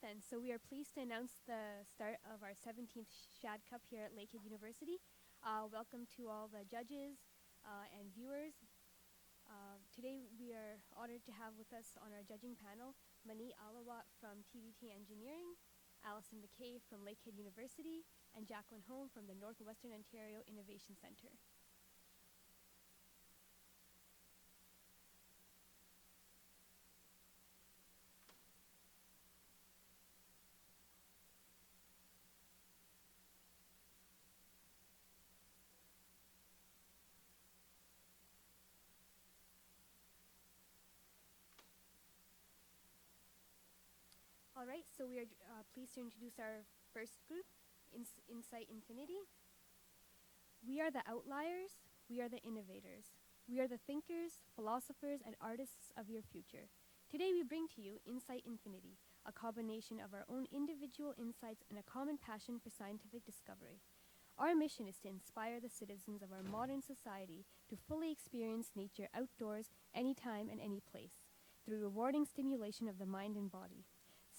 then. So we are pleased to announce the start of our 17th Shad Cup here at Lakehead University. Welcome to all the judges and viewers. Today we are honored to have with us on our judging panel Mani Alawat from TVT Engineering, Allison McKay from Lakehead University, and Jacqueline Home from the Northwestern Ontario Innovation Centre. All right, so we are pleased to introduce our first group, Insight Infinity. We are the outliers, we are the innovators. We are the thinkers, philosophers, and artists of your future. Today we bring to you Insight Infinity, a combination of our own individual insights and a common passion for scientific discovery. Our mission is to inspire the citizens of our modern society to fully experience nature outdoors, anytime and any place, through rewarding stimulation of the mind and body.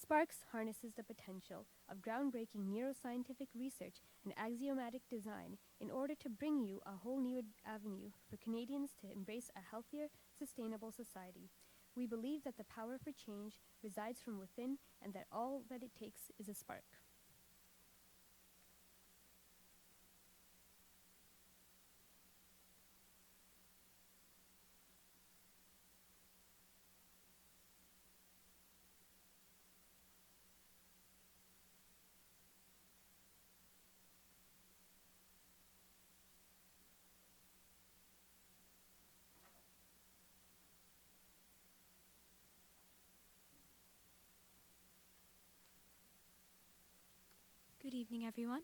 Sparks harnesses the potential of groundbreaking neuroscientific research and axiomatic design in order to bring you a whole new avenue for Canadians to embrace a healthier, sustainable society. We believe that the power for change resides from within and that all that it takes is a spark. Good evening, everyone.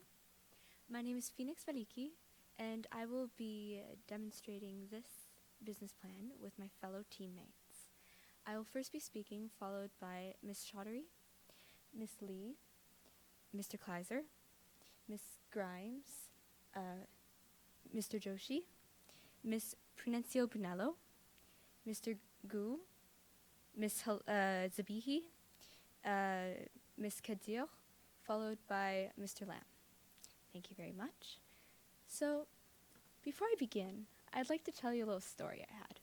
My name is Phoenix Veliki, and I will be demonstrating this business plan with my fellow teammates. I will first be speaking, followed by Ms. Chaudhary, Ms. Lee, Mr. Kleiser, Ms. Grimes, Mr. Joshi, Ms. Prunencio Brunello, Mr. Gu, Ms. Zabihi, Ms. Kadir, followed by Mr. Lamb. Thank you very much. So, before I begin, I'd like to tell you a little story I had.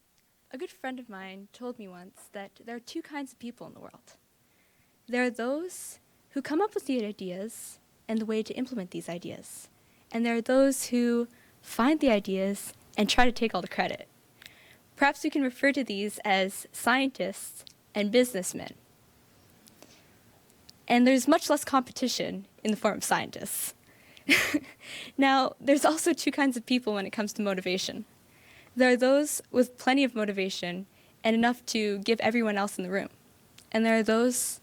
A good friend of mine told me once that there are two kinds of people in the world. There are those who come up with the ideas and the way to implement these ideas. And there are those who find the ideas and try to take all the credit. Perhaps we can refer to these as scientists and businessmen. And there's much less competition in the form of scientists. Now, there's also two kinds of people when it comes to motivation. There are those with plenty of motivation and enough to give everyone else in the room. And there are those,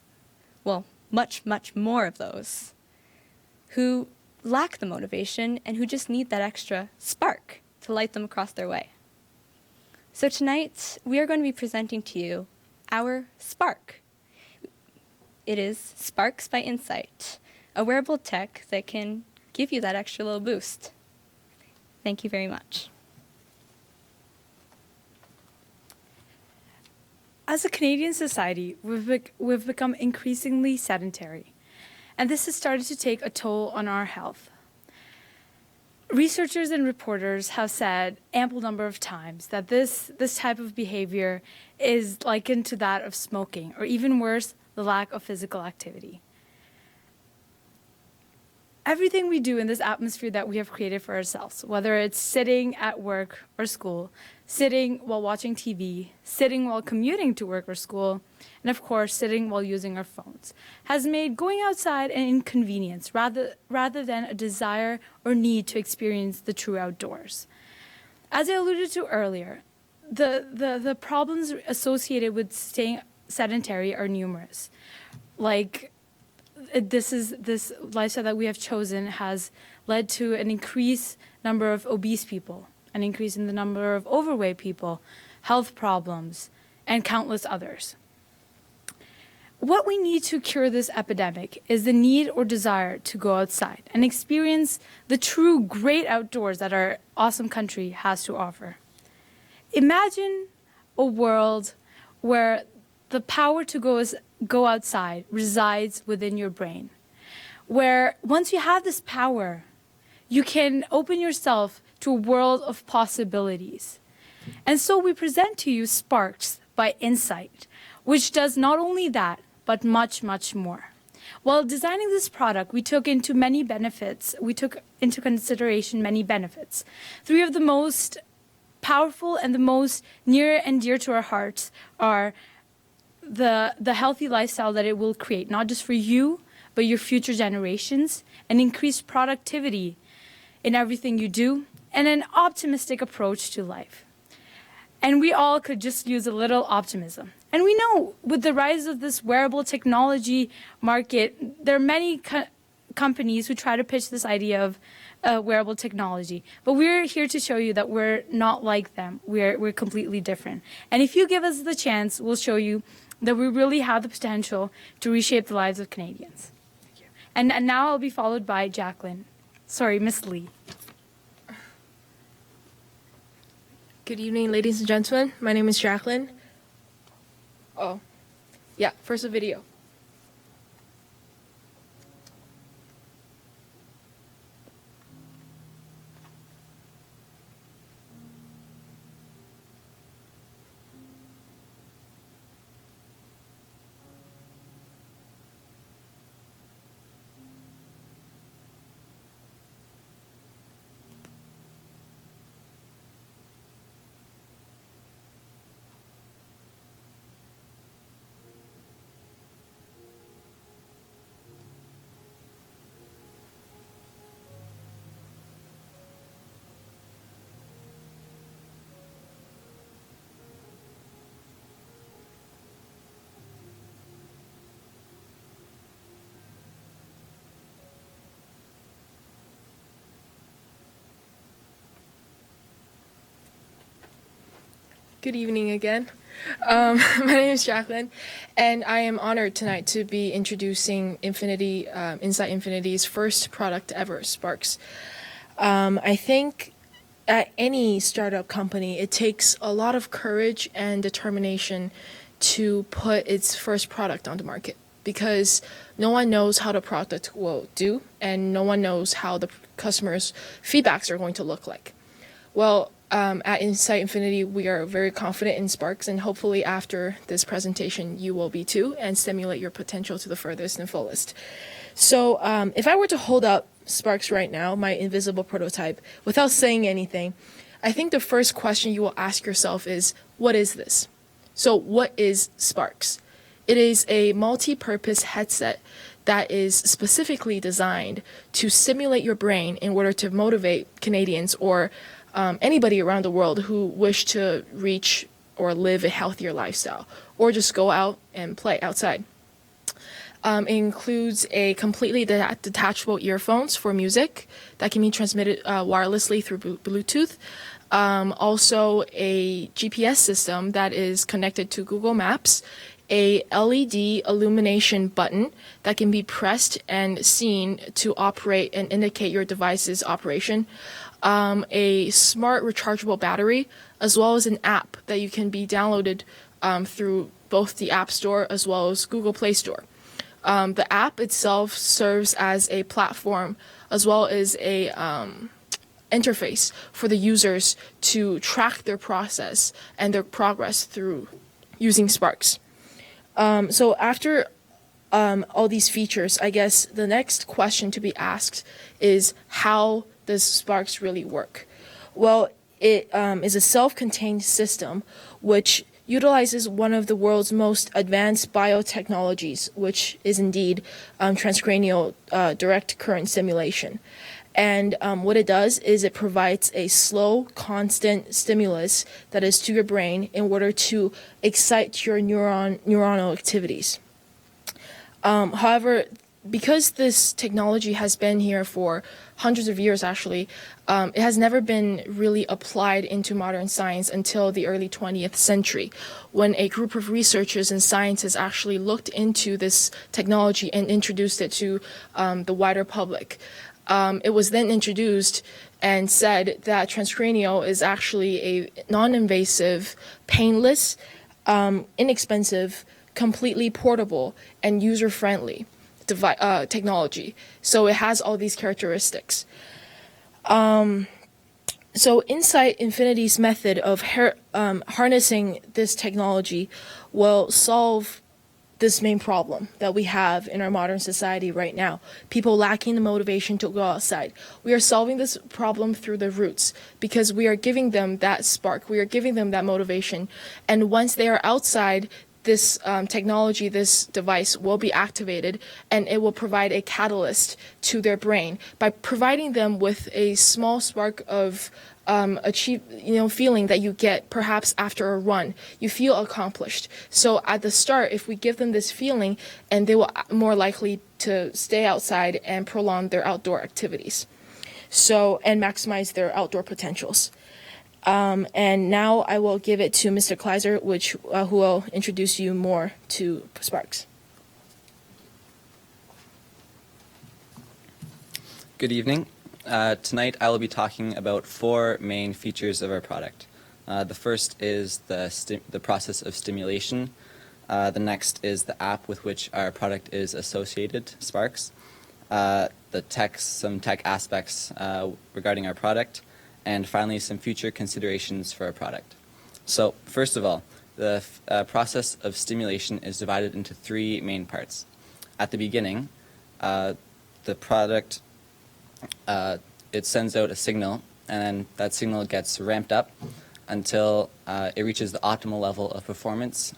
well, much, much more of those, who lack the motivation and who just need that extra spark to light them across their way. So tonight, we are going to be presenting to you our Spark. It is Sparks by Insight, a wearable tech that can give you that extra little boost. Thank you very much. As a Canadian society, we've become increasingly sedentary, and this has started to take a toll on our health. Researchers and reporters have said ample number of times that this type of behavior is likened to that of smoking, or even worse, the lack of physical activity. Everything we do in this atmosphere that we have created for ourselves, whether it's sitting at work or school, sitting while watching TV, sitting while commuting to work or school, and of course, sitting while using our phones, has made going outside an inconvenience rather than a desire or need to experience the true outdoors. As I alluded to earlier, the problems associated with staying sedentary are numerous. Like, this lifestyle that we have chosen has led to an increased number of obese people, an increase in the number of overweight people, health problems, and countless others. What we need to cure this epidemic is the need or desire to go outside and experience the true great outdoors that our awesome country has to offer. Imagine a world where the power to go go outside resides within your brain, where once you have this power, you can open yourself to a world of possibilities. And so we present to you Sparks by Insight, which does not only that, but much, much more. While designing this product, we took into consideration many benefits. Three of the most powerful and the most near and dear to our hearts are the healthy lifestyle that it will create, not just for you, but your future generations, and increased productivity in everything you do, and an optimistic approach to life. And we all could just use a little optimism. And we know with the rise of this wearable technology market, there are many companies who try to pitch this idea of wearable technology. But we're here to show you that we're not like them. We're completely different. And if you give us the chance, we'll show you that we really have the potential to reshape the lives of Canadians. Thank you. And now I'll be followed by Jacqueline. Sorry, Miss Lee. Good evening, ladies and gentlemen. My name is Jacqueline. Oh, yeah, first a video. Good evening again. My name is Jacqueline, and I am honored tonight to be introducing Insight Infinity's first product ever, Sparks. I think at any startup company, it takes a lot of courage and determination to put its first product on the market, because no one knows how the product will do, and no one knows how the customers' feedbacks are going to look like. Well, at Insight Infinity, we are very confident in Sparks, and hopefully after this presentation, you will be too, and stimulate your potential to the furthest and fullest. So if I were to hold up Sparks right now, my invisible prototype, without saying anything, I think the first question you will ask yourself is, what is this? So what is Sparks? It is a multi-purpose headset that is specifically designed to stimulate your brain in order to motivate Canadians or anybody around the world who wish to reach or live a healthier lifestyle, or just go out and play outside. It includes a completely detachable earphones for music that can be transmitted wirelessly through Bluetooth. Also a GPS system that is connected to Google Maps, a LED illumination button that can be pressed and seen to operate and indicate your device's operation, a smart rechargeable battery, as well as an app that you can be downloaded through both the App Store as well as Google Play Store. The app itself serves as a platform as well as a interface for the users to track their process and their progress through using Sparks. So after all these features, I guess the next question to be asked is, how does Sparks really work? Well, it is a self-contained system which utilizes one of the world's most advanced biotechnologies, which is indeed transcranial direct current stimulation. And what it does is it provides a slow, constant stimulus that is to your brain in order to excite your neuronal activities. However, because this technology has been here for hundreds of years, actually, it has never been really applied into modern science until the early 20th century, when a group of researchers and scientists actually looked into this technology and introduced it to the wider public. It was then introduced and said that transcranial is actually a non-invasive, painless, inexpensive, completely portable and user-friendly technology. So it has all these characteristics. So Insight Infinity's method of harnessing this technology will solve this main problem that we have in our modern society right now. People lacking the motivation to go outside. We are solving this problem through the roots because we are giving them that spark. We are giving them that motivation. And once they are outside, this technology, this device will be activated, and it will provide a catalyst to their brain by providing them with a small spark of feeling that you get perhaps after a run. You feel accomplished. So at the start, if we give them this feeling, and they will more likely to stay outside and prolong their outdoor activities. So, and maximize their outdoor potentials. And now I will give it to Mr. Kleiser, who will introduce you more to Sparks. Good evening. Tonight I will be talking about 4 main features of our product. The first is the process of stimulation. The next is the app with which our product is associated, Sparks. Some tech aspects regarding our product, and finally some future considerations for our product. So first of all, the process of stimulation is divided into 3 main parts. At the beginning, the product it sends out a signal, and then that signal gets ramped up until it reaches the optimal level of performance,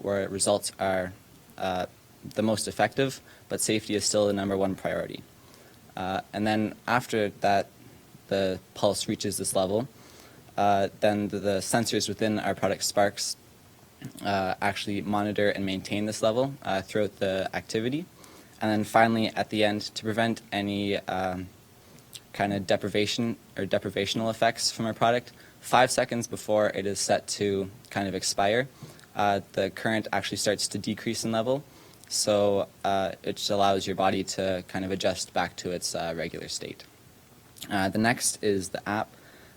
where results are the most effective, but safety is still the #1 priority. And then after that, the pulse reaches this level, then the sensors within our product Sparks actually monitor and maintain this level throughout the activity. And then finally, at the end, to prevent any kind of deprivation or deprivational effects from our product, 5 seconds before it is set to kind of expire, the current actually starts to decrease in level, so it just allows your body to kind of adjust back to its regular state. The next is the app.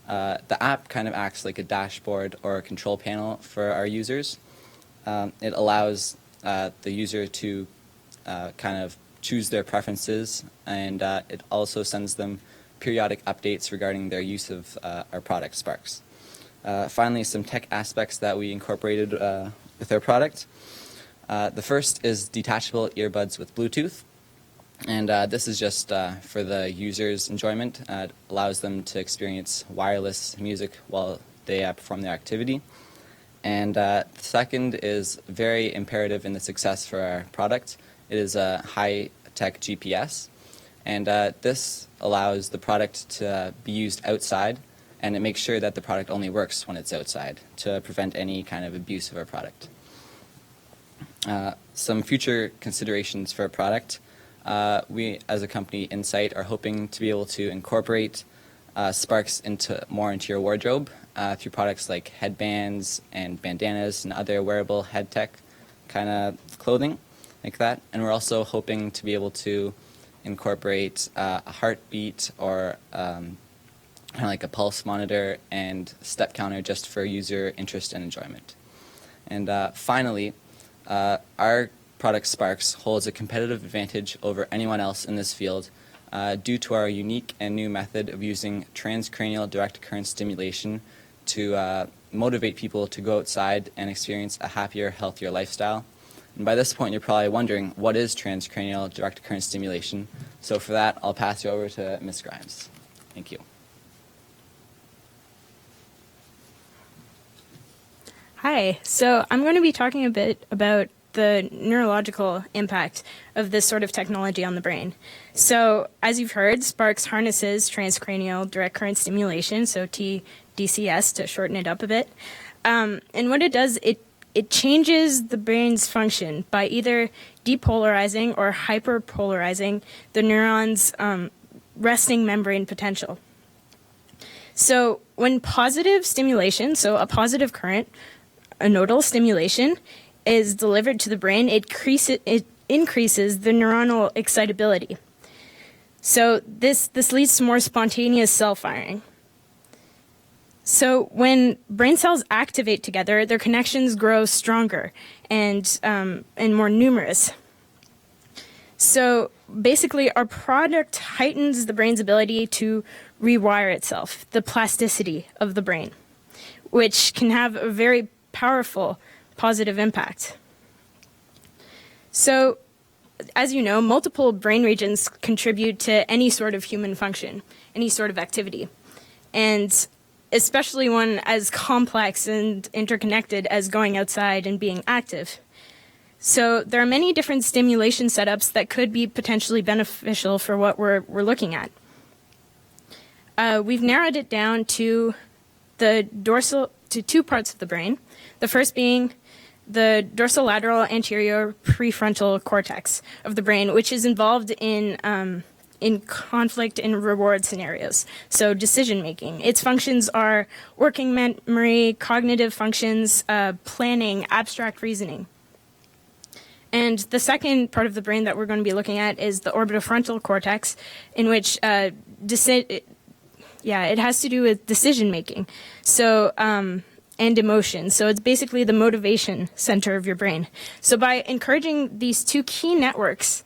The app kind of acts like a dashboard or a control panel for our users. It allows the user to kind of choose their preferences, and it also sends them periodic updates regarding their use of our product, Sparks. Finally, some tech aspects that we incorporated with our product. The first is detachable earbuds with Bluetooth, and this is just for the user's enjoyment. It allows them to experience wireless music while they perform their activity. And the second is very imperative in the success for our product. It is a high-tech GPS, and this allows the product to be used outside, and it makes sure that the product only works when it's outside to prevent any kind of abuse of our product. Some future considerations for our product. We, as a company, Insight, are hoping to be able to incorporate Sparks more into your wardrobe through products like headbands and bandanas and other wearable head tech kind of clothing like that. And we're also hoping to be able to incorporate a heartbeat or kind of like a pulse monitor and step counter just for user interest and enjoyment. And finally, our product Sparks holds a competitive advantage over anyone else in this field due to our unique and new method of using transcranial direct current stimulation to motivate people to go outside and experience a happier, healthier lifestyle. And by this point, you're probably wondering, what is transcranial direct current stimulation? So for that, I'll pass you over to Ms. Grimes. Thank you. Hi, so I'm going to be talking a bit about the neurological impact of this sort of technology on the brain. So as you've heard, Sparks harnesses transcranial direct current stimulation, so TDCS to shorten it up a bit. And what it does, it changes the brain's function by either depolarizing or hyperpolarizing the neuron's resting membrane potential. So when positive stimulation, so a positive current, a nodal stimulation, is delivered to the brain, it increases the neuronal excitability. So this leads to more spontaneous cell firing. So when brain cells activate together, their connections grow stronger and more numerous. So basically, our product heightens the brain's ability to rewire itself, the plasticity of the brain, which can have a very powerful positive impact. So, as you know, multiple brain regions contribute to any sort of human function, any sort of activity. And especially one as complex and interconnected as going outside and being active. So there are many different stimulation setups that could be potentially beneficial for what we're looking at. We've narrowed it down to two parts of the brain. The first being the dorsolateral anterior prefrontal cortex of the brain, which is involved in conflict and reward scenarios, so decision making. Its functions are working memory, cognitive functions, planning, abstract reasoning. And the second part of the brain that we're going to be looking at is the orbitofrontal cortex, in which it has to do with decision making, so and emotion. So it's basically the motivation center of your brain. So by encouraging these two key networks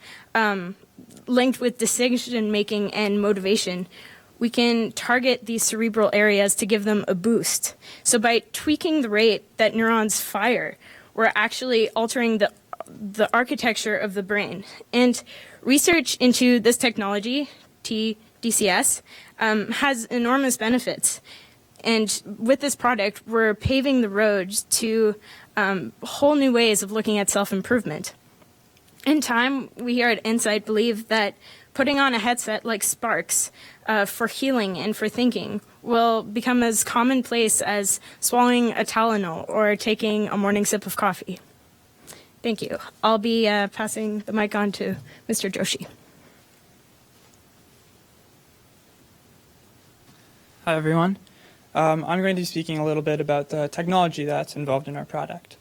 linked with decision making and motivation, we can target these cerebral areas to give them a boost. So by tweaking the rate that neurons fire, we're actually altering the architecture of the brain. And research into this technology, TDCS, has enormous benefits. And with this product, we're paving the road to whole new ways of looking at self-improvement. In time, we here at Insight believe that putting on a headset like Sparks for healing and for thinking will become as commonplace as swallowing a Tylenol or taking a morning sip of coffee. Thank you. I'll be passing the mic on to Mr. Joshi. Hi, everyone. I'm going to be speaking a little bit about the technology that's involved in our product.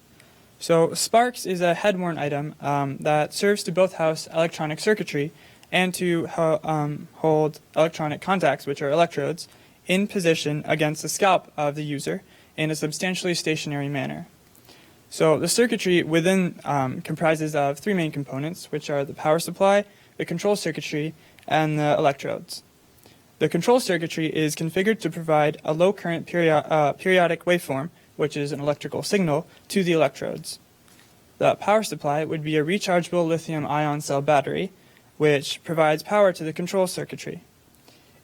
So Sparks is a head-worn item that serves to both house electronic circuitry and to hold electronic contacts, which are electrodes, in position against the scalp of the user in a substantially stationary manner. So the circuitry within comprises of three main components, which are the power supply, the control circuitry, and the electrodes. The control circuitry is configured to provide a low current periodic waveform, which is an electrical signal, to the electrodes. The power supply would be a rechargeable lithium-ion cell battery, which provides power to the control circuitry.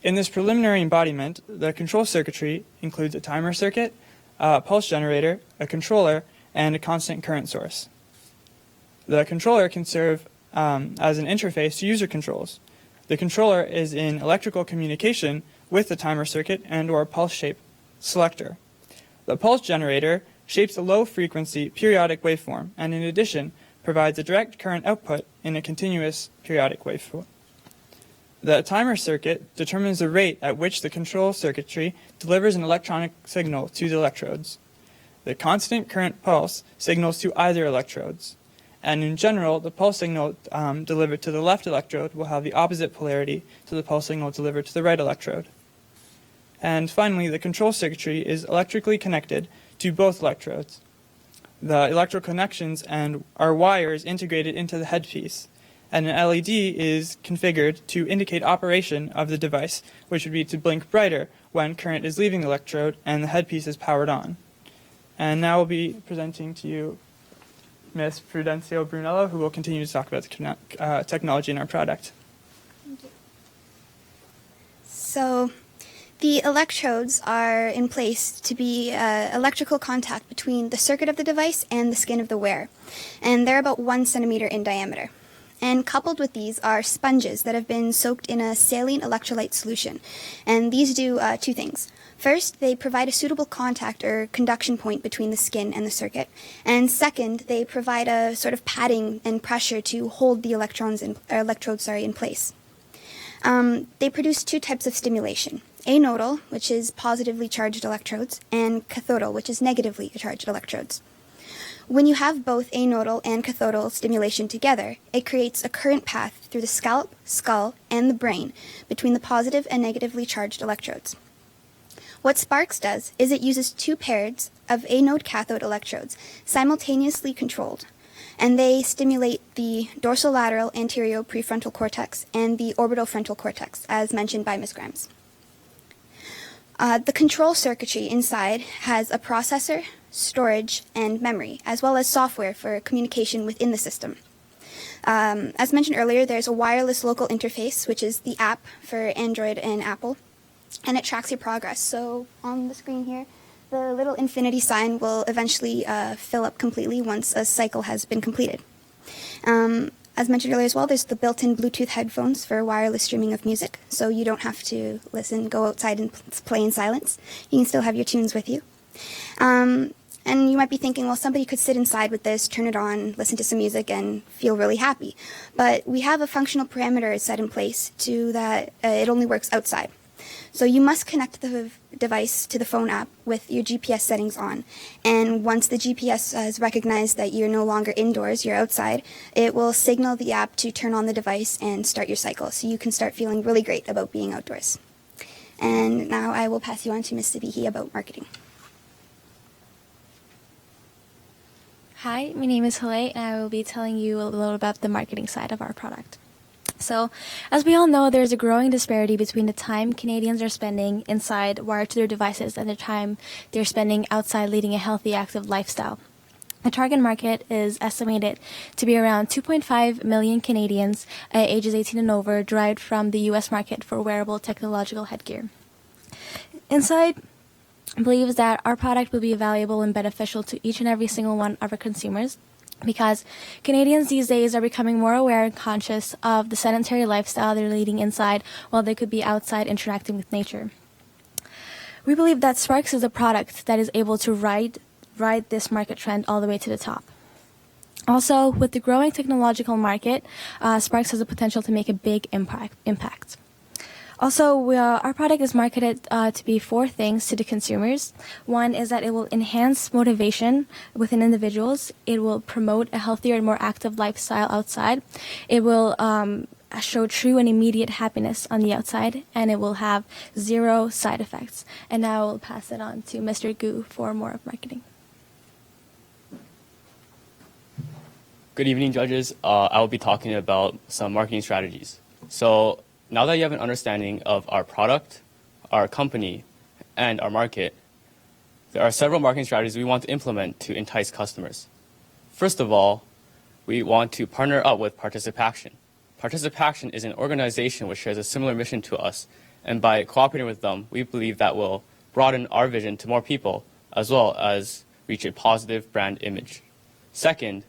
In this preliminary embodiment, the control circuitry includes a timer circuit, a pulse generator, a controller, and a constant current source. The controller can serve as an interface to user controls. The controller is in electrical communication with the timer circuit and/or pulse shape selector. The pulse generator shapes a low-frequency periodic waveform and, in addition, provides a direct current output in a continuous periodic waveform. The timer circuit determines the rate at which the control circuitry delivers an electronic signal to the electrodes. The constant current pulse signals to either electrodes. And in general, the pulse signal delivered to the left electrode will have the opposite polarity to the pulse signal delivered to the right electrode. And finally, the control circuitry is electrically connected to both electrodes. The electrical connections are wires integrated into the headpiece, and an LED is configured to indicate operation of the device, which would be to blink brighter when current is leaving the electrode and the headpiece is powered on. And now we'll be presenting to you Ms. Prudencio Brunello, who will continue to talk about the technology in our product. Thank you. So the electrodes are in place to be electrical contact between the circuit of the device and the skin of the wearer, and they're about 1 centimeter in diameter. And coupled with these are sponges that have been soaked in a saline electrolyte solution, and these do two things. First, they provide a suitable contact or conduction point between the skin and the circuit. And second, they provide a sort of padding and pressure to hold the electrodes in place. They produce two types of stimulation: anodal, which is positively charged electrodes, and cathodal, which is negatively charged electrodes. When you have both anodal and cathodal stimulation together, it creates a current path through the scalp, skull, and the brain between the positive and negatively charged electrodes. What Sparks does is it uses two pairs of anode cathode electrodes simultaneously controlled, and they stimulate the dorsolateral anterior prefrontal cortex and the orbitofrontal cortex, as mentioned by Ms. Grimes. The control circuitry inside has a processor, storage, and memory, as well as software for communication within the system. As mentioned earlier, there's a wireless local interface, which is the app for Android and Apple, and it tracks your progress. So on the screen here, the little infinity sign will eventually fill up completely once a cycle has been completed. As mentioned earlier as well, there's the built-in Bluetooth headphones for wireless streaming of music, so you don't have to go outside and play in silence. You can still have your tunes with you. And you might be thinking, well, somebody could sit inside with this, turn it on, listen to some music, and feel really happy. But we have a functional parameter set in place to that it only works outside. So you must connect the device to the phone app with your GPS settings on. And once the GPS has recognized that you're no longer indoors, you're outside, it will signal the app to turn on the device and start your cycle. So you can start feeling really great about being outdoors. And now I will pass you on to Ms. Sabihi about marketing. Hi, my name is Hale, and I will be telling you a little about the marketing side of our product. So, as we all know, there's a growing disparity between the time Canadians are spending inside wired to their devices and the time they're spending outside leading a healthy, active lifestyle. The target market is estimated to be around 2.5 million Canadians ages 18 and over, derived from the U.S. market for wearable technological headgear. Inside believes that our product will be valuable and beneficial to each and every single one of our consumers, because Canadians these days are becoming more aware and conscious of the sedentary lifestyle they're leading inside while they could be outside interacting with nature. We believe that Sparks is a product that is able to ride this market trend all the way to the top. Also, with the growing technological market, Sparks has the potential to make a big impact. Also, our product is marketed to be four things to the consumers. One is that it will enhance motivation within individuals. It will promote a healthier and more active lifestyle outside. It will show true and immediate happiness on the outside, and it will have zero side effects. And now I will pass it on to Mr. Gu for more of marketing. Good evening, judges. I will be talking about some marketing strategies. So, now that you have an understanding of our product, our company, and our market, there are several marketing strategies we want to implement to entice customers. First of all, we want to partner up with Participaction. Participaction is an organization which shares a similar mission to us, and by cooperating with them, we believe that will broaden our vision to more people, as well as reach a positive brand image. Second,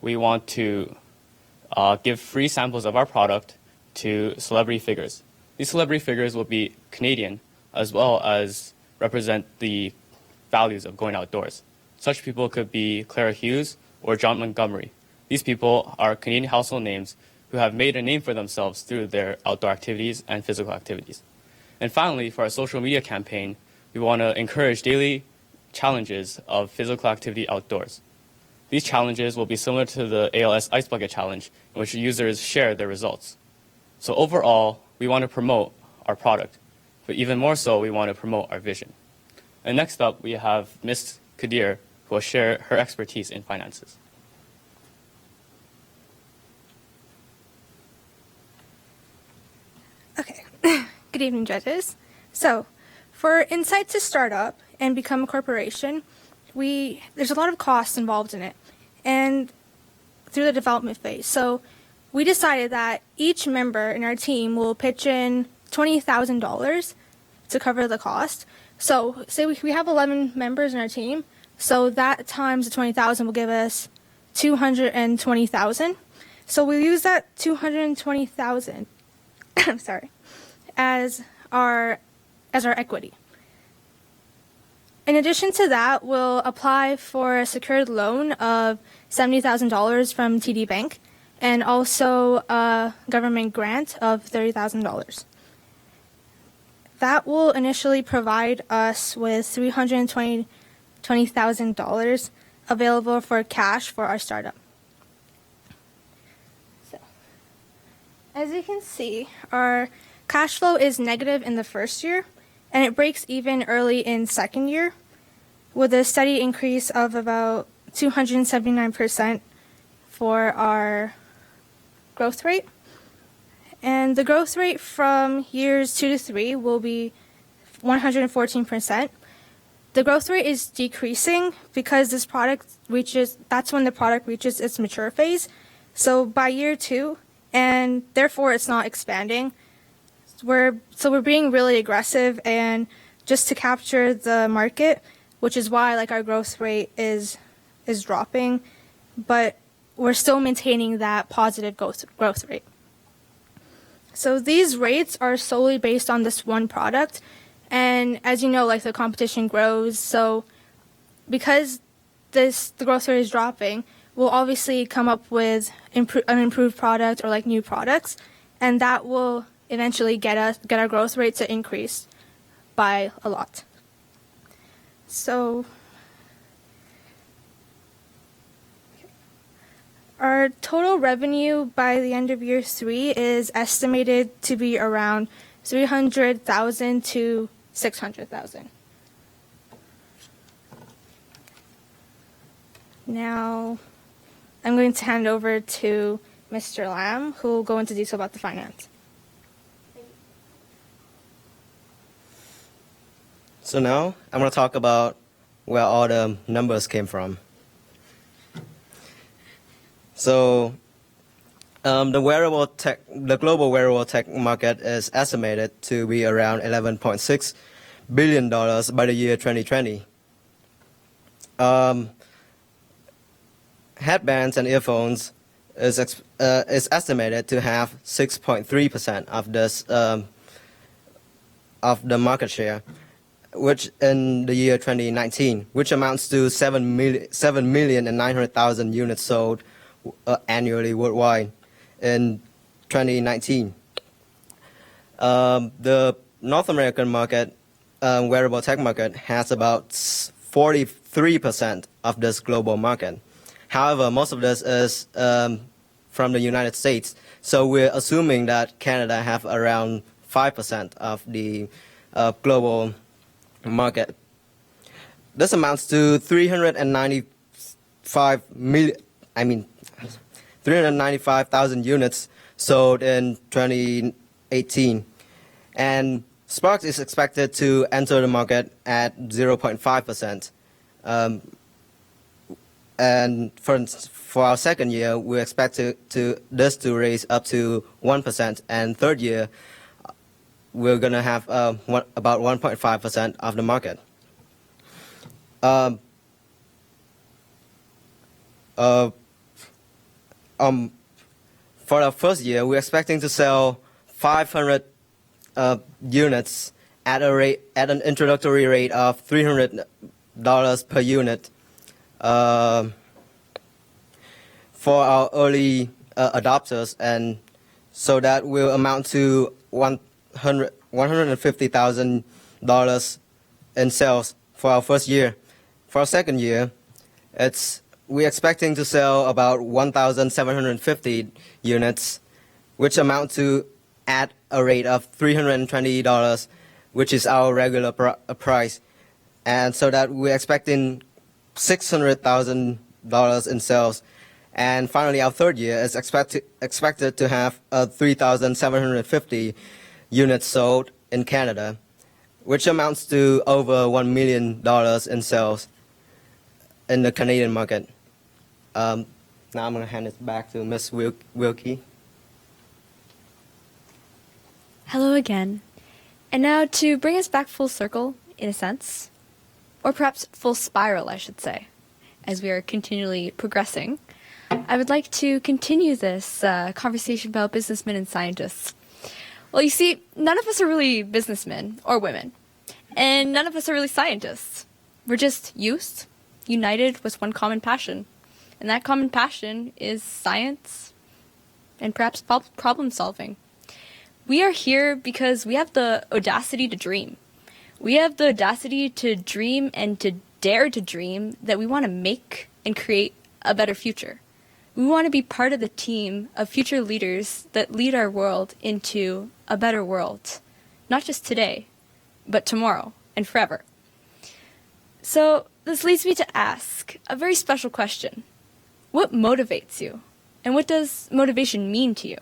we want to give free samples of our product to celebrity figures. These celebrity figures will be Canadian, as well as represent the values of going outdoors. Such people could be Clara Hughes or John Montgomery. These people are Canadian household names who have made a name for themselves through their outdoor activities and physical activities. And finally, for our social media campaign, we want to encourage daily challenges of physical activity outdoors. These challenges will be similar to the ALS Ice Bucket Challenge, in which users share their results. So overall, we want to promote our product, but even more so, we want to promote our vision. And next up, we have Ms. Kadir, who will share her expertise in finances. Okay. Good evening, judges. So, for Insight to start up and become a corporation, there's a lot of costs involved in it, and through the development phase. So, we decided that each member in our team will pitch in $20,000 to cover the cost. So, say we have 11 members in our team, so that times the 20,000 will give us 220,000. So we'll use that 220,000, sorry, as our equity. In addition to that, we'll apply for a secured loan of $70,000 from TD Bank, and also a government grant of $30,000. That will initially provide us with $320,000 available for cash for our startup. So, as you can see, our cash flow is negative in the first year, and it breaks even early in second year with a steady increase of about 279% for our growth rate. And the growth rate from years 2 to 3 will be 114%. The growth rate is decreasing because that's when the product reaches its mature phase. So by year 2, and therefore it's not expanding. We're being really aggressive and just to capture the market, which is why like our growth rate is dropping, but we're still maintaining that positive growth rate. So these rates are solely based on this one product, and as you know, like the competition grows. So because the growth rate is dropping, we'll obviously come up with an improved product or like new products, and that will eventually get our growth rate to increase by a lot. So our total revenue by the end of year 3 is estimated to be around $300,000 to $600,000. Now, I'm going to hand over to Mr. Lam, who will go into detail about the finance. So now I'm going to talk about where all the numbers came from. So the global wearable tech market is estimated to be around $11.6 billion by the year 2020. Headbands and earphones is estimated to have 6.3% of this of the market share, which in the year 2019, which amounts to 7,900,000 units sold annually worldwide in 2019. The North American market, wearable tech market, has about 43% of this global market. However, most of this is from the United States, so we're assuming that Canada have around 5% of the global market. This amounts to 395,000 units sold in 2018, and Sparks is expected to enter the market at 0.5%. And for our second year, we expect this to raise up to 1%, and third year, we're going to have about 1.5% of the market. For our first year, we're expecting to sell 500 units at an introductory rate of $300 per unit. For our early adopters, and so that will amount to $150,000 in sales for our first year. For our second year, we're expecting to sell about 1,750 units, which amount to at a rate of $320, which is our regular price, and so that we're expecting $600,000 in sales. And finally, our third year is expected to have 3,750 units sold in Canada, which amounts to over $1 million in sales in the Canadian market. Now I'm going to hand it back to Ms. Wilkie. Hello again. And now to bring us back full circle, in a sense, or perhaps full spiral, I should say, as we are continually progressing, I would like to continue this conversation about businessmen and scientists. Well, you see, none of us are really businessmen or women, and none of us are really scientists. We're just youth, united with one common passion, and that common passion is science and perhaps problem solving. We are here because we have the audacity to dream. We have the audacity to dream and to dare to dream that we want to make and create a better future. We want to be part of the team of future leaders that lead our world into a better world. Not just today, but tomorrow and forever. So this leads me to ask a very special question. What motivates you? And what does motivation mean to you?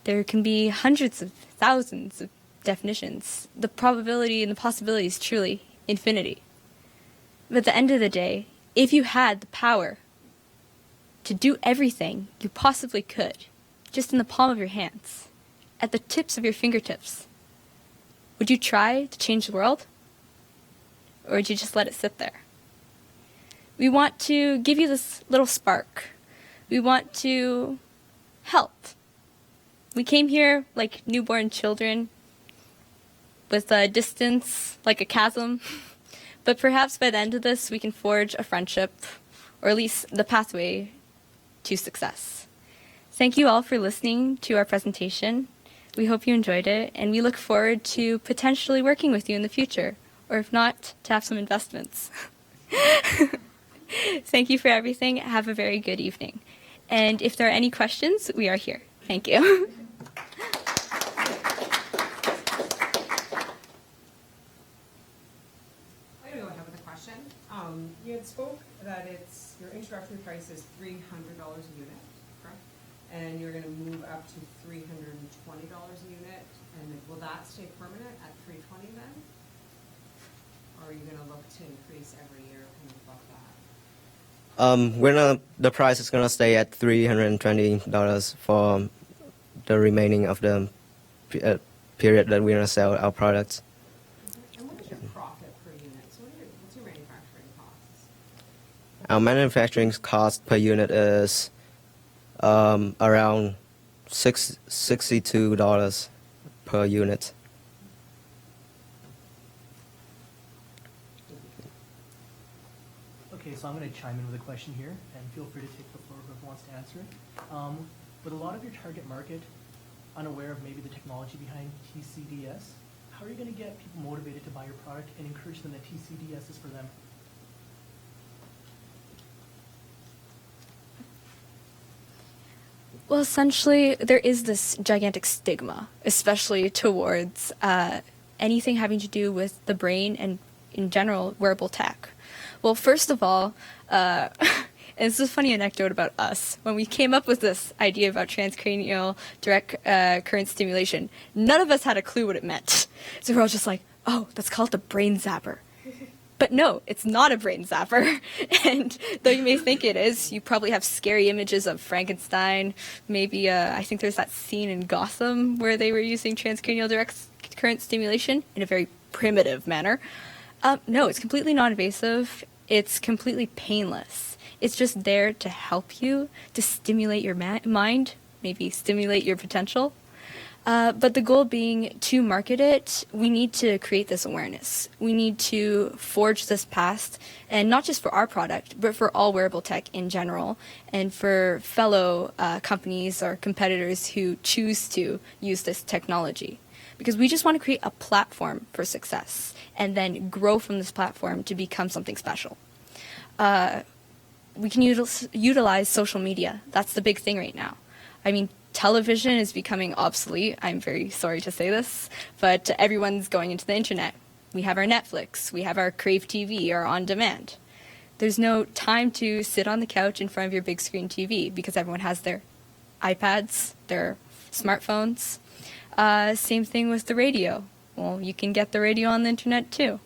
There can be hundreds of thousands of definitions. The probability and the possibility is truly infinity. But at the end of the day, if you had the power to do everything you possibly could, just in the palm of your hands, at the tips of your fingertips, would you try to change the world? Or would you just let it sit there? We want to give you this little spark. We want to help. We came here like newborn children, with a distance like a chasm. But perhaps by the end of this, we can forge a friendship, or at least the pathway to success. Thank you all for listening to our presentation. We hope you enjoyed it, and we look forward to potentially working with you in the future, or if not, to have some investments. Thank you for everything. Have a very good evening. And if there are any questions, we are here. Thank you. You had spoke that your introductory price is $300 a unit, correct? And you're going to move up to $320 a unit, and will that stay permanent at $320 then? Or are you going to look to increase every year kind of above that? The price is gonna stay at $320 for the remaining of the period that we're gonna sell our products. And what is your profit per unit? So what's your manufacturing costs? Our manufacturing cost per unit is around $62 per unit. Okay, so I'm going to chime in with a question here, and feel free to take the floor whoever wants to answer it. With a lot of your target market unaware of maybe the technology behind TCDS, how are you going to get people motivated to buy your product and encourage them that TCDS is for them? Well, essentially, there is this gigantic stigma, especially towards anything having to do with the brain and, in general, wearable tech. Well, first of all, and this is a funny anecdote about us. When we came up with this idea about transcranial direct current stimulation, none of us had a clue what it meant. So we're all just like, oh, that's called the brain zapper. But no, it's not a brain zapper. And though you may think it is, you probably have scary images of Frankenstein. Maybe, I think there's that scene in Gotham where they were using transcranial direct current stimulation in a very primitive manner. No, it's completely non-invasive. It's completely painless. It's just there to help you, to stimulate your mind, maybe stimulate your potential. But the goal being to market it, we need to create this awareness. We need to forge this path, and not just for our product, but for all wearable tech in general, and for fellow companies or competitors who choose to use this technology. Because we just want to create a platform for success, and then grow from this platform to become something special. We can utilize social media. That's the big thing right now. I mean, television is becoming obsolete. I'm very sorry to say this, but everyone's going into the internet. We have our Netflix, we have our Crave TV, our On Demand. There's no time to sit on the couch in front of your big screen TV because everyone has their iPads, their smartphones. Same thing with the radio. Well, you can get the radio on the internet too.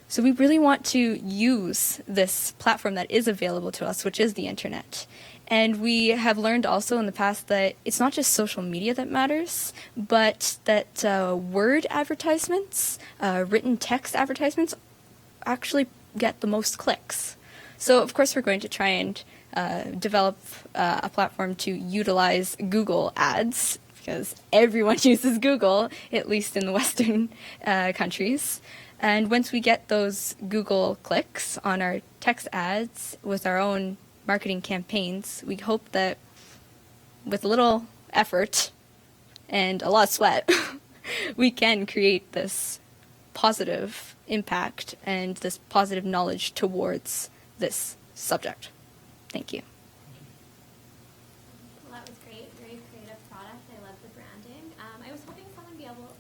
So we really want to use this platform that is available to us, which is the internet. And we have learned also in the past that it's not just social media that matters, but that word advertisements, written text advertisements actually get the most clicks. So of course we're going to try and develop a platform to utilize Google ads, because everyone uses Google, at least in the Western countries. And once we get those Google clicks on our text ads with our own marketing campaigns, we hope that with a little effort and a lot of sweat, we can create this positive impact and this positive knowledge towards this subject. Thank you. Well, that was great. Very creative product. I love the branding. I was hoping someone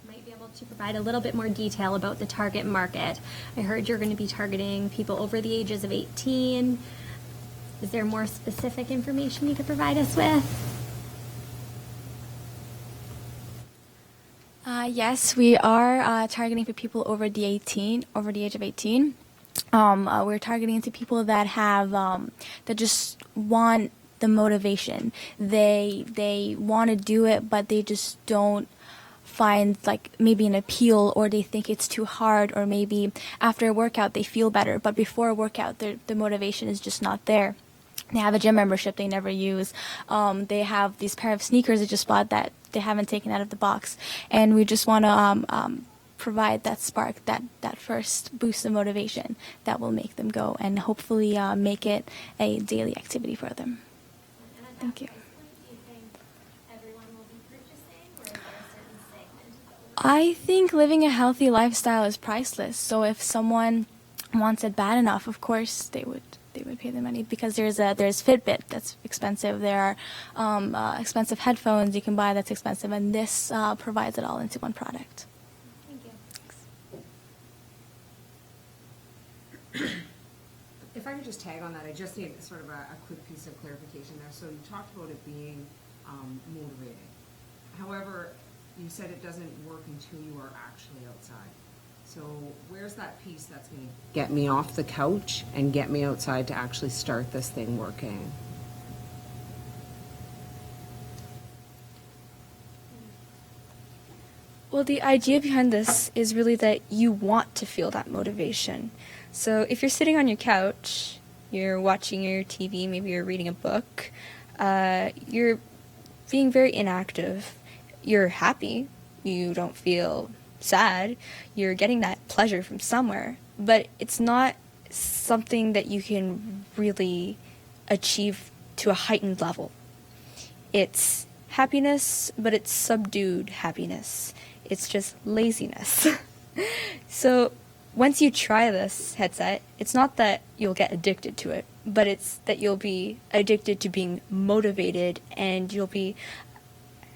might to provide a little bit more detail about the target market. I heard you're going to be targeting people over the ages of 18. Is there more specific information you could provide us with? Yes, we are targeting for people over the age of 18. We're targeting to people that have that just want the motivation. They want to do it, but they just don't find like maybe an appeal, or they think it's too hard, or maybe after a workout they feel better, but before a workout the motivation is just not there. They have a gym membership they never use. They have these pair of sneakers they just bought that they haven't taken out of the box, and we just want to provide that spark, that first boost of motivation that will make them go, and hopefully make it a daily activity for them. Thank you. I think living a healthy lifestyle is priceless. So if someone wants it bad enough, of course they would pay the money, because there's Fitbit that's expensive. There are expensive headphones you can buy that's expensive, and this provides it all into one product. If I could just tag on that, I just need sort of a quick piece of clarification there. So you talked about it being motivating. However, you said it doesn't work until you are actually outside. So where's that piece that's going to get me off the couch and get me outside to actually start this thing working? Well, the idea behind this is really that you want to feel that motivation. So if you're sitting on your couch, you're watching your TV, maybe you're reading a book, you're being very inactive, you're happy, you don't feel sad, you're getting that pleasure from somewhere, but it's not something that you can really achieve to a heightened level. It's happiness, but it's subdued happiness. It's just laziness. So once you try this headset, it's not that you'll get addicted to it, but it's that you'll be addicted to being motivated, and you'll be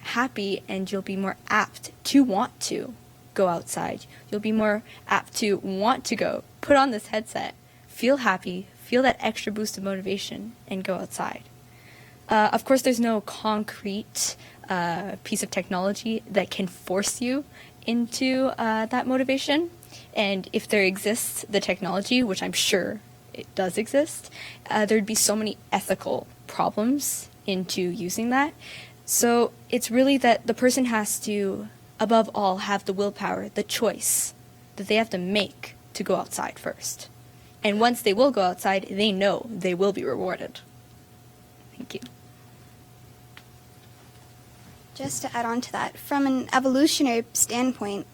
happy, and you'll be more apt to want to go outside. You'll be more apt to want to go, put on this headset, feel happy, feel that extra boost of motivation, and go outside. Of course, there's no concrete piece of technology that can force you into that motivation. And if there exists the technology, which I'm sure it does exist, there'd be so many ethical problems into using that. So it's really that the person has to, above all, have the willpower, the choice that they have to make to go outside first. And once they will go outside, they know they will be rewarded. Thank you. Just to add on to that, from an evolutionary standpoint,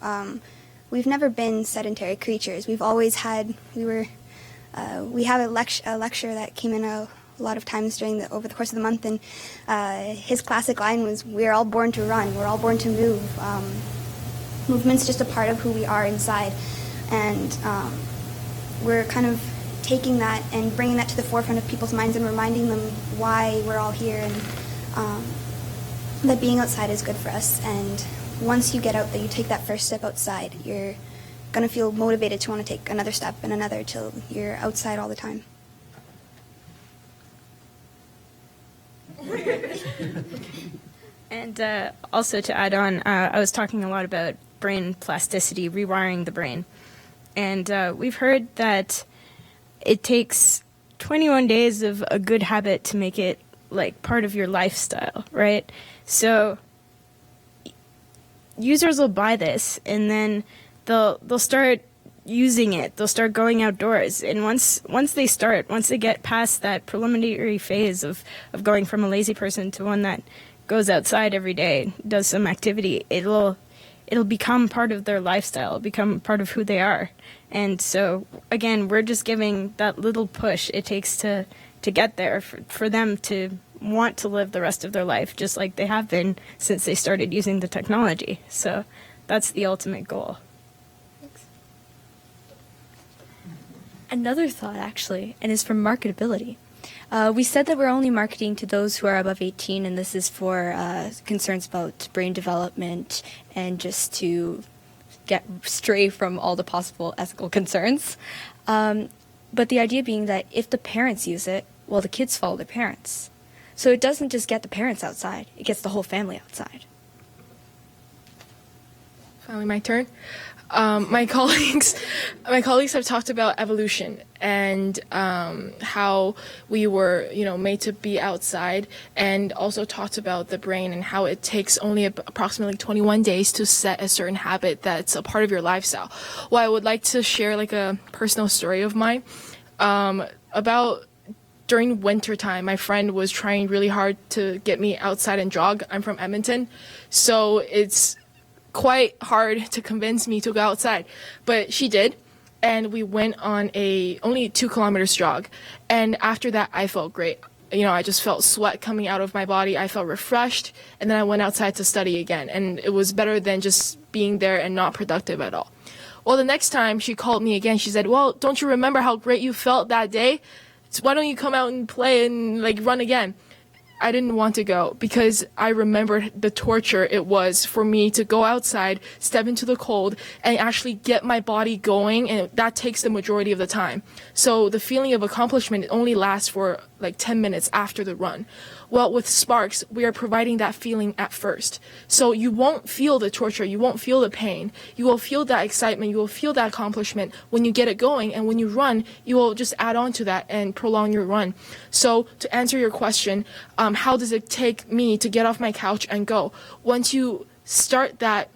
we've never been sedentary creatures. We've always had, we have a lecture that came in a lot of times over the course of the month, and his classic line was, "We're all born to run, we're all born to move." Movement's just a part of who we are inside, and we're kind of taking that and bringing that to the forefront of people's minds and reminding them why we're all here, and that being outside is good for us. And once you get out there, you take that first step outside, you're going to feel motivated to want to take another step and another till you're outside all the time. And also to add on, I was talking a lot about brain plasticity, rewiring the brain. And we've heard that it takes 21 days of a good habit to make it like part of your lifestyle, right? So users will buy this, and then they'll start using it. They'll start going outdoors, and once they get past that preliminary phase of going from a lazy person to one that goes outside every day, does some activity, it'll become part of their lifestyle, become part of who they are. And so again, we're just giving that little push it takes to get there for them to want to live the rest of their life just like they have been since they started using the technology. So that's the ultimate goal. Thanks. Another thought, actually, and is for marketability. We said that we're only marketing to those who are above 18, and this is for concerns about brain development and just to get stray from all the possible ethical concerns. But the idea being that if the parents use it, well, the kids follow their parents. So it doesn't just get the parents outside, it gets the whole family outside. Finally, my turn. My colleagues have talked about evolution and how we were, made to be outside, and also talked about the brain and how it takes only approximately 21 days to set a certain habit that's a part of your lifestyle. Well, I would like to share like a personal story of mine about during winter time. My friend was trying really hard to get me outside and jog. I'm from Edmonton, so it's quite hard to convince me to go outside, but she did, and we went on a only 2 kilometers jog, and after that I felt great. I just felt sweat coming out of my body. I felt refreshed, and then I went outside to study again, and it was better than just being there and not productive at all. Well, the next time she called me again, she said, well, don't you remember how great you felt that day? So why don't you come out and play and run again? I didn't want to go because I remembered the torture it was for me to go outside, step into the cold, and actually get my body going, and that takes the majority of the time. So the feeling of accomplishment only lasts for 10 minutes after the run. Well, with Sparks, we are providing that feeling at first. So you won't feel the torture, you won't feel the pain. You will feel that excitement, you will feel that accomplishment when you get it going, and when you run, you will just add on to that and prolong your run. So to answer your question, how does it take me to get off my couch and go? Once you start that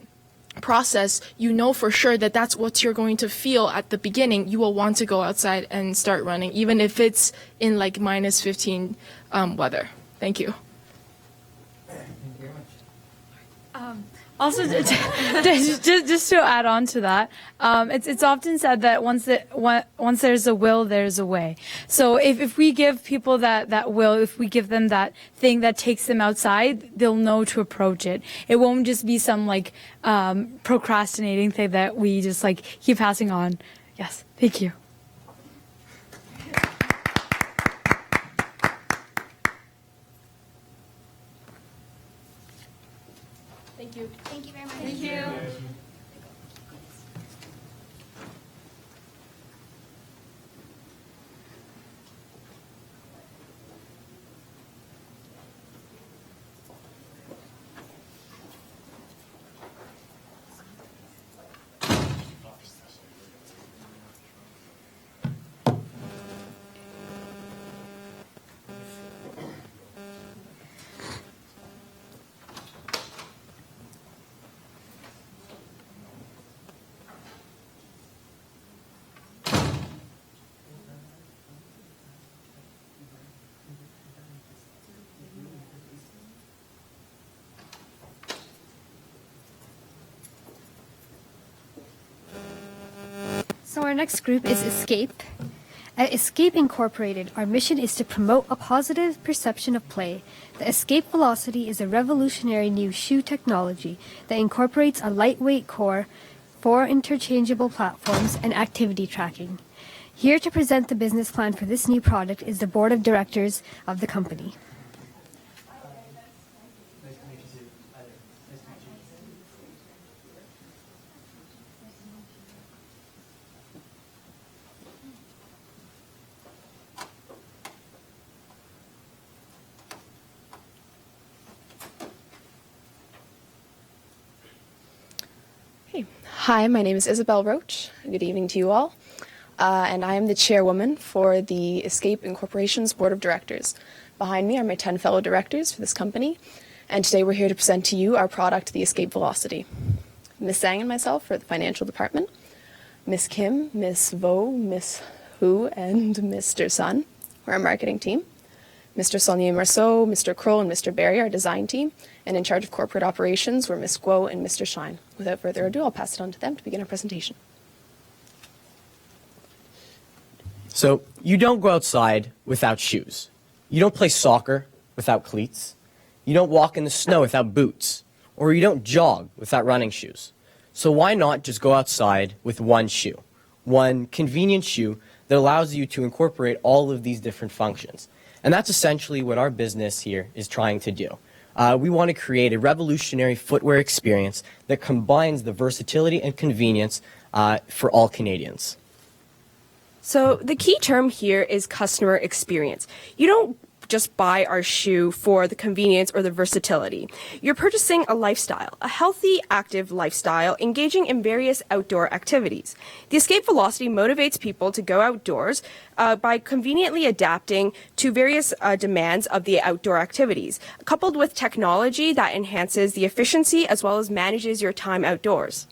process, you know for sure that that's what you're going to feel at the beginning. You will want to go outside and start running, even if it's in minus 15 weather. Thank you. Also, just to add on to that, it's often said that once there's a will, there's a way. So if we give people that will, if we give them that thing that takes them outside, they'll know to approach it. It won't just be some procrastinating thing that we just keep passing on. Yes, thank you. Thank you. Thank you very much. Thank you. So our next group is Escape. At Escape Incorporated, our mission is to promote a positive perception of play. The Escape Velocity is a revolutionary new shoe technology that incorporates a lightweight core, 4 interchangeable platforms, and activity tracking. Here to present the business plan for this new product is the board of directors of the company. Hi, my name is Isabel Roach. Good evening to you all. And I am the chairwoman for the Escape Incorporation's Board of Directors. Behind me are my 10 fellow directors for this company, and today we're here to present to you our product, the Escape Velocity. Ms. Sang and myself for the financial department, Ms. Kim, Ms. Vo, Ms. Hu, and Mr. Sun, we're our marketing team. Mr. Saulnier Marceau, Mr. Kroll, and Mr. Barry, our design team, and in charge of corporate operations were Ms. Guo and Mr. Shine. Without further ado, I'll pass it on to them to begin our presentation. So, you don't go outside without shoes. You don't play soccer without cleats. You don't walk in the snow without boots. Or you don't jog without running shoes. So why not just go outside with one shoe? One convenient shoe that allows you to incorporate all of these different functions. And that's essentially what our business here is trying to do. We want to create a revolutionary footwear experience that combines the versatility and convenience for all Canadians. So the key term here is customer experience. You don't just buy our shoe for the convenience or the versatility. You're purchasing a lifestyle, a healthy, active lifestyle, engaging in various outdoor activities. The Escape Velocity motivates people to go outdoors by conveniently adapting to various demands of the outdoor activities, coupled with technology that enhances the efficiency as well as manages your time outdoors.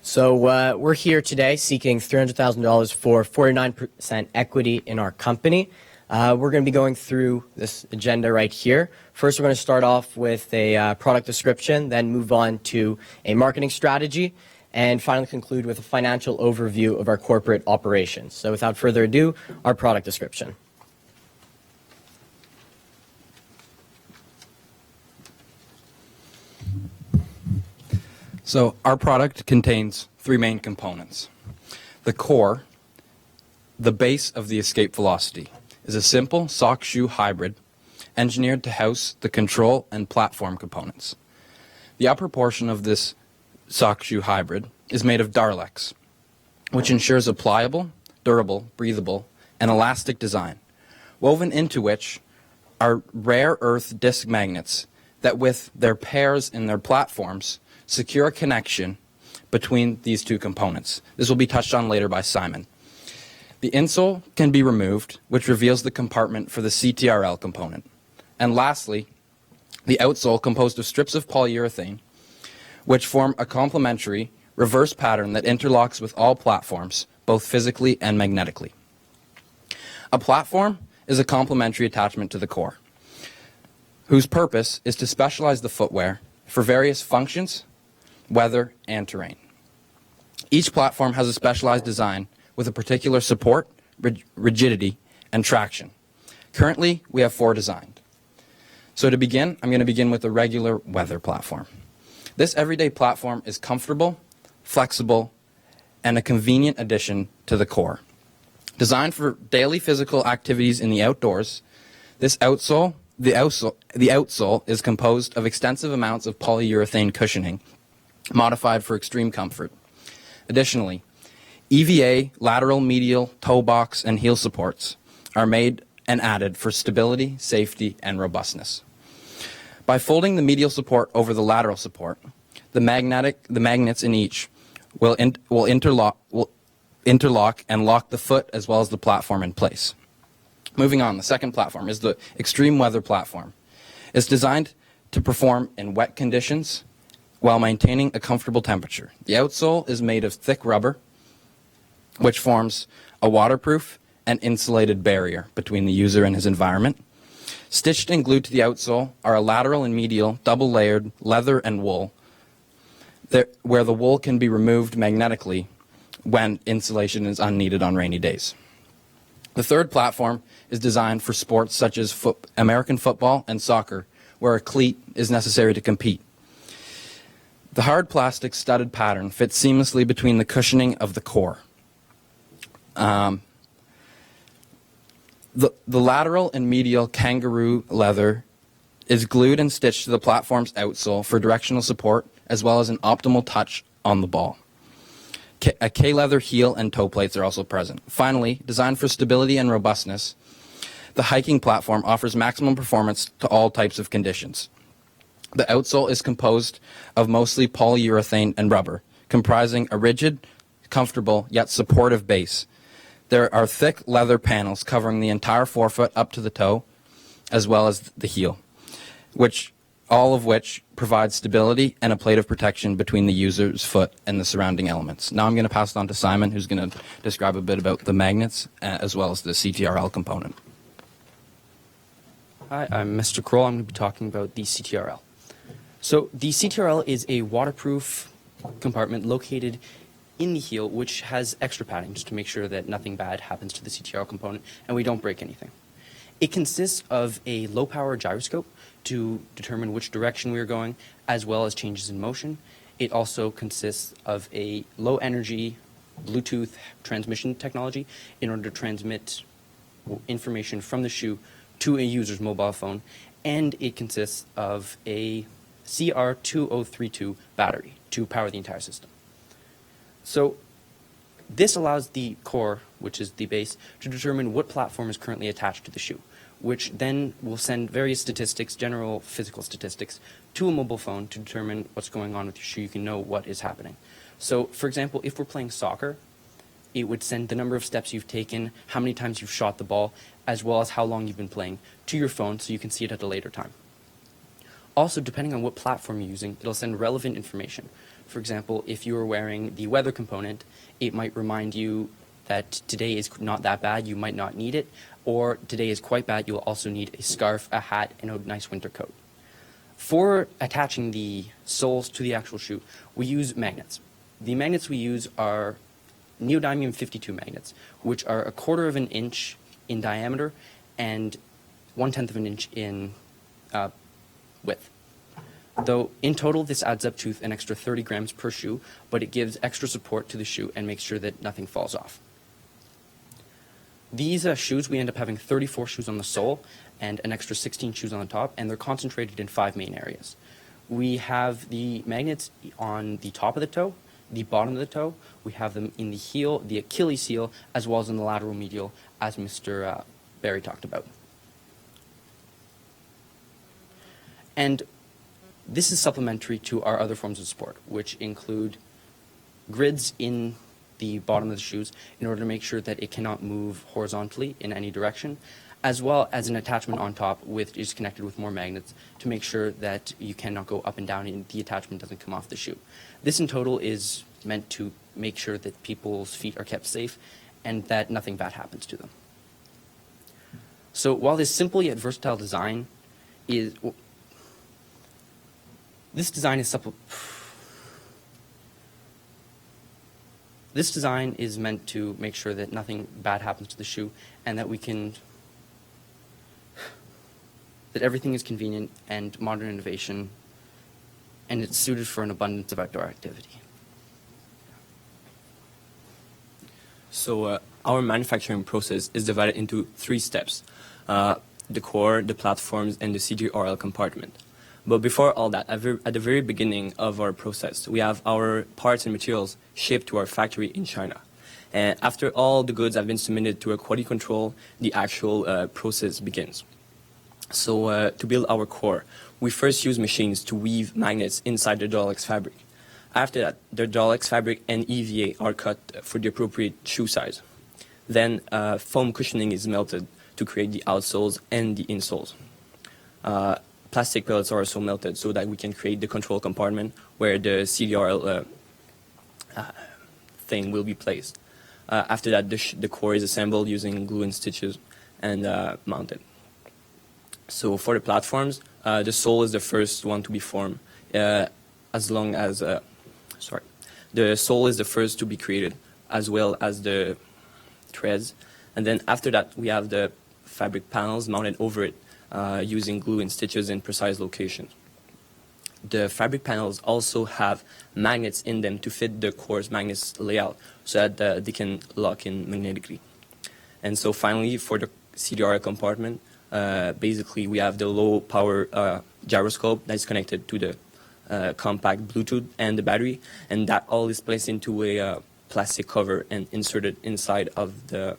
So we're here today seeking $300,000 for 49% equity in our company. We're going to be going through this agenda right here. First, we're going to start off with a product description, then move on to a marketing strategy, and finally conclude with a financial overview of our corporate operations. So without further ado, our product description. So our product contains three main components. The core, the base of the Escape Velocity, is a simple sock-shoe hybrid engineered to house the control and platform components. The upper portion of this sock-shoe hybrid is made of Darlex, which ensures a pliable, durable, breathable, and elastic design, woven into which are rare earth disc magnets that, with their pairs in their platforms, secure a connection between these two components. This will be touched on later by Simon. The insole can be removed, which reveals the compartment for the CTRL component. And lastly, the outsole composed of strips of polyurethane, which form a complementary reverse pattern that interlocks with all platforms, both physically and magnetically. A platform is a complementary attachment to the core, whose purpose is to specialize the footwear for various functions, weather, and terrain. Each platform has a specialized design with a particular support, rigidity, and traction. Currently, we have 4 designed. So to begin, I'm going to begin with a regular weather platform. This everyday platform is comfortable, flexible, and a convenient addition to the core. Designed for daily physical activities in the outdoors, the outsole is composed of extensive amounts of polyurethane cushioning, modified for extreme comfort. Additionally, EVA, lateral, medial, toe box, and heel supports are made and added for stability, safety, and robustness. By folding the medial support over the lateral support, the magnets in each will interlock and lock the foot as well as the platform in place. Moving on, the second platform is the extreme weather platform. It's designed to perform in wet conditions while maintaining a comfortable temperature. The outsole is made of thick rubber, which forms a waterproof and insulated barrier between the user and his environment. Stitched and glued to the outsole are a lateral and medial double-layered leather and wool, where the wool can be removed magnetically when insulation is unneeded on rainy days. The third platform is designed for sports such as American football and soccer, where a cleat is necessary to compete. The hard plastic studded pattern fits seamlessly between the cushioning of the core. The lateral and medial kangaroo leather is glued and stitched to the platform's outsole for directional support as well as an optimal touch on the ball. A K-leather heel and toe plates are also present. Finally, designed for stability and robustness, the hiking platform offers maximum performance to all types of conditions. The outsole is composed of mostly polyurethane and rubber, comprising a rigid, comfortable, yet supportive base. There are thick leather panels covering the entire forefoot up to the toe, as well as the heel, all of which provide stability and a plate of protection between the user's foot and the surrounding elements. Now I'm going to pass it on to Simon, who's going to describe a bit about the magnets as well as the CTRL component. Hi, I'm Mr. Kroll. I'm going to be talking about the CTRL. So the CTRL is a waterproof compartment located in the heel, which has extra padding just to make sure that nothing bad happens to the CTRL component and we don't break anything. It consists of a low-power gyroscope to determine which direction we are going, as well as changes in motion. It also consists of a low-energy Bluetooth transmission technology in order to transmit information from the shoe to a user's mobile phone, and it consists of a CR2032 battery to power the entire system. So this allows the core, which is the base, to determine what platform is currently attached to the shoe, which then will send various statistics, general physical statistics, to a mobile phone to determine what's going on with your shoe. You can know what is happening. So, for example, if we're playing soccer, it would send the number of steps you've taken, how many times you've shot the ball, as well as how long you've been playing, to your phone so you can see it at a later time. Also, depending on what platform you're using, it'll send relevant information. For example, if you are wearing the weather component, it might remind you that today is not that bad, you might not need it, or today is quite bad, you'll also need a scarf, a hat, and a nice winter coat. For attaching the soles to the actual shoe, we use magnets. The magnets we use are neodymium 52 magnets, which are 1/4 of an inch in diameter and 1/10 of an inch in width. Though in total this adds up to an extra 30 grams per shoe, but it gives extra support to the shoe and makes sure that nothing falls off. These shoes, we end up having 34 shoes on the sole and an extra 16 shoes on the top, and they're concentrated in 5 main areas. We have the magnets on the top of the toe, the bottom of the toe, we have them in the heel, the Achilles heel, as well as in the lateral medial, as Mr. Barry talked about. And this is supplementary to our other forms of support, which include grids in the bottom of the shoes in order to make sure that it cannot move horizontally in any direction, as well as an attachment on top which is connected with more magnets to make sure that you cannot go up and down and the attachment doesn't come off the shoe. This in total is meant to make sure that people's feet are kept safe and that nothing bad happens to them. So while this simple yet versatile design is... This design is meant to make sure that nothing bad happens to the shoe and that that everything is convenient and modern innovation, and it's suited for an abundance of outdoor activity. So our manufacturing process is divided into 3 steps: the core, the platforms, and the CDRL compartment. But before all that, at the very beginning of our process, we have our parts and materials shipped to our factory in China. And after all the goods have been submitted to a quality control, the actual process begins. So to build our core, we first use machines to weave magnets inside the Dolox fabric. After that, the Dolox fabric and EVA are cut for the appropriate shoe size. Then foam cushioning is melted to create the outsoles and the insoles. Plastic pellets are also melted so that we can create the control compartment where the CDRL thing will be placed. After that, the core is assembled using glue and stitches and mounted. So for the platforms, the sole is the first one to be formed, the sole is the first to be created, as well as the threads. And then after that, we have the fabric panels mounted over it, using glue and stitches in precise locations. The fabric panels also have magnets in them to fit the core's magnets layout so that they can lock in magnetically. And so finally, for the CDR compartment, basically we have the low power gyroscope that's connected to the compact Bluetooth and the battery, and that all is placed into a plastic cover and inserted inside of the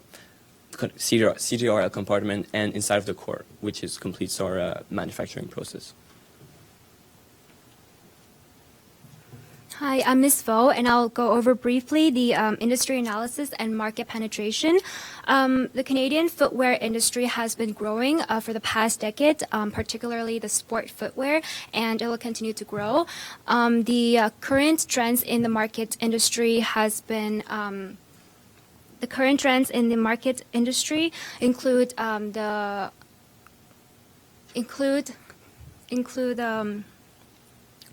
CDRL compartment and inside of the core, which completes our manufacturing process. Hi, I'm Ms. Vo, and I'll go over briefly the industry analysis and market penetration. The Canadian footwear industry has been growing for the past decade, particularly the sport footwear, and it will continue to grow. The current trends in the market industry include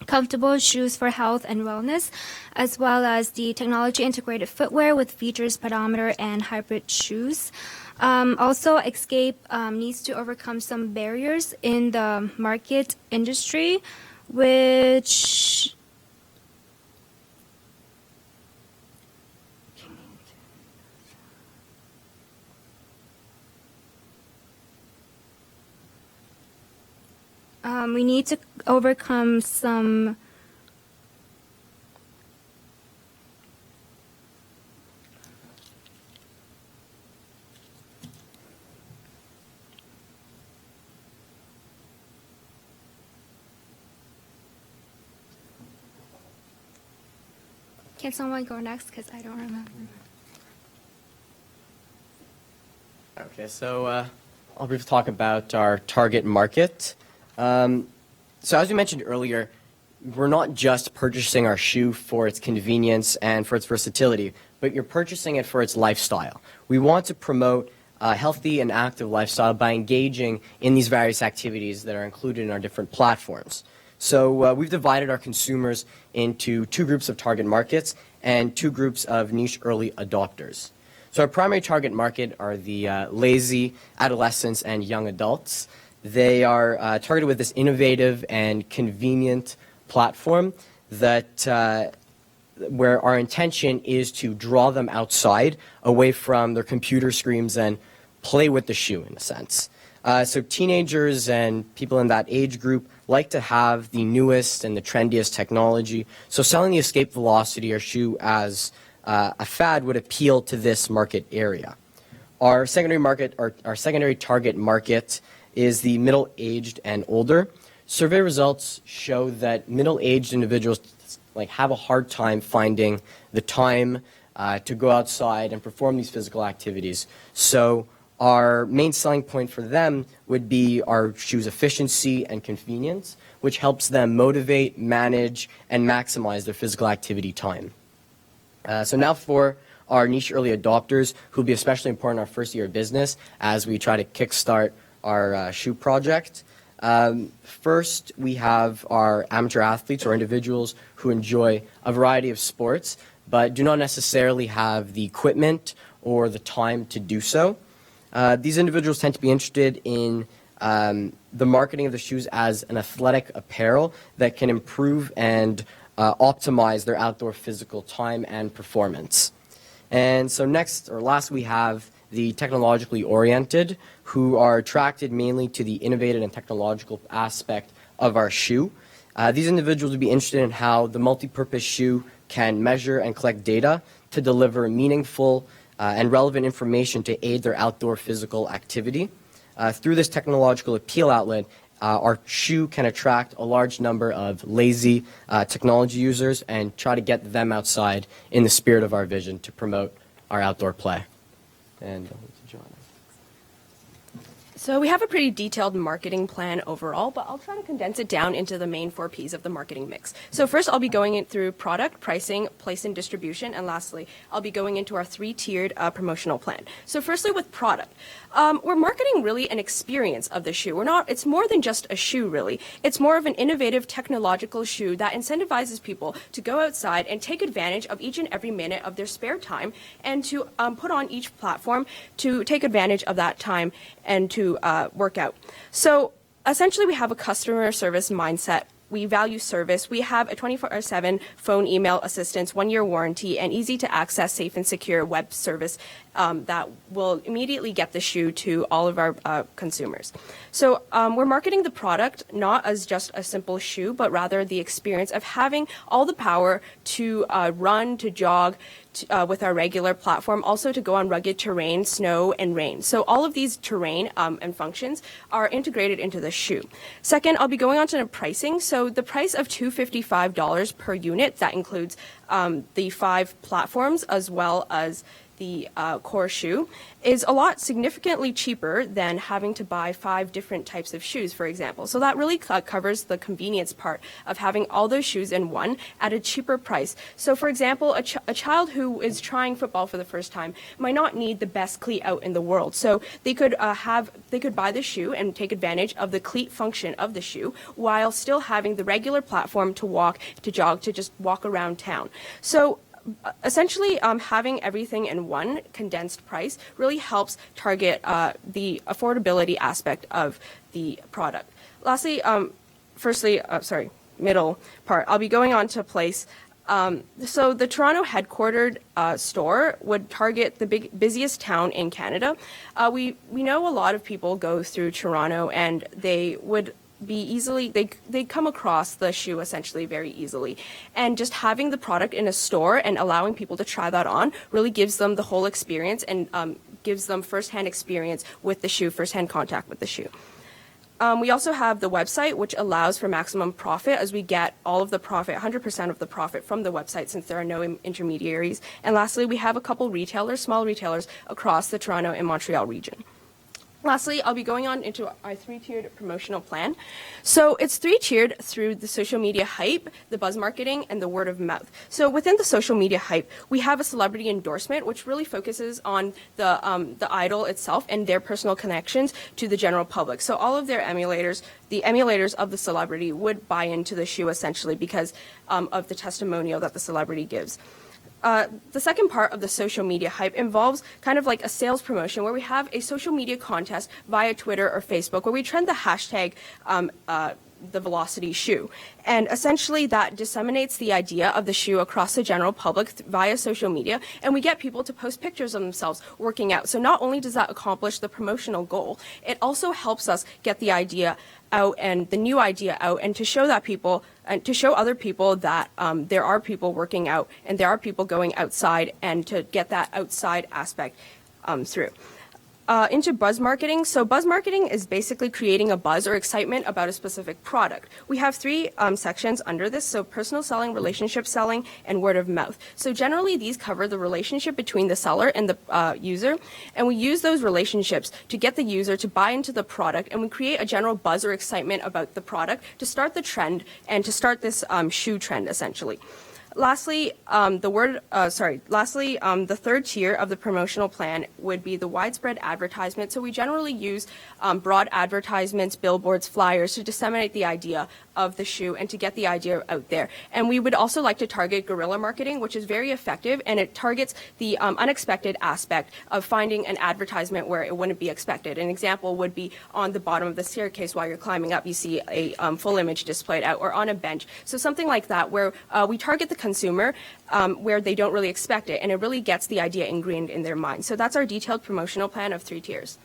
comfortable shoes for health and wellness, as well as the technology-integrated footwear with features, pedometer, and hybrid shoes. Also, Escape needs to overcome some barriers in the market industry, which we need to overcome some Can someone go next? Because I don't remember. Okay, so I'll briefly talk about our target market. So as we mentioned earlier, we're not just purchasing our shoe for its convenience and for its versatility, but you're purchasing it for its lifestyle. We want to promote a healthy and active lifestyle by engaging in these various activities that are included in our different platforms. So we've divided our consumers into two groups of target markets and two groups of niche early adopters. So our primary target market are the lazy adolescents and young adults. They are targeted with this innovative and convenient platform that where our intention is to draw them outside, away from their computer screens and play with the shoe in a sense. So teenagers and people in that age group like to have the newest and the trendiest technology. So selling the Escape Velocity or shoe as a fad would appeal to this market area. Our secondary market, our secondary target market is the middle-aged and older. Survey results show that middle-aged individuals have a hard time finding the time to go outside and perform these physical activities. So our main selling point for them would be our shoe's efficiency and convenience, which helps them motivate, manage, and maximize their physical activity time. So now for our niche early adopters, who will be especially important in our first year of business as we try to kickstart our shoe project. First, we have our amateur athletes or individuals who enjoy a variety of sports, but do not necessarily have the equipment or the time to do so. These individuals tend to be interested in the marketing of the shoes as an athletic apparel that can improve and optimize their outdoor physical time and performance. And so next, or last, we have the technologically oriented, who are attracted mainly to the innovative and technological aspect of our shoe. These individuals would be interested in how the multi-purpose shoe can measure and collect data to deliver meaningful and relevant information to aid their outdoor physical activity. Through this technological appeal outlet, our shoe can attract a large number of lazy technology users and try to get them outside in the spirit of our vision to promote our outdoor play. And John. So we have a pretty detailed marketing plan overall, but I'll try to condense it down into the main 4 Ps of the marketing mix. So first, I'll be going in through product, pricing, place and distribution, and lastly, I'll be going into our 3-tiered promotional plan. So firstly, with product. We're marketing really an experience of the shoe. It's more than just a shoe, really. It's more of an innovative technological shoe that incentivizes people to go outside and take advantage of each and every minute of their spare time and to put on each platform to take advantage of that time and to work out. So essentially, we have a customer service mindset. We value service. We have a 24/7 phone, email assistance, 1-year warranty, and easy to access, safe and secure web service that will immediately get the shoe to all of our consumers. So we're marketing the product not as just a simple shoe, but rather the experience of having all the power to run, to jog, with our regular platform, also to go on rugged terrain, snow, and rain. So all of these terrain and functions are integrated into the shoe. Second, I'll be going on to the pricing. So the price of $255 per unit, that includes the 5 platforms as well as the core shoe, is a lot significantly cheaper than having to buy 5 different types of shoes, for example. So that really covers the convenience part of having all those shoes in one at a cheaper price. So for example, a child who is trying football for the first time might not need the best cleat out in the world. So they could buy the shoe and take advantage of the cleat function of the shoe while still having the regular platform to walk, to jog, to just walk around town. So essentially, having everything in one condensed price really helps target the affordability aspect of the product. Lastly, middle part, I'll be going on to place. So the Toronto headquartered store would target the busiest town in Canada. We know a lot of people go through Toronto and they would be easily, they come across the shoe essentially very easily. And just having the product in a store and allowing people to try that on really gives them the whole experience and gives them firsthand experience with the shoe, firsthand contact with the shoe. We also have the website, which allows for maximum profit as we get all of the profit, 100% of the profit from the website since there are no intermediaries. And lastly, we have a couple retailers, small retailers across the Toronto and Montreal region. Lastly, I'll be going on into our 3-tiered promotional plan. So it's 3-tiered through the social media hype, the buzz marketing, and the word of mouth. So within the social media hype, we have a celebrity endorsement, which really focuses on the idol itself and their personal connections to the general public. So all of their emulators, the emulators of the celebrity would buy into the shoe essentially because of the testimonial that the celebrity gives. The second part of the social media hype involves kind of like a sales promotion where we have a social media contest via Twitter or Facebook where we trend the hashtag the Velocity shoe. And essentially that disseminates the idea of the shoe across the general public via social media, and we get people to post pictures of themselves working out. So not only does that accomplish the promotional goal, it also helps us get the idea out and the new idea out, and to show that people and to show other people that there are people working out and there are people going outside, and to get that outside aspect through. Into buzz marketing. So buzz marketing is basically creating a buzz or excitement about a specific product. We have 3 sections under this, so personal selling, relationship selling, and word of mouth. So generally these cover the relationship between the seller and the user, and we use those relationships to get the user to buy into the product, and we create a general buzz or excitement about the product to start the trend and to start this shoe trend essentially. Lastly, the third tier of the promotional plan would be the widespread advertisement. So we generally use broad advertisements, billboards, flyers to disseminate the idea of the shoe and to get the idea out there. And we would also like to target guerrilla marketing, which is very effective, and it targets the unexpected aspect of finding an advertisement where it wouldn't be expected. An example would be on the bottom of the staircase while you're climbing up, you see a full image displayed out, or on a bench. So something like that where we target the consumer where they don't really expect it, and it really gets the idea ingrained in their mind. So that's our detailed promotional plan of 3 tiers.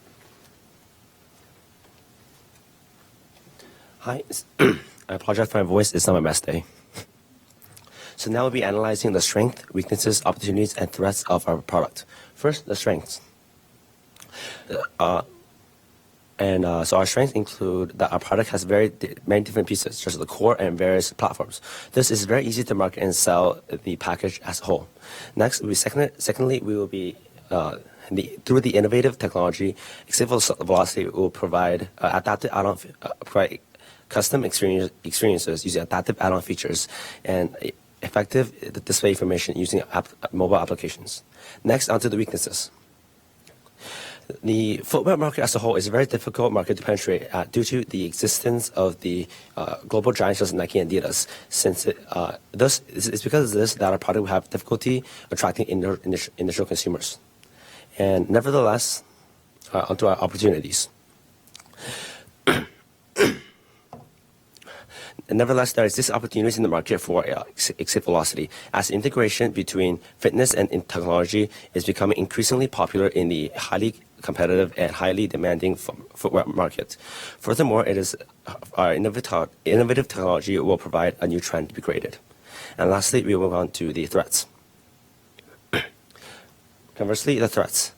Hi, I apologize for my voice, it's not my best day. So now we'll be analyzing the strengths, weaknesses, opportunities, and threats of our product. First, the strengths. So our strengths include that our product has many different pieces, such as the core and various platforms. This is very easy to market and sell the package as a whole. Next, secondly, we will be through the innovative technology, Escape Velocity will provide provide custom experiences using adaptive add-on features and effective display information using mobile applications. Next, onto the weaknesses. The footwear market as a whole is a very difficult market to penetrate due to the existence of the global giants such as Nike and Adidas. Since it's because of this that our product will have difficulty attracting initial consumers. And nevertheless, onto our opportunities. Nevertheless, there is this opportunity in the market for Escape Velocity, as integration between fitness and technology is becoming increasingly popular in the highly competitive and highly demanding footwear market. Furthermore, it is our innovative technology will provide a new trend to be created. And lastly, we move on to the threats. Conversely, the threats.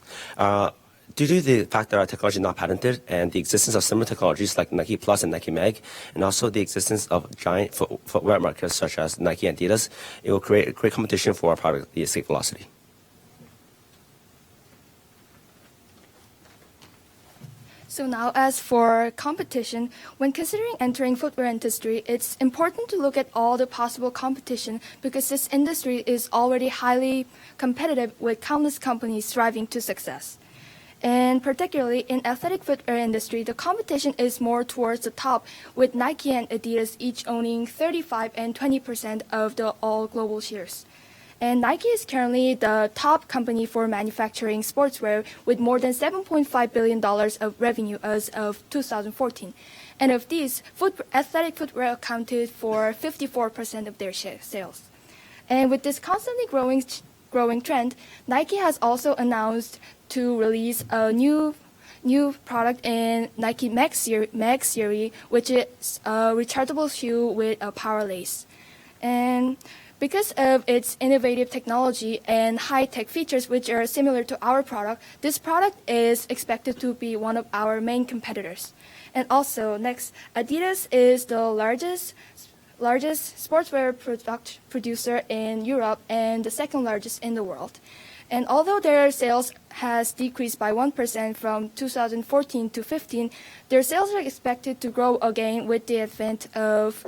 Due to the fact that our technology is not patented and the existence of similar technologies like Nike Plus and Nike Mag, and also the existence of giant footwear markets such as Nike and Adidas, it will create a great competition for our product, the Escape Velocity. So now as for competition, when considering entering footwear industry, it's important to look at all the possible competition because this industry is already highly competitive with countless companies striving to success. And particularly in athletic footwear industry, the competition is more towards the top, with Nike and Adidas each owning 35 and 20% of the all global shares. And Nike is currently the top company for manufacturing sportswear with more than $7.5 billion of revenue as of 2014. And of these, athletic footwear accounted for 54% of their sales. And with this constantly growing trend, Nike has also announced to release a new new product in Nike Mag Series, which is a rechargeable shoe with a power lace. And because of its innovative technology and high-tech features which are similar to our product, this product is expected to be one of our main competitors. And also, next, Adidas is the largest sportswear producer in Europe and the second largest in the world. And although their sales has decreased by 1% from 2014 to 15, their sales are expected to grow again with the advent of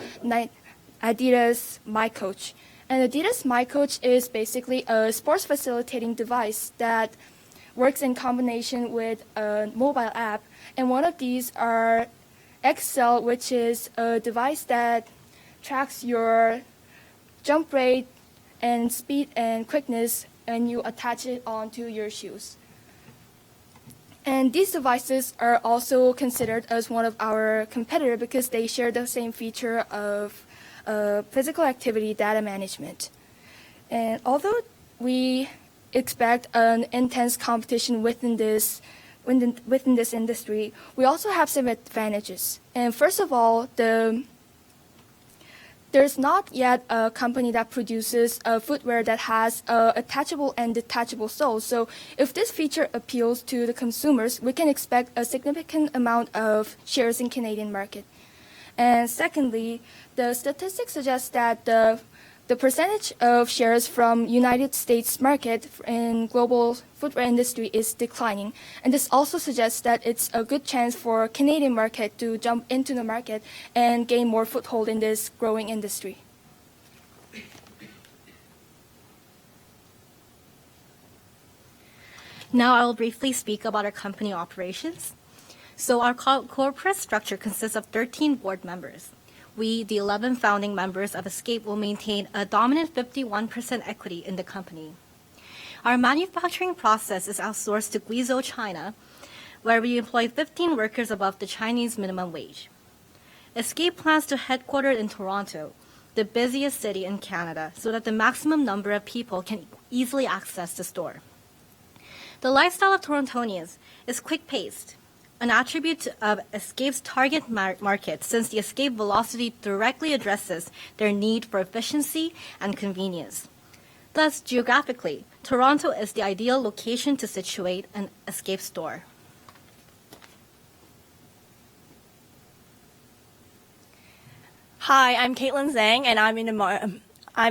Adidas MyCoach. And Adidas MyCoach is basically a sports facilitating device that works in combination with a mobile app. And one of these are Excel, which is a device that tracks your jump rate and speed and quickness, and you attach it onto your shoes. And these devices are also considered as one of our competitors because they share the same feature of physical activity data management. And although we expect an intense competition within this industry, we also have some advantages. And first of all, there's not yet a company that produces a footwear that has attachable and detachable soles. So if this feature appeals to the consumers, we can expect a significant amount of shares in Canadian market. And secondly, the statistics suggest that the percentage of shares from United States market in global footwear industry is declining. And this also suggests that it's a good chance for Canadian market to jump into the market and gain more foothold in this growing industry. Now I will briefly speak about our company operations. So our corporate structure consists of 13 board members. We, the 11 founding members of Escape, will maintain a dominant 51% equity in the company. Our manufacturing process is outsourced to Guizhou, China, where we employ 15 workers above the Chinese minimum wage. Escape plans to headquarter in Toronto, the busiest city in Canada, so that the maximum number of people can easily access the store. The lifestyle of Torontonians is quick-paced, an attribute of Escape's target market, since the Escape velocity directly addresses their need for efficiency and convenience. Thus, geographically, Toronto is the ideal location to situate an Escape store. Hi, I'm Caitlin Zhang, and I'm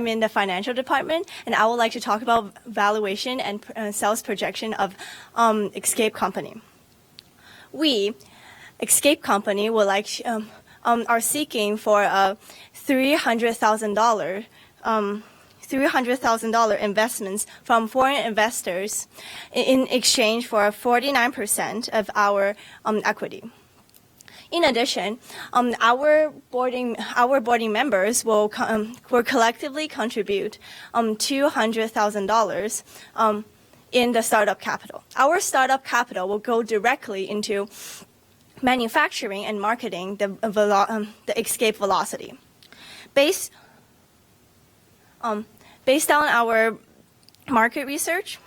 in the financial department, and I would like to talk about valuation and sales projection of Escape Company. We, Escape Company, would like are seeking for a $300,000 investments from foreign investors in exchange for 49% of our equity. In addition, our boarding members will collectively contribute $200,000 in the startup capital. Our startup capital will go directly into manufacturing and marketing the Escape velocity. Based on our market research,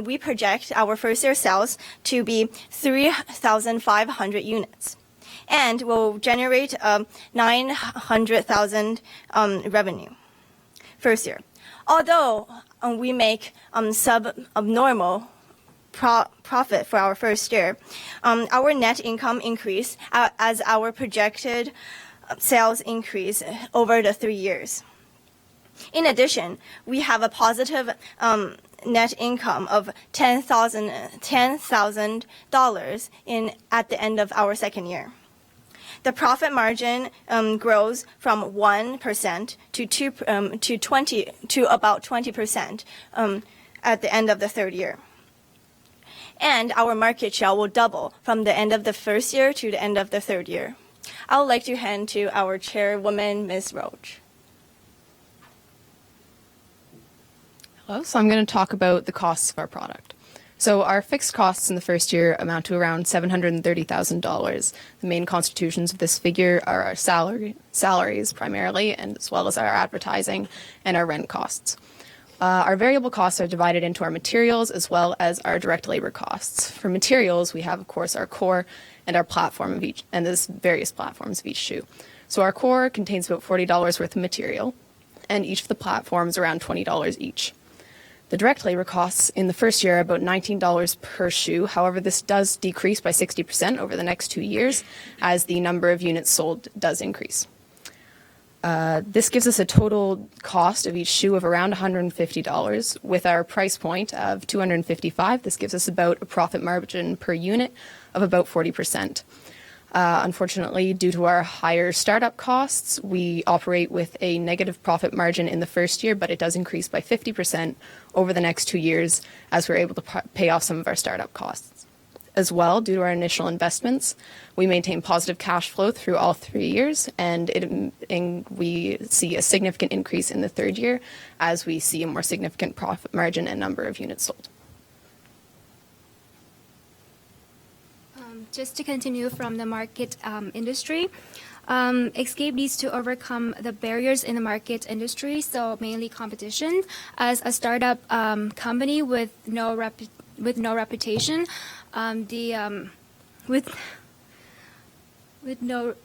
we project our first year sales to be 3,500 units, and will generate 900,000 revenue first year. Although we make subnormal profit for our first year, our net income increase as our projected sales increase over the 3 years. In addition, we have a positive net income of $10,000 at the end of our second year. The profit margin grows from 1% to about 20% at the end of the third year. And our market share will double from the end of the first year to the end of the third year. I would like to hand to our chairwoman, Ms. Roach. Hello, so I'm going to talk about the costs of our product. So our fixed costs in the first year amount to around $730,000. The main constitutions of this figure are our salaries primarily, and as well as our advertising and our rent costs. Our variable costs are divided into our materials as well as our direct labor costs. For materials, we have, of course, our core and our platform of each, and there's various platforms of each shoe. So our core contains about $40 worth of material, and each of the platforms around $20 each. The direct labor costs in the first year are about $19 per shoe. However, this does decrease by 60% over the next 2 years as the number of units sold does increase. This gives us a total cost of each shoe of around $150. With our price point of $255, this gives us about a profit margin per unit of about 40%. Unfortunately, due to our higher startup costs, we operate with a negative profit margin in the first year, but it does increase by 50% over the next 2 years as we're able to pay off some of our startup costs. As well, due to our initial investments, we maintain positive cash flow through all 3 years, and we see a significant increase in the third year as we see a more significant profit margin and number of units sold. Just to continue from the market industry, Escape needs to overcome the barriers in the market industry, so mainly competition. As a startup company with no reputation, with no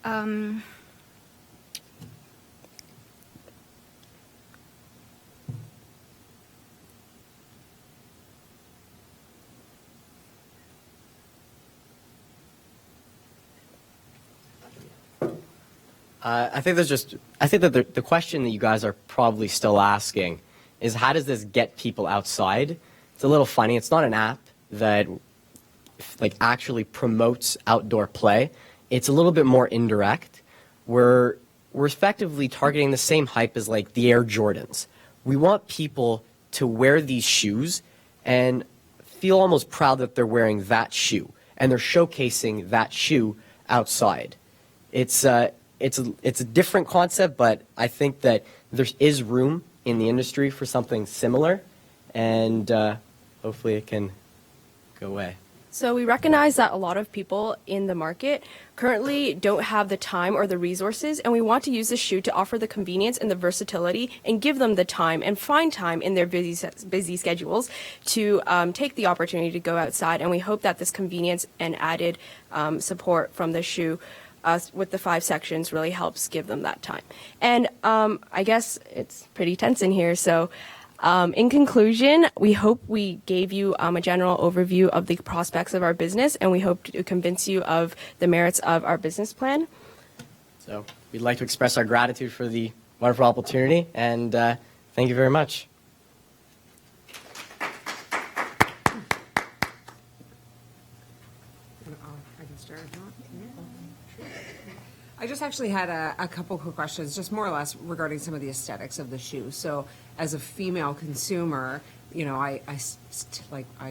I think that the question that you guys are probably still asking is, how does this get people outside? It's a little funny. It's not an app that actually promotes outdoor play. It's a little bit more indirect. We're effectively targeting the same hype as like the Air Jordans. We want people to wear these shoes and feel almost proud that they're wearing that shoe and they're showcasing that shoe outside. It's a different concept, but I think that there is room in the industry for something similar, and hopefully it can go away. So we recognize that a lot of people in the market currently don't have the time or the resources, and we want to use this shoe to offer the convenience and the versatility and give them the time and find time in their busy schedules to take the opportunity to go outside. And we hope that this convenience and added support from the shoe with the 5 sections really helps give them that time. And I guess it's pretty tense in here, so in conclusion, we hope we gave you a general overview of the prospects of our business, and we hope to convince you of the merits of our business plan. So we'd like to express our gratitude for the wonderful opportunity, and thank you very much. I just actually had a couple quick questions, just more or less regarding some of the aesthetics of the shoe. So, as a female consumer, I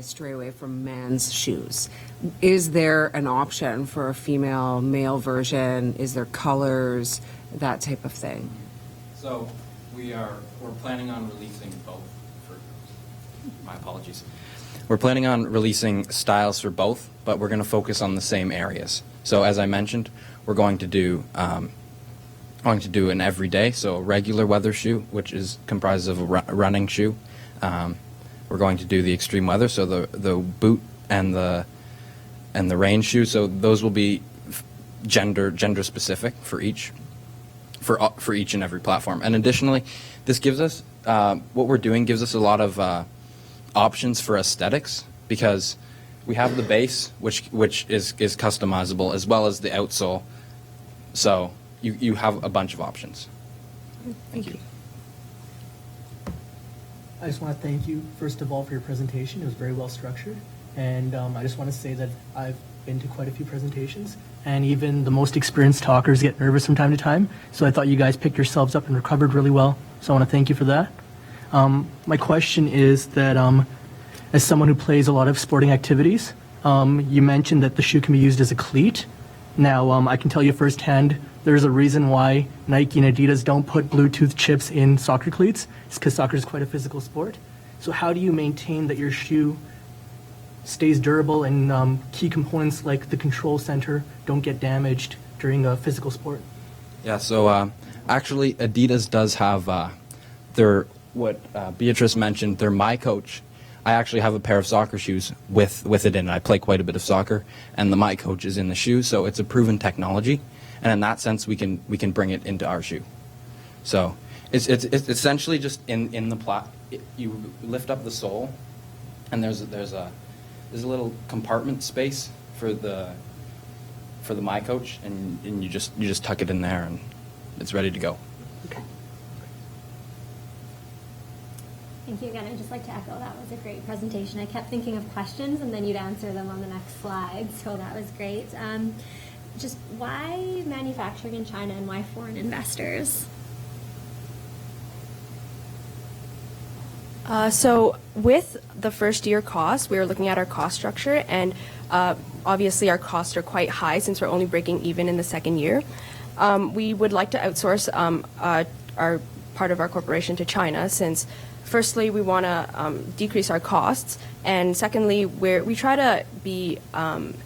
stray away from men's shoes. Is there an option for a female male version? Is there colors, that type of thing? So we're planning on releasing both. My apologies. We're planning on releasing styles for both, but we're going to focus on the same areas. So as I mentioned, we're going to do an everyday, so a regular weather shoe, which is comprised of a running shoe. We're going to do the extreme weather, so the boot and the rain shoe. So those will be gender specific for each and every platform. And additionally, this gives us what we're doing gives us a lot of options for aesthetics, because we have the base, which is customizable, as well as the outsole. So you have a bunch of options. Thank you. I just want to thank you, first of all, for your presentation. It was very well structured. And I just want to say that I've been to quite a few presentations, and even the most experienced talkers get nervous from time to time. So I thought you guys picked yourselves up and recovered really well. So I want to thank you for that. My question is that as someone who plays a lot of sporting activities, you mentioned that the shoe can be used as a cleat. Now, I can tell you firsthand, there's a reason why Nike and Adidas don't put Bluetooth chips in soccer cleats. It's because soccer is quite a physical sport. So how do you maintain that your shoe stays durable and key components like the control center don't get damaged during a physical sport? Yeah, so actually Adidas does have their Beatrice mentioned, they're my coach. I actually have a pair of soccer shoes with it in it. I play quite a bit of soccer, and the my coach is in the shoe, so it's a proven technology. And in that sense, we can bring it into our shoe. So it's essentially just in the you lift up the sole, and there's a little compartment space for the my coach, and you just tuck it in there, and it's ready to go. Thank you again. I'd just like to echo that was a great presentation. I kept thinking of questions and then you'd answer them on the next slide, so that was great. Just why manufacturing in China and why foreign investors? So with the first year cost, we were looking at our cost structure, and obviously our costs are quite high since we're only breaking even in the second year. We would like to outsource our part of our corporation to China, since firstly, we want to decrease our costs, and secondly, we try to be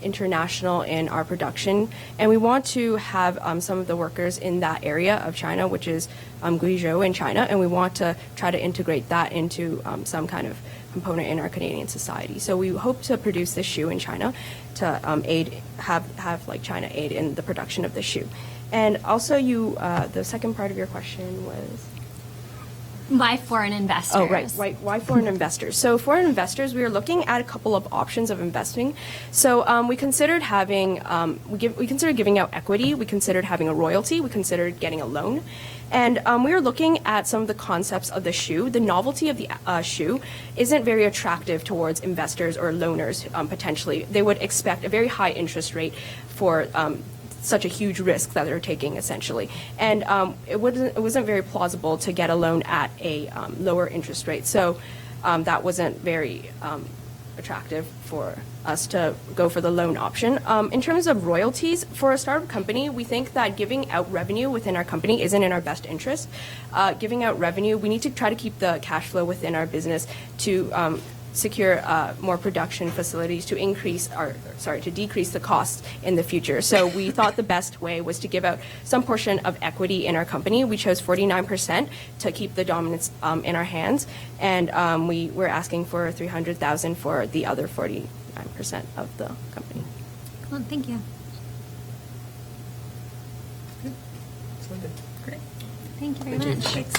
international in our production, and we want to have some of the workers in that area of China, which is Guizhou in China, and we want to try to integrate that into some kind of component in our Canadian society. So we hope to produce this shoe in China to have like China aid in the production of the shoe. And also, the second part of your question was? Why foreign investors? Oh, right. Why foreign investors? So foreign investors, we are looking at a couple of options of investing. So we considered having, we considered giving out equity. We considered having a royalty. We considered getting a loan. And we were looking at some of the concepts of the shoe. The novelty of the shoe isn't very attractive towards investors or loaners, potentially. They would expect a very high interest rate for such a huge risk that they're taking, essentially. And it wasn't very plausible to get a loan at a lower interest rate. So that wasn't very attractive for us to go for the loan option. In terms of royalties, for a startup company, we think that giving out revenue within our company isn't in our best interest. Giving out revenue, we need to try to keep the cash flow within our business to secure more production facilities to decrease the costs in the future. So we thought the best way was to give out some portion of equity in our company. We chose 49% to keep the dominance in our hands, and we were asking for $300,000 for the other 49% of the company. Well, thank you. Great. Thank you very much. Thanks.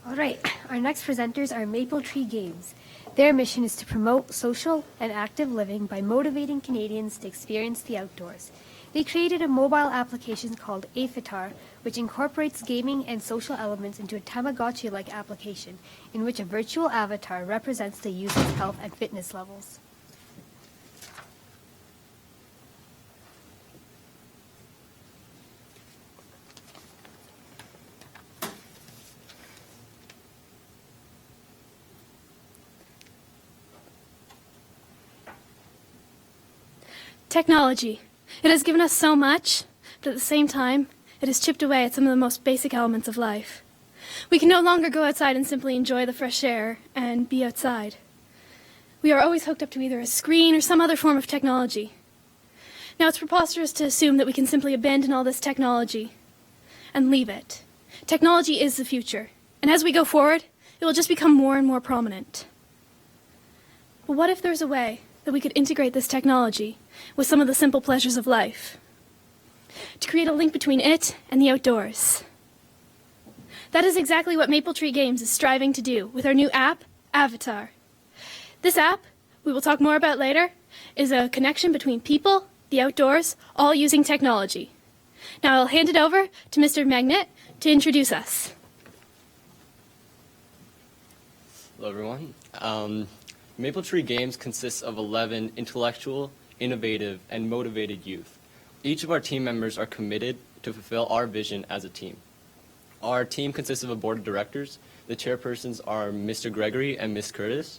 All right, our next presenters are Maple Tree Games. Their mission is to promote social and active living by motivating Canadians to experience the outdoors. They created a mobile application called Avatar, which incorporates gaming and social elements into a Tamagotchi-like application, in which a virtual avatar represents the user's health and fitness levels. Technology. It has given us so much, but at the same time, it has chipped away at some of the most basic elements of life. We can no longer go outside and simply enjoy the fresh air and be outside. We are always hooked up to either a screen or some other form of technology. Now, it's preposterous to assume that we can simply abandon all this technology and leave it. Technology is the future, and as we go forward, it will just become more and more prominent. But what if there's a way that we could integrate this technology with some of the simple pleasures of life, to create a link between it and the outdoors? That is exactly what Maple Tree Games is striving to do with our new app, Avatar. This app, we will talk more about later, is a connection between people, the outdoors, all using technology. Now I'll hand it over to Mr. Magnet to introduce us. Hello, everyone. Maple Tree Games consists of 11 intellectual, innovative, and motivated youth. Each of our team members are committed to fulfill our vision as a team. Our team consists of a board of directors. The chairpersons are Mr. Gregory and Ms. Curtis,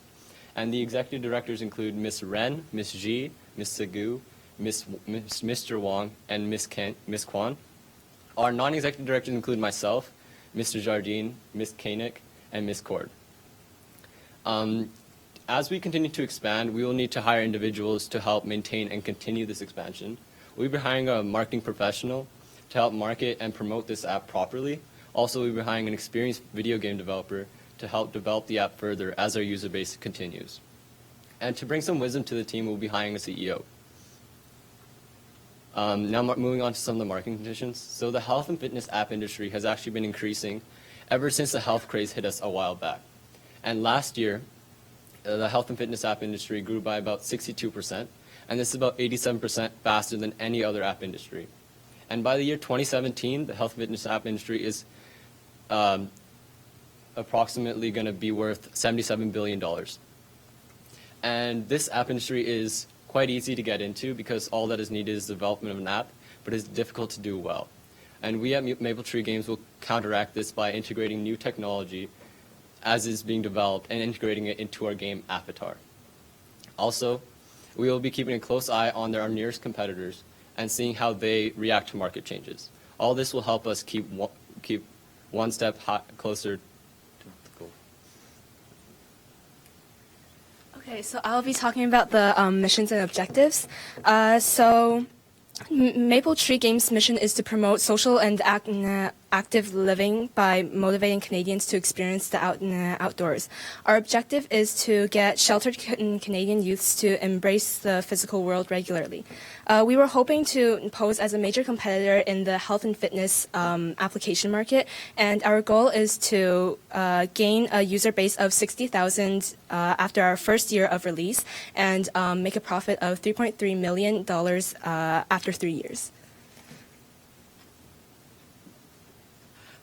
and the executive directors include Ms. Ren, Ms. Ji, Ms. Segu, Mr. Wong, and Ms. Kwan. Our non-executive directors include myself, Mr. Jardine, Ms. Koenig, and Ms. Cord. As we continue to expand, we will need to hire individuals to help maintain and continue this expansion. We'll be hiring a marketing professional to help market and promote this app properly. Also, we'll be hiring an experienced video game developer to help develop the app further as our user base continues. And to bring some wisdom to the team, we'll be hiring a CEO. Now moving on to some of the marketing conditions. So the health and fitness app industry has actually been increasing ever since the health craze hit us a while back. And last year, the health and fitness app industry grew by about 62%, and this is about 87% faster than any other app industry. And by the year 2017, the health and fitness app industry is approximately going to be worth $77 billion. And this app industry is quite easy to get into because all that is needed is the development of an app, but it's difficult to do well. And we at Mapletree Games will counteract this by integrating new technology as is being developed and integrating it into our game Avatar. Also, we will be keeping a close eye on our nearest competitors and seeing how they react to market changes. All this will help us keep one step closer to the goal. Okay, so I'll be talking about the missions and objectives. Maple Tree Games' mission is to promote social and active living by motivating Canadians to experience the outdoors. Our objective is to get sheltered Canadian youths to embrace the physical world regularly. We were hoping to pose as a major competitor in the health and fitness application market, and our goal is to gain a user base of 60,000 after our first year of release and make a profit of $3.3 million after 3 years.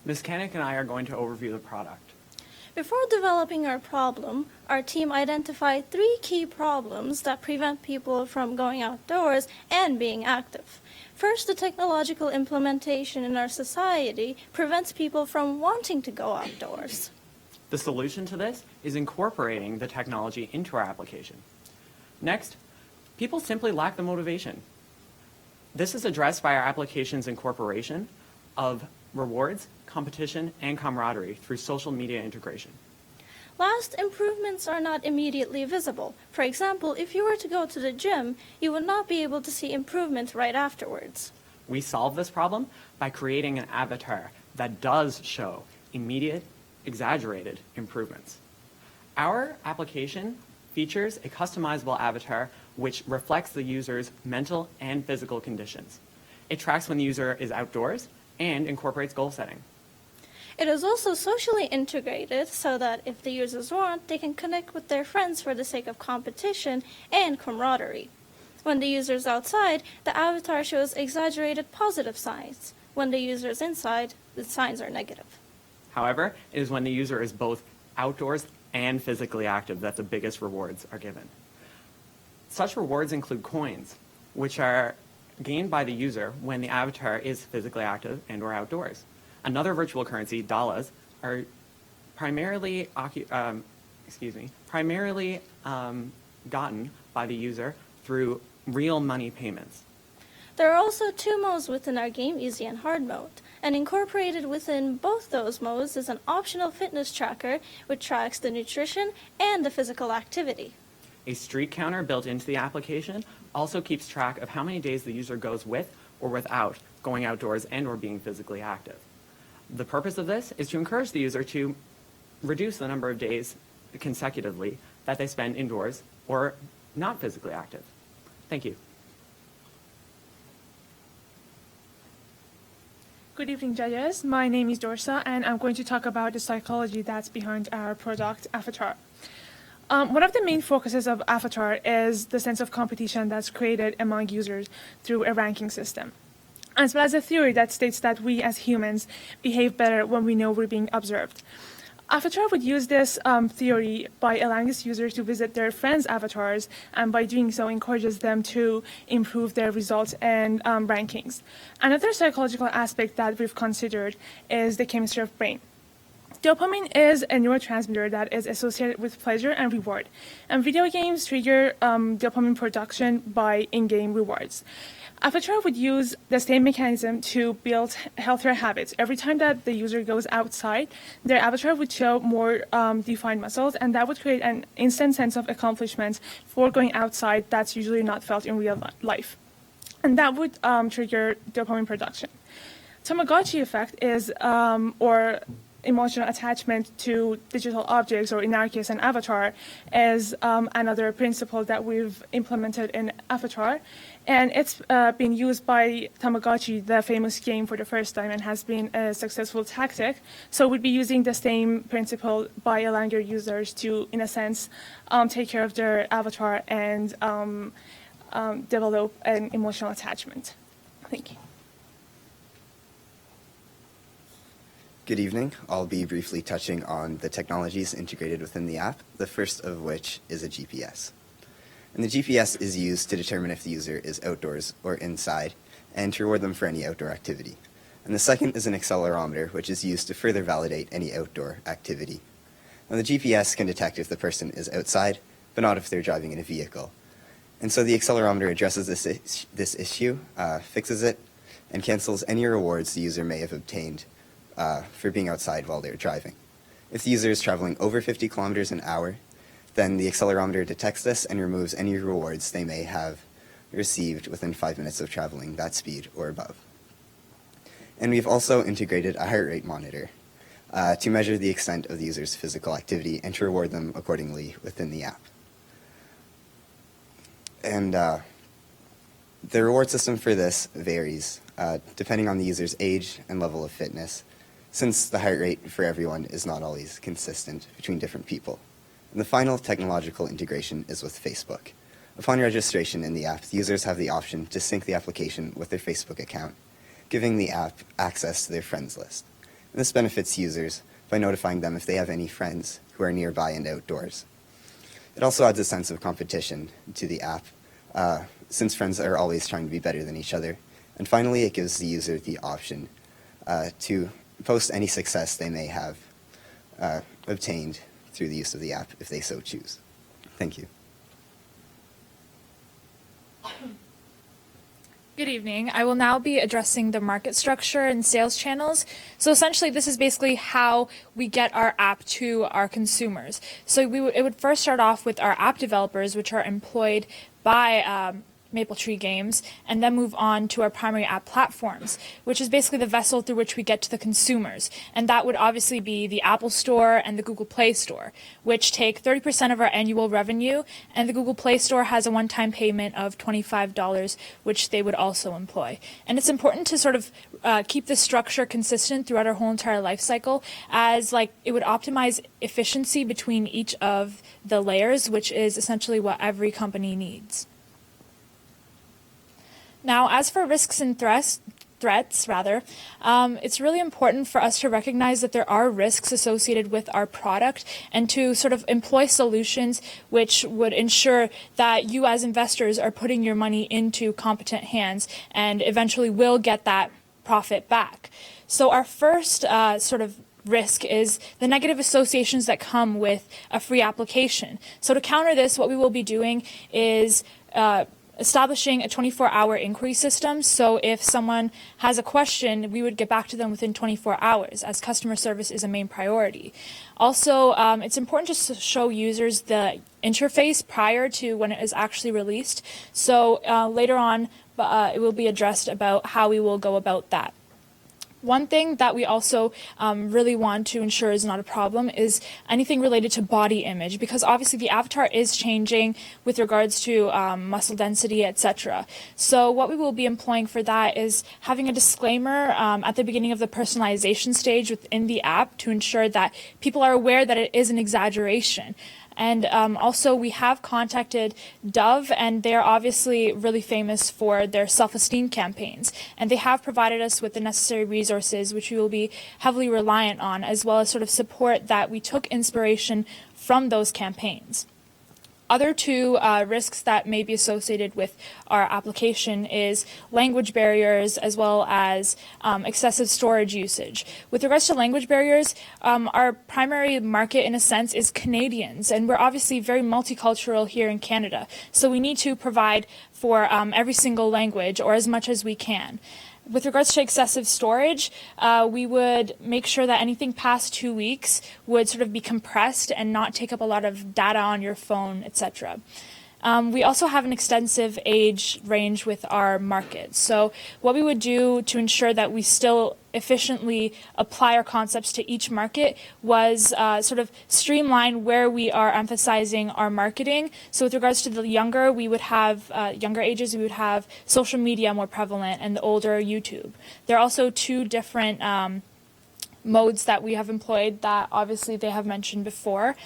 Ms. Koenig and I are going to overview the product. Before developing our problem, our team identified 3 key problems that prevent people from going outdoors and being active. First, the technological implementation in our society prevents people from wanting to go outdoors. The solution to this is incorporating the technology into our application. Next, people simply lack the motivation. This is addressed by our application's incorporation of rewards, competition, and camaraderie through social media integration. Last, improvements are not immediately visible. For example, if you were to go to the gym, you would not be able to see improvement right afterwards. We solve this problem by creating an avatar that does show immediate, exaggerated improvements. Our application features a customizable avatar which reflects the user's mental and physical conditions. It tracks when the user is outdoors and incorporates goal setting. It is also socially integrated so that if the users want, they can connect with their friends for the sake of competition and camaraderie. When the user is outside, the avatar shows exaggerated positive signs. When the user is inside, the signs are negative. However, it is when the user is both outdoors and physically active that the biggest rewards are given. Such rewards include coins, which are gained by the user when the avatar is physically active and or outdoors. Another virtual currency, dollars, are primarily gotten by the user through real money payments. There are also 2 modes within our game, easy and hard mode, and incorporated within both those modes is an optional fitness tracker which tracks the nutrition and the physical activity. A streak counter built into the application also keeps track of how many days the user goes with or without going outdoors and or being physically active. The purpose of this is to encourage the user to reduce the number of days consecutively that they spend indoors or not physically active. Thank you. Good evening, judges. My name is Dorsa, and I'm going to talk about the psychology that's behind our product, Avatar. One of the main focuses of Avatar is the sense of competition that's created among users through a ranking system, as well as a theory that states that we as humans behave better when we know we're being observed. Avatar would use this theory by allowing its users to visit their friends' avatars, and by doing so encourages them to improve their results and rankings. Another psychological aspect that we've considered is the chemistry of brain. Dopamine is a neurotransmitter that is associated with pleasure and reward, and video games trigger dopamine production by in-game rewards. Avatar would use the same mechanism to build healthier habits. Every time that the user goes outside, their avatar would show more defined muscles, and that would create an instant sense of accomplishment for going outside that's usually not felt in real life. And that would trigger dopamine production. Tamagotchi effect is, or emotional attachment to digital objects, or in our case an avatar, is another principle that we've implemented in Avatar. And it's been used by Tamagotchi, the famous game, for the first time, and has been a successful tactic. So we'd be using the same principle by allowing your users to, in a sense, take care of their avatar and develop an emotional attachment. Thank you. Good evening. I'll be briefly touching on the technologies integrated within the app, the first of which is a GPS. And the GPS is used to determine if the user is outdoors or inside, and to reward them for any outdoor activity. And the second is an accelerometer, which is used to further validate any outdoor activity. Now, the GPS can detect if the person is outside, but not if they're driving in a vehicle. And so the accelerometer addresses this issue, fixes it, and cancels any rewards the user may have obtained for being outside while they're driving. If the user is traveling over 50 kilometers an hour, then the accelerometer detects this and removes any rewards they may have received within 5 minutes of traveling that speed or above. And we've also integrated a heart rate monitor to measure the extent of the user's physical activity and to reward them accordingly within the app. And the reward system for this varies depending on the user's age and level of fitness, since the heart rate for everyone is not always consistent between different people. And the final technological integration is with Facebook. Upon registration in the app, the users have the option to sync the application with their Facebook account, giving the app access to their friends list. And this benefits users by notifying them if they have any friends who are nearby and outdoors. It also adds a sense of competition to the app, since friends are always trying to be better than each other. And finally, it gives the user the option to post any success they may have obtained through the use of the app if they so choose. Thank you. Good evening. I will now be addressing the market structure and sales channels. So essentially, this is basically how we get our app to our consumers. So it would first start off with our app developers, which are employed by MapleTree Games, and then move on to our primary app platforms, which is basically the vessel through which we get to the consumers. And that would obviously be the Apple Store and the Google Play Store, which take 30% of our annual revenue, and the Google Play Store has a one-time payment of $25, which they would also employ. And it's important to sort of keep this structure consistent throughout our whole entire life cycle, as it would optimize efficiency between each of the layers, which is essentially what every company needs. Now, as for risks and threats, it's really important for us to recognize that there are risks associated with our product, and to sort of employ solutions which would ensure that you as investors are putting your money into competent hands and eventually will get that profit back. So our first sort of risk is the negative associations that come with a free application. So to counter this, what we will be doing is establishing a 24-hour inquiry system. So if someone has a question, we would get back to them within 24 hours, as customer service is a main priority. Also, it's important to show users the interface prior to when it is actually released. So later on, it will be addressed about how we will go about that. One thing that we also really want to ensure is not a problem is anything related to body image, because obviously the avatar is changing with regards to muscle density, etc. So what we will be employing for that is having a disclaimer at the beginning of the personalization stage within the app to ensure that people are aware that it is an exaggeration. And also, we have contacted Dove, and they're obviously really famous for their self-esteem campaigns. And they have provided us with the necessary resources, which we will be heavily reliant on, as well as sort of support that we took inspiration from those campaigns. Other two risks that may be associated with our application is language barriers as well as excessive storage usage. With regards to language barriers, our primary market in a sense is Canadians, and we're obviously very multicultural here in Canada. So we need to provide for every single language, or as much as we can. With regards to excessive storage, we would make sure that anything past 2 weeks would sort of be compressed and not take up a lot of data on your phone, etc. We also have an extensive age range with our market. So what we would do to ensure that we still efficiently apply our concepts to each market was sort of streamline where we are emphasizing our marketing. So with regards to the younger, we would have younger ages, we would have social media more prevalent, and the older, YouTube. There are also two different modes that we have employed that obviously they have mentioned before.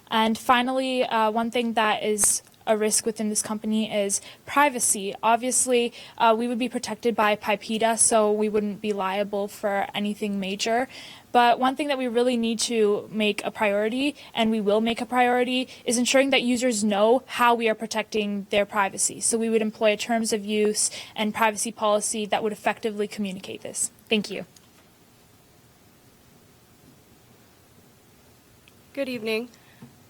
And finally, one thing that is a risk within this company is privacy. Obviously, we would be protected by PIPEDA, so we wouldn't be liable for anything major. But one thing that we really need to make a priority, and we will make a priority, is ensuring that users know how we are protecting their privacy. So we would employ a terms of use and privacy policy that would effectively communicate this. Thank you. Good evening.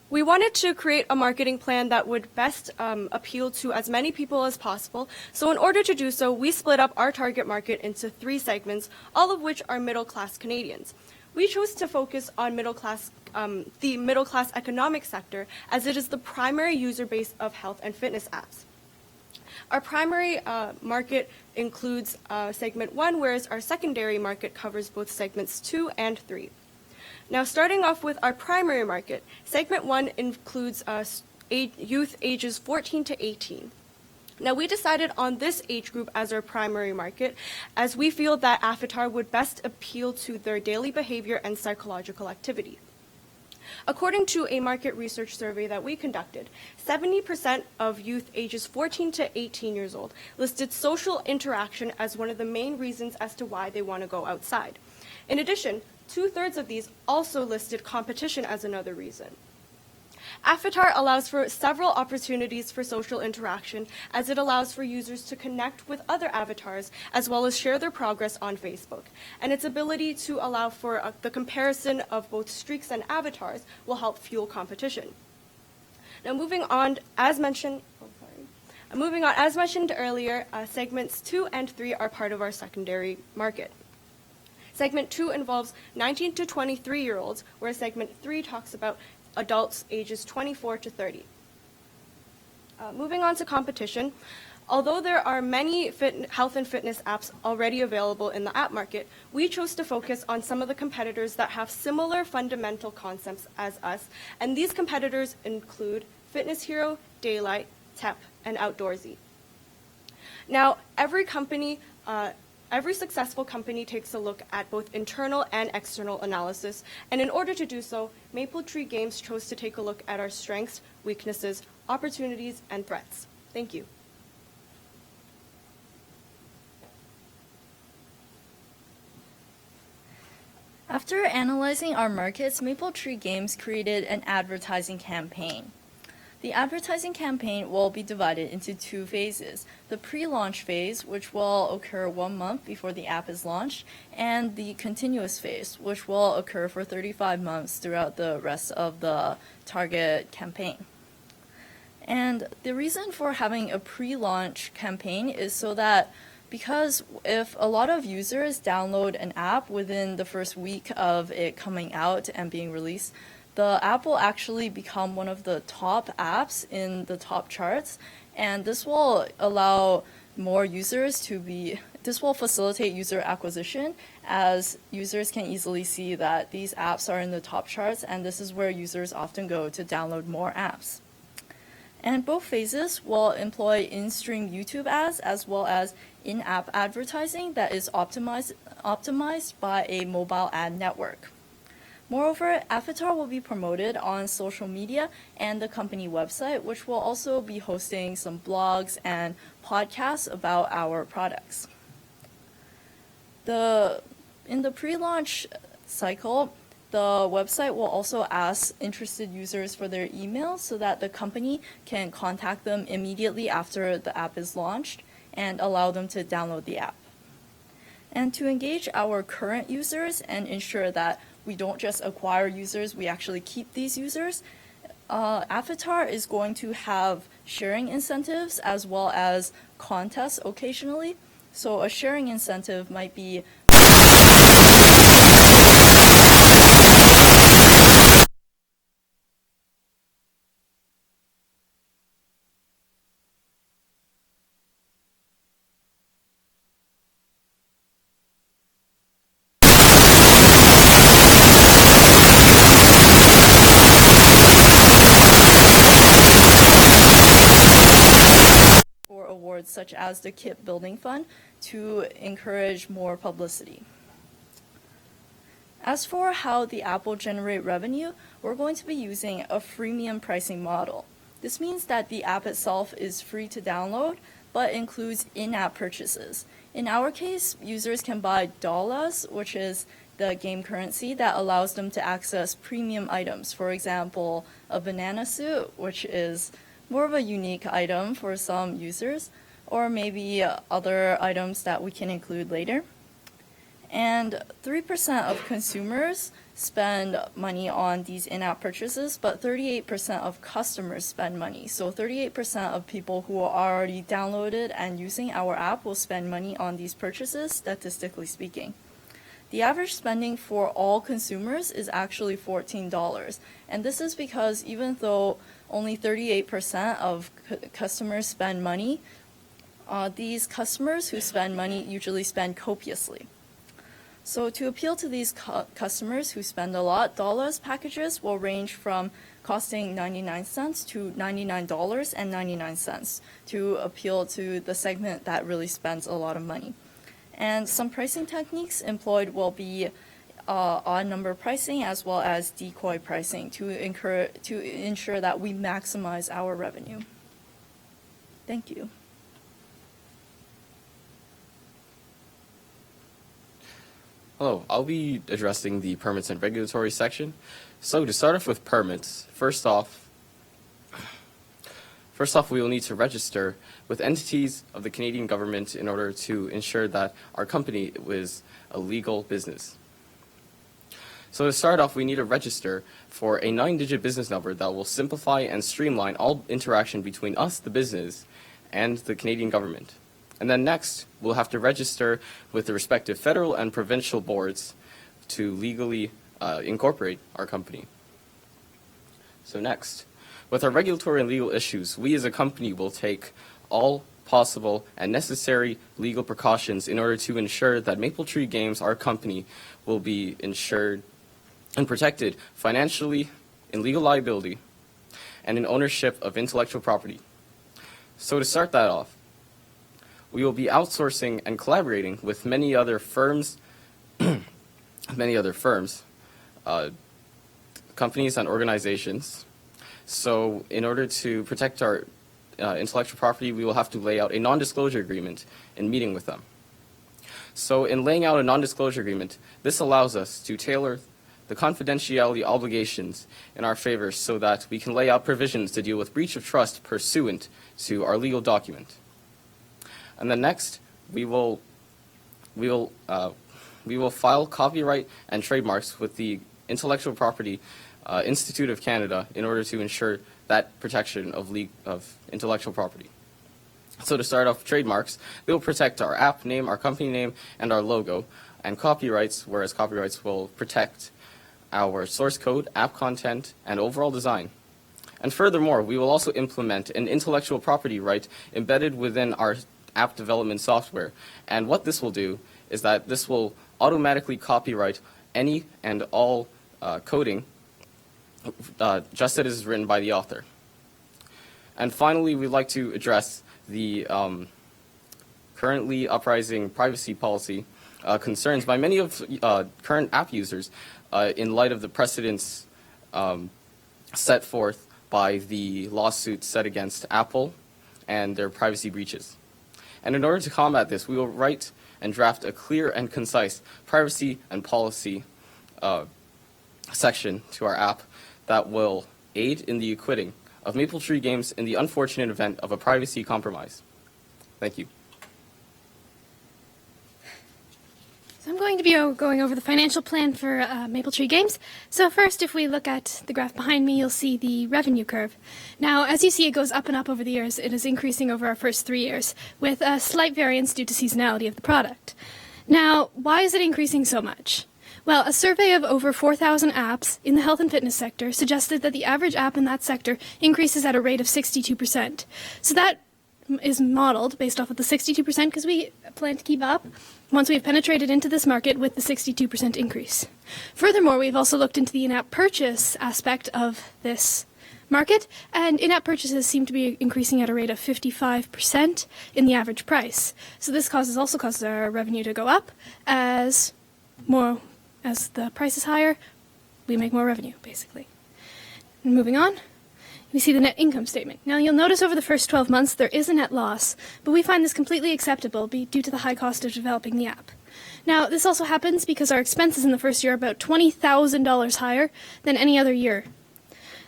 We wanted to create a marketing plan that would best appeal to as many people as possible. So in order to do so, we split up our target market into 3 segments, all of which are middle-class Canadians. We chose to focus on the middle-class economic sector, as it is the primary user base of health and fitness apps. Our primary market includes segment 1, whereas our secondary market covers both segments 2 and 3. Now, starting off with our primary market, segment 1 includes youth ages 14 to 18. Now, we decided on this age group as our primary market, as we feel that Avatar would best appeal to their daily behavior and psychological activity. According to a market research survey that we conducted, 70% of youth ages 14 to 18 years old listed social interaction as one of the main reasons as to why they want to go outside. In addition, 2/3 of these also listed competition as another reason. Avatar allows for several opportunities for social interaction, as it allows for users to connect with other avatars as well as share their progress on Facebook. And its ability to allow for the comparison of both streaks and avatars will help fuel competition. Now, moving on, as mentioned earlier, segments 2 and 3 are part of our secondary market. Segment 2 involves 19 to 23-year-olds, whereas segment 3 talks about adults ages 24 to 30. Moving on to competition, although there are many health and fitness apps already available in the app market, we chose to focus on some of the competitors that have similar fundamental concepts as us, and these competitors include Fitness Hero, Daylight, TEP, and Outdoorsy. Now, every successful company takes a look at both internal and external analysis, and in order to do so, Mapletree Games chose to take a look at our strengths, weaknesses, opportunities, and threats. Thank you. After analyzing our markets, Mapletree Games created an advertising campaign. The advertising campaign will be divided into 2 phases. The pre-launch phase, which will occur 1 month before the app is launched, and the continuous phase, which will occur for 35 months throughout the rest of the target campaign. And the reason for having a pre-launch campaign is so that because if a lot of users download an app within the first week of it coming out and being released, the app will actually become one of the top apps in the top charts, and this will allow more users this will facilitate user acquisition, as users can easily see that these apps are in the top charts, and this is where users often go to download more apps. And both phases will employ in-stream YouTube ads as well as in-app advertising that is optimized by a mobile ad network. Moreover, Avatar will be promoted on social media and the company website, which will also be hosting some blogs and podcasts about our products. In the pre-launch cycle, the website will also ask interested users for their email so that the company can contact them immediately after the app is launched and allow them to download the app. And to engage our current users and ensure that we don't just acquire users, we actually keep these users, Avatar is going to have sharing incentives as well as contests occasionally. So a sharing incentive might be for awards such as the KIP Building Fund to encourage more publicity. As for how the app will generate revenue, we're going to be using a freemium pricing model. This means that the app itself is free to download, but includes in-app purchases. In our case, users can buy dollars, which is the game currency that allows them to access premium items. For example, a banana suit, which is more of a unique item for some users, or maybe other items that we can include later. And 3% of consumers spend money on these in-app purchases, but 38% of customers spend money. So 38% of people who are already downloaded and using our app will spend money on these purchases, statistically speaking. The average spending for all consumers is actually $14. And this is because even though only 38% of customers spend money, these customers who spend money usually spend copiously. So to appeal to these customers who spend a lot, dollars packages will range from costing 99 cents to $99.99 to appeal to the segment that really spends a lot of money. And some pricing techniques employed will be odd number pricing as well as decoy pricing to ensure that we maximize our revenue. Thank you. Hello, I'll be addressing the permits and regulatory section. So to start off with permits, first off, we will need to register with entities of the Canadian government in order to ensure that our company is a legal business. So to start off, we need to register for a 9-digit business number that will simplify and streamline all interaction between us, the business, and the Canadian government. And then next, we'll have to register with the respective federal and provincial boards to legally incorporate our company. So next, with our regulatory and legal issues, we as a company will take all possible and necessary legal precautions in order to ensure that Maple Tree Games, our company, will be insured and protected financially, in legal liability, and in ownership of intellectual property. So to start that off, we will be outsourcing and collaborating with many other firms, companies and organizations. So in order to protect our intellectual property, we will have to lay out a non-disclosure agreement in meeting with them. So in laying out a non-disclosure agreement, this allows us to tailor the confidentiality obligations in our favor so that we can lay out provisions to deal with breach of trust pursuant to our legal document. And then next, we will file copyright and trademarks with the Intellectual Property Institute of Canada in order to ensure that protection of intellectual property. So to start off, trademarks, they will protect our app name, our company name, and our logo, and copyrights, whereas copyrights will protect our source code, app content, and overall design. And furthermore, we will also implement an intellectual property right embedded within our app development software. And what this will do is that this will automatically copyright any and all coding just as it is written by the author. And finally, we'd like to address the currently uprising privacy policy concerns by many of current app users in light of the precedents set forth by the lawsuits set against Apple and their privacy breaches. And in order to combat this, we will write and draft a clear and concise privacy and policy section to our app that will aid in the acquitting of Mapletree Games in the unfortunate event of a privacy compromise. Thank you. So I'm going to be going over the financial plan for Mapletree Games. So first, if we look at the graph behind me, you'll see the revenue curve. Now, as you see, it goes up and up over the years. It is increasing over our first 3 years, with a slight variance due to seasonality of the product. Now, why is it increasing so much? Well, a survey of over 4,000 apps in the health and fitness sector suggested that the average app in that sector increases at a rate of 62%. So that is modeled based off of the 62% because we plan to keep up once we've penetrated into this market with the 62% increase. Furthermore, we've also looked into the in-app purchase aspect of this market, and in-app purchases seem to be increasing at a rate of 55% in the average price. So this also causes our revenue to go up as the price is higher, we make more revenue, basically. And moving on, we see the net income statement. Now, you'll notice over the first 12 months there is a net loss, but we find this completely acceptable due to the high cost of developing the app. Now, this also happens because our expenses in the first year are about $20,000 higher than any other year.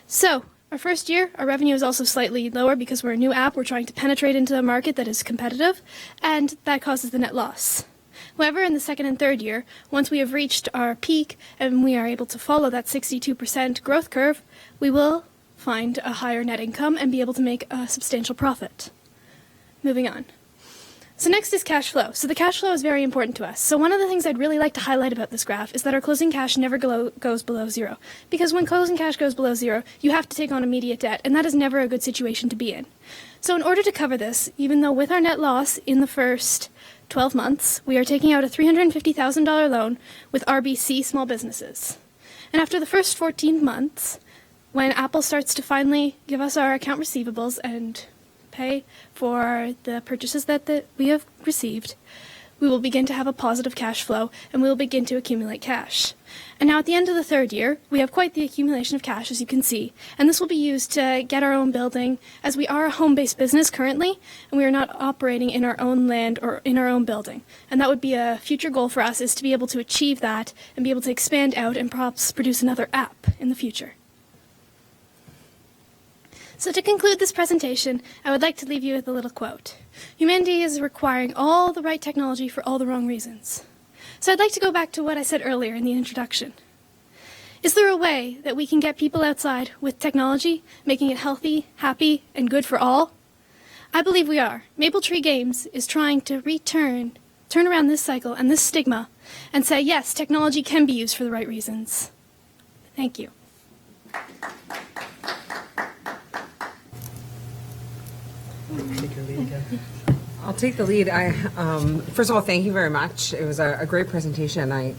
So, our first year, our revenue is also slightly lower because we're a new app, we're trying to penetrate into a market that is competitive, and that causes the net loss. However, in the second and third year, once we have reached our peak and we are able to follow that 62% growth curve, we will find a higher net income and be able to make a substantial profit. Moving on. So next is cash flow. So the cash flow is very important to us. So one of the things I'd really like to highlight about this graph is that our closing cash never goes below zero. Because when closing cash goes below zero, you have to take on immediate debt, and that is never a good situation to be in. So in order to cover this, even though with our net loss in the first 12 months, we are taking out a $350,000 loan with RBC Small Businesses. And after the first 14 months, when Apple starts to finally give us our account receivables and pay for the purchases that we have received, we will begin to have a positive cash flow and we will begin to accumulate cash. And now at the end of the third year, we have quite the accumulation of cash, as you can see, and this will be used to get our own building, as we are a home-based business currently, and we are not operating in our own land or in our own building. And that would be a future goal for us, is to be able to achieve that and be able to expand out and perhaps produce another app in the future. So to conclude this presentation, I would like to leave you with a little quote. Humanity is requiring all the right technology for all the wrong reasons. So I'd like to go back to what I said earlier in the introduction. Is there a way that we can get people outside with technology, making it healthy, happy, and good for all? I believe we are. Mapletree Games is trying to turn around this cycle and this stigma and say, yes, technology can be used for the right reasons. Thank you. Take your lead again. I'll take the lead. First of all, thank you very much. It was a great presentation. I'm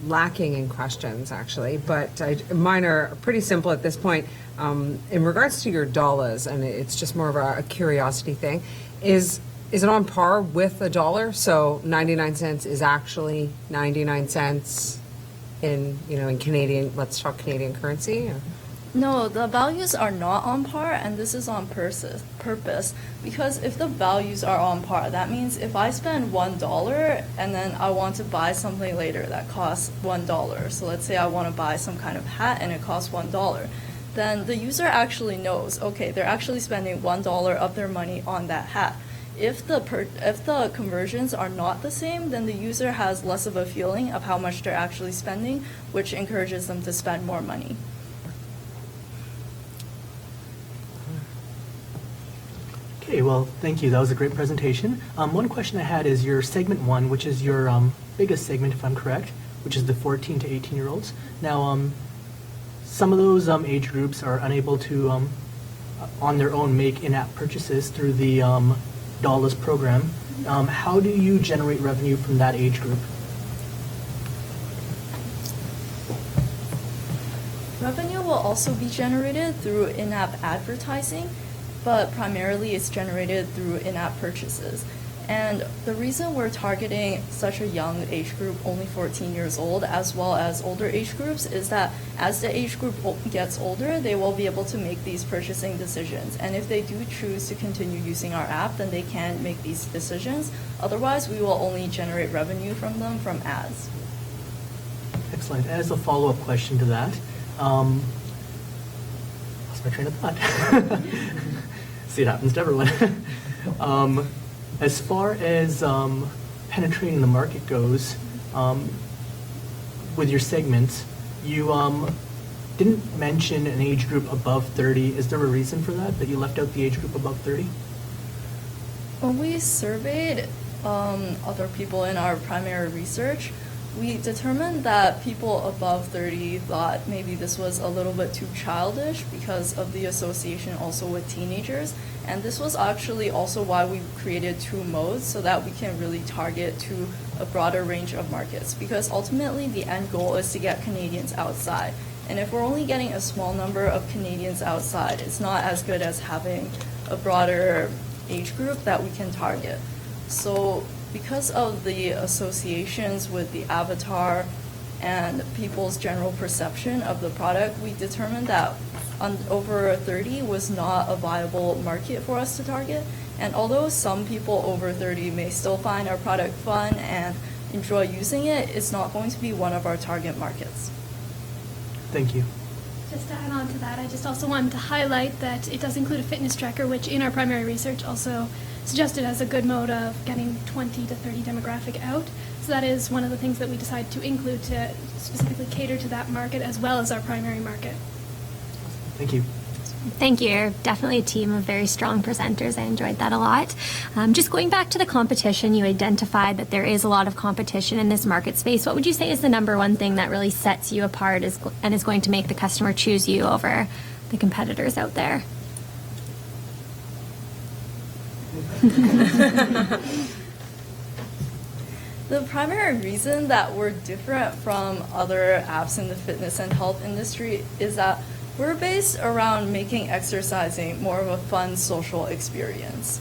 lacking in questions, actually, but mine are pretty simple at this point. In regards to your dollars, and it's just more of a curiosity thing, is it on par with $1? So 99 cents is actually 99 cents in Canadian, let's talk Canadian currency? Or? No, the values are not on par, and this is on purpose. Because if the values are on par, that means if I spend $1 and then I want to buy something later that costs $1. So let's say I want to buy some kind of hat and it costs $1. Then the user actually knows, okay, they're actually spending $1 of their money on that hat. If the conversions are not the same, then the user has less of a feeling of how much they're actually spending, which encourages them to spend more money. Okay, well, thank you. That was a great presentation. One question I had is your segment 1, which is your biggest segment, if I'm correct, which is the 14 to 18-year-olds. Now, some of those age groups are unable to, on their own, make in-app purchases through the Dollars program. How do you generate revenue from that age group? Revenue will also be generated through in-app advertising, but primarily it's generated through in-app purchases. And the reason we're targeting such a young age group, only 14 years old, as well as older age groups, is that as the age group gets older, they will be able to make these purchasing decisions. And if they do choose to continue using our app, then they can make these decisions. Otherwise, we will only generate revenue from them from ads. Excellent. As a follow-up question to that, lost my train of thought. See, it happens to everyone. As far as penetrating the market goes, with your segments, you didn't mention an age group above 30. Is there a reason for that you left out the age group above 30? When we surveyed other people in our primary research, we determined that people above 30 thought maybe this was a little bit too childish because of the association also with teenagers. And this was actually also why we created 2 modes, so that we can really target to a broader range of markets. Because ultimately the end goal is to get Canadians outside. And if we're only getting a small number of Canadians outside, it's not as good as having a broader age group that we can target. So because of the associations with the avatar and people's general perception of the product, we determined that over 30 was not a viable market for us to target. And although some people over 30 may still find our product fun and enjoy using it, it's not going to be one of our target markets. Thank you. Just to add on to that, I just also wanted to highlight that it does include a fitness tracker, which in our primary research also suggested as a good mode of getting 20 to 30 demographic out. So that is one of the things that we decided to include to specifically cater to that market as well as our primary market. Thank you. Thank you. You're definitely a team of very strong presenters. I enjoyed that a lot. Just going back to the competition, you identified that there is a lot of competition in this market space. What would you say is the number one thing that really sets you apart and is going to make the customer choose you over the competitors out there? The primary reason that we're different from other apps in the fitness and health industry is that we're based around making exercising more of a fun social experience.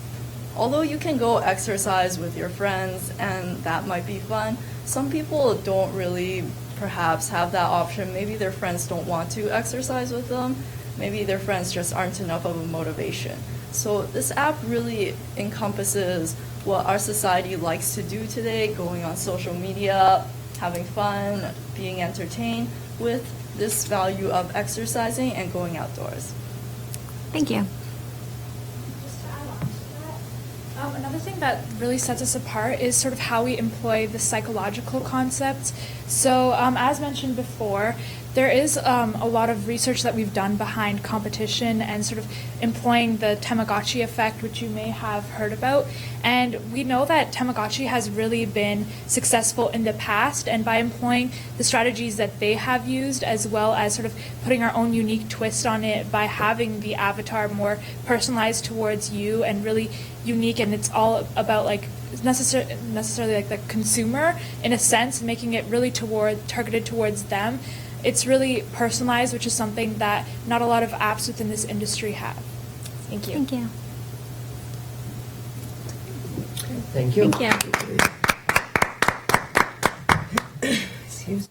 Although you can go exercise with your friends and that might be fun, some people don't really perhaps have that option. Maybe their friends don't want to exercise with them. Maybe their friends just aren't enough of a motivation. So this app really encompasses what our society likes to do today, going on social media, having fun, being entertained, with this value of exercising and going outdoors. Thank you. Just to add on to that, another thing that really sets us apart is sort of how we employ the psychological concepts. So as mentioned before, there is a lot of research that we've done behind competition and sort of employing the Tamagotchi effect, which you may have heard about. And we know that Tamagotchi has really been successful in the past, and by employing the strategies that they have used, as well as sort of putting our own unique twist on it by having the avatar more personalized towards you and really unique, and it's all about like necessarily like the consumer in a sense, making it really targeted towards them. It's really personalized, which is something that not a lot of apps within this industry have. Thank you. Thank you. Thank you. Thank you. Excuse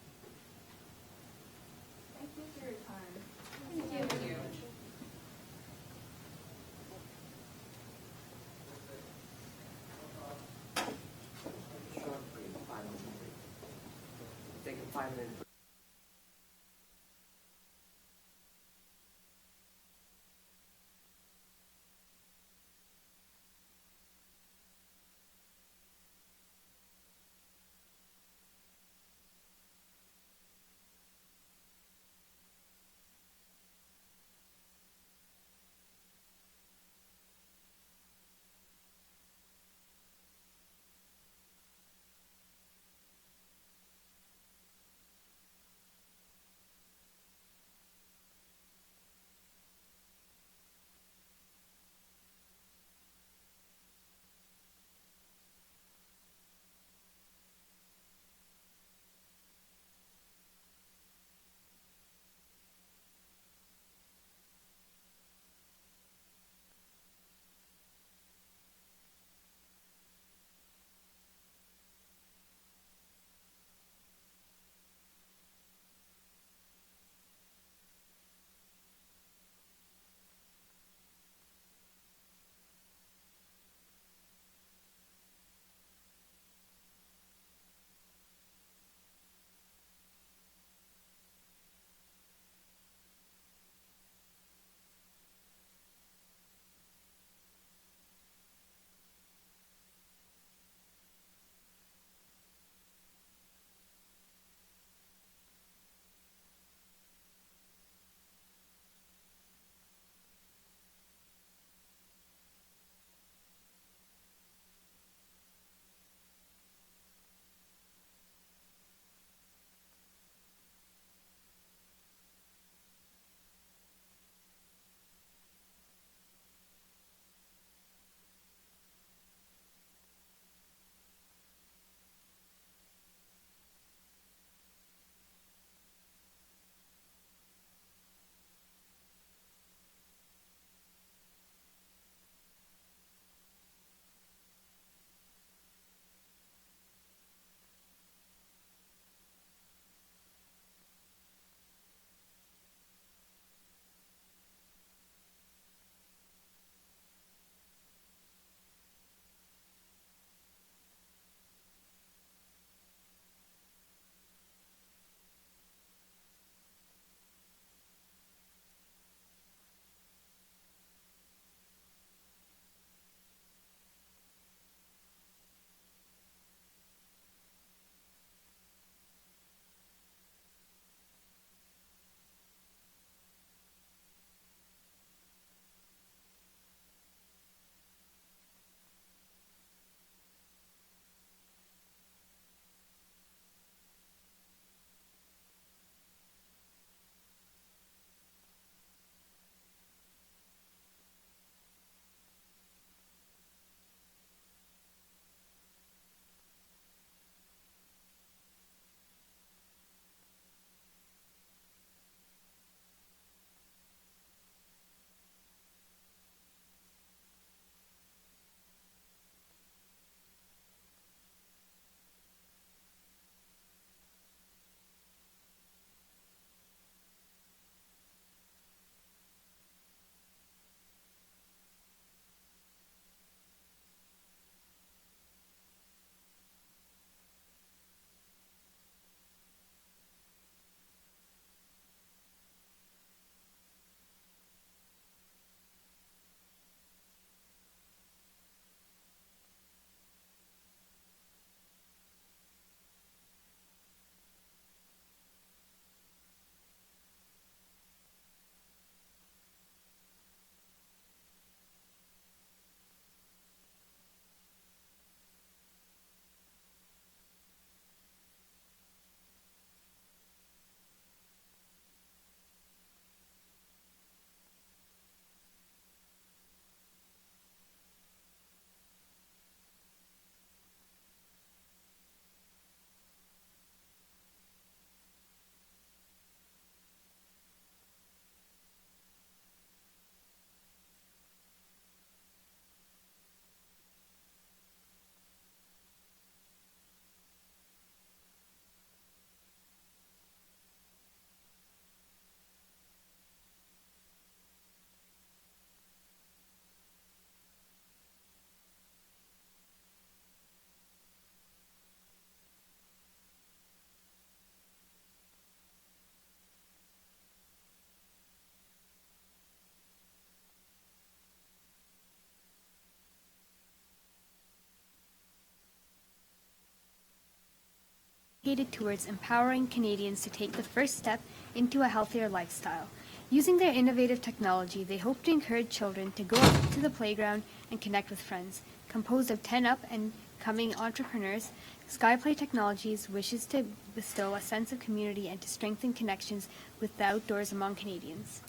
dedicated towards empowering Canadians to take the first step into a healthier lifestyle. Using their innovative technology, they hope to encourage children to go out to the playground and connect with friends. Composed of 10 up and coming entrepreneurs, Skyplay Technologies wishes to bestow a sense of community and to strengthen connections with the outdoors among Canadians.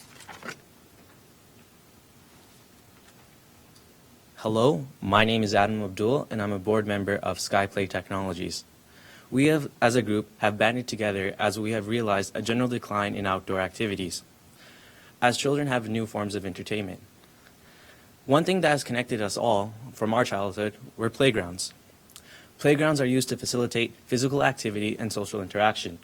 Hello, my name is Adam Abdul, and I'm a board member of Skyplay Technologies. We have, as a group, have banded together as we have realized a general decline in outdoor activities, as children have new forms of entertainment. One thing that has connected us all from our childhood were playgrounds. Playgrounds are used to facilitate physical activity and social interaction.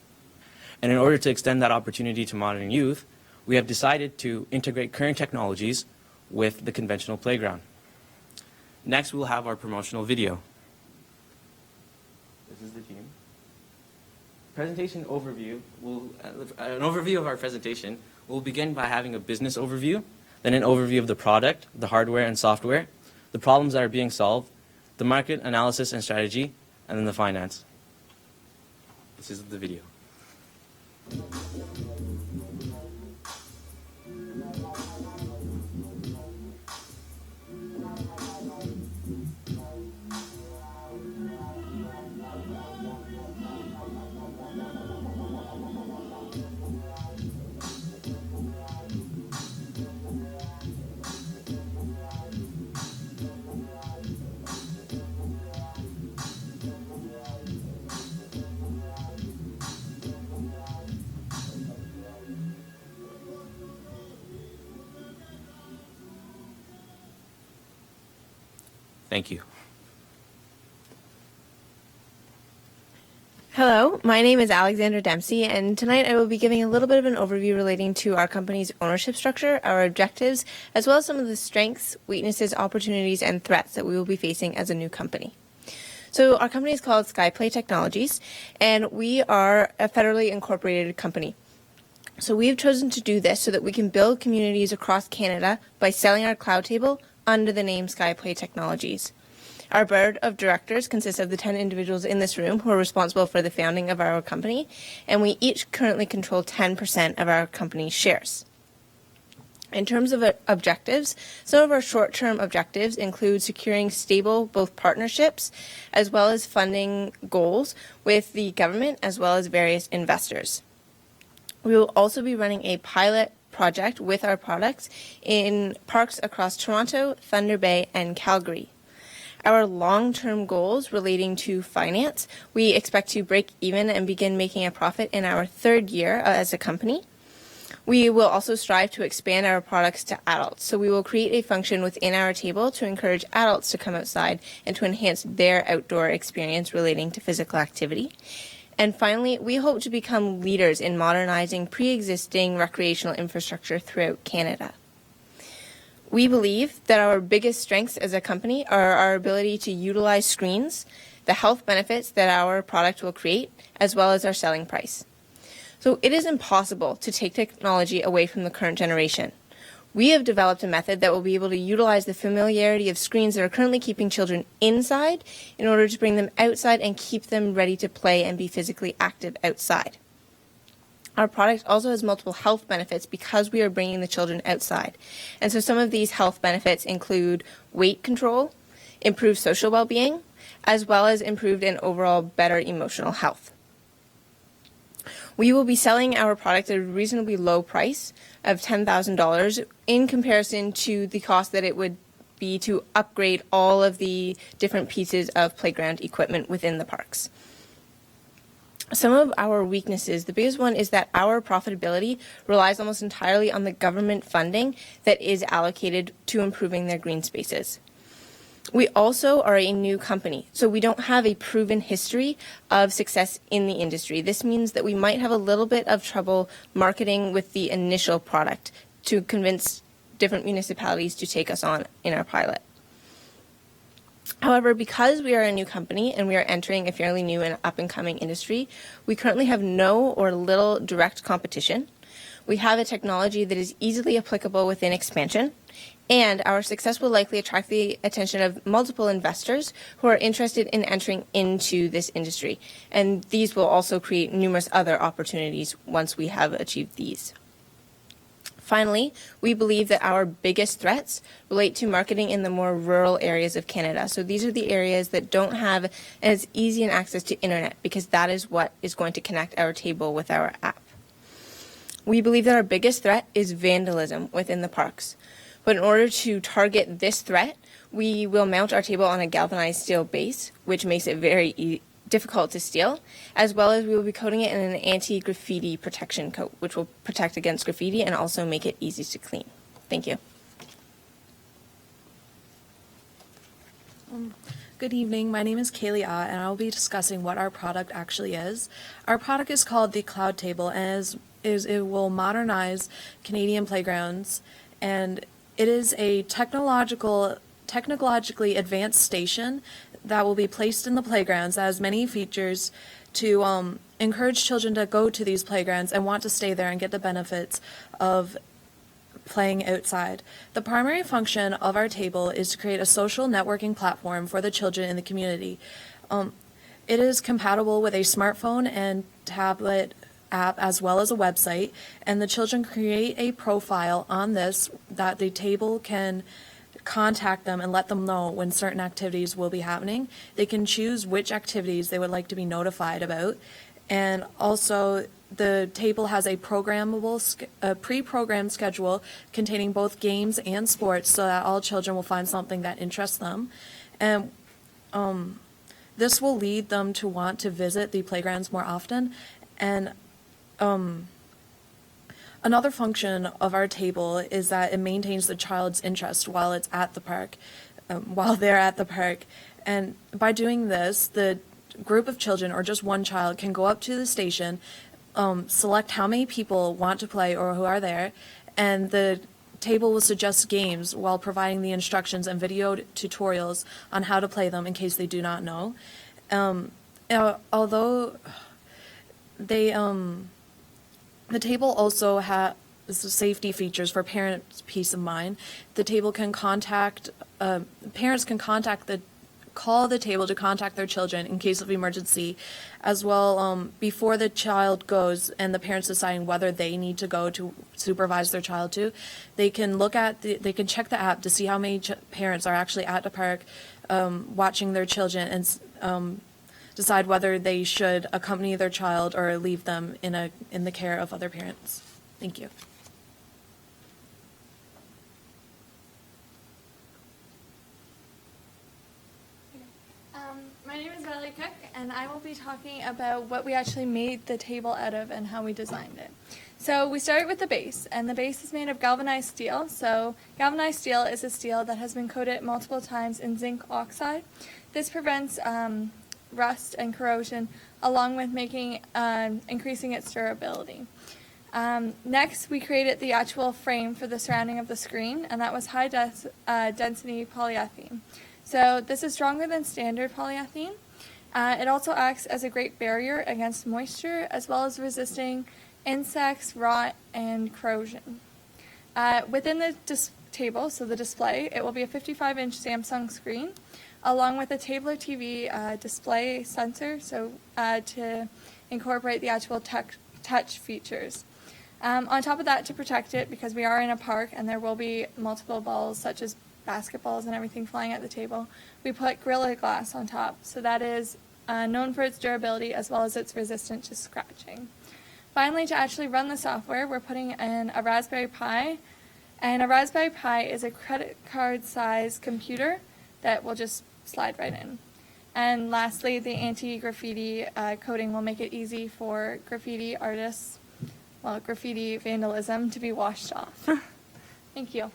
And in order to extend that opportunity to modern youth, we have decided to integrate current technologies with the conventional playground. Next, we'll have our promotional video. This is the team. Presentation overview. An overview of our presentation. We'll begin by having a business overview, then an overview of the product, the hardware and software, the problems that are being solved, the market analysis and strategy, and then the finance. This is the video. Thank you. Hello, my name is Alexandra Dempsey, and tonight I will be giving a little bit of an overview relating to our company's ownership structure, our objectives, as well as some of the strengths, weaknesses, opportunities, and threats that we will be facing as a new company. So our company is called Skyplay Technologies, and we are a federally incorporated company. So we have chosen to do this so that we can build communities across Canada by selling our cloud table under the name Skyplay Technologies. Our board of directors consists of the 10 individuals in this room who are responsible for the founding of our company, and we each currently control 10% of our company's shares. In terms of objectives, some of our short-term objectives include securing stable both partnerships as well as funding goals with the government as well as various investors. We will also be running a pilot project with our products in parks across Toronto, Thunder Bay, and Calgary. Our long-term goals relating to finance, we expect to break even and begin making a profit in our third year as a company. We will also strive to expand our products to adults. So we will create a function within our table to encourage adults to come outside and to enhance their outdoor experience relating to physical activity. And finally, we hope to become leaders in modernizing pre-existing recreational infrastructure throughout Canada. We believe that our biggest strengths as a company are our ability to utilize screens, the health benefits that our product will create, as well as our selling price. So it is impossible to take technology away from the current generation. We have developed a method that will be able to utilize the familiarity of screens that are currently keeping children inside in order to bring them outside and keep them ready to play and be physically active outside. Our product also has multiple health benefits because we are bringing the children outside. And so some of these health benefits include weight control, improved social well-being, as well as improved and overall better emotional health. We will be selling our product at a reasonably low price of $10,000 in comparison to the cost that it would be to upgrade all of the different pieces of playground equipment within the parks. Some of our weaknesses, the biggest one is that our profitability relies almost entirely on the government funding that is allocated to improving their green spaces. We also are a new company, so we don't have a proven history of success in the industry. This means that we might have a little bit of trouble marketing with the initial product to convince different municipalities to take us on in our pilot. However, because we are a new company and we are entering a fairly new and up-and-coming industry, we currently have no or little direct competition. We have a technology that is easily applicable within expansion, and our success will likely attract the attention of multiple investors who are interested in entering into this industry. And these will also create numerous other opportunities once we have achieved these. Finally, we believe that our biggest threats relate to marketing in the more rural areas of Canada. So these are the areas that don't have as easy an access to internet, because that is what is going to connect our table with our app. We believe that our biggest threat is vandalism within the parks. But in order to target this threat, we will mount our table on a galvanized steel base, which makes it very difficult to steal, as well as we will be coating it in an anti-graffiti protection coat, which will protect against graffiti and also make it easy to clean. Thank you. Good evening, my name is Kaylee and I will be discussing what our product actually is. Our product is called the Cloud Table, and it will modernize Canadian playgrounds, and it is a technologically advanced station that will be placed in the playgrounds that has many features to encourage children to go to these playgrounds and want to stay there and get the benefits of playing outside. The primary function of our table is to create a social networking platform for the children in the community. It is compatible with a smartphone and tablet app as well as a website, and the children create a profile on this that the table can contact them and let them know when certain activities will be happening. They can choose which activities they would like to be notified about, and also the table has a pre-programmed schedule containing both games and sports, so that all children will find something that interests them, and this will lead them to want to visit the playgrounds more often. And another function of our table is that it maintains the child's interest while it's at the park, while they're at the park. And by doing this, the group of children or just one child can go up to the station, select how many people want to play or who are there, and the table will suggest games while providing the instructions and video tutorials on how to play them in case they do not know. Although the table also has safety features for parents' peace of mind. The table can parents can call the table to contact their children in case of emergency, as well before the child goes and the parents deciding whether they need to go to supervise their child to. They can they can check the app to see how many parents are actually at the park watching their children, and decide whether they should accompany their child or leave them in the care of other parents. Thank you. My name is Valerie Cook, and I will be talking about what we actually made the table out of and how we designed it. So we started with the base, and the base is made of galvanized steel. So galvanized steel is a steel that has been coated multiple times in zinc oxide. This prevents rust and corrosion, along with increasing its durability. Next, we created the actual frame for the surrounding of the screen, and that was high density polyethylene. So this is stronger than standard polyethylene. It also acts as a great barrier against moisture, as well as resisting insects, rot, and corrosion. Within the table, so the display, it will be a 55-inch Samsung screen, along with a table or TV display sensor, so to incorporate the actual touch features. On top of that, to protect it, because we are in a park and there will be multiple balls such as basketballs and everything flying at the table, we put Gorilla Glass on top, so that is known for its durability as well as its resistance to scratching. Finally, to actually run the software, we're putting in a Raspberry Pi, and a Raspberry Pi is a credit card size computer that will just slide right in. And lastly, the anti-graffiti coating will make it easy for graffiti artists, graffiti vandalism, to be washed off. Thank you.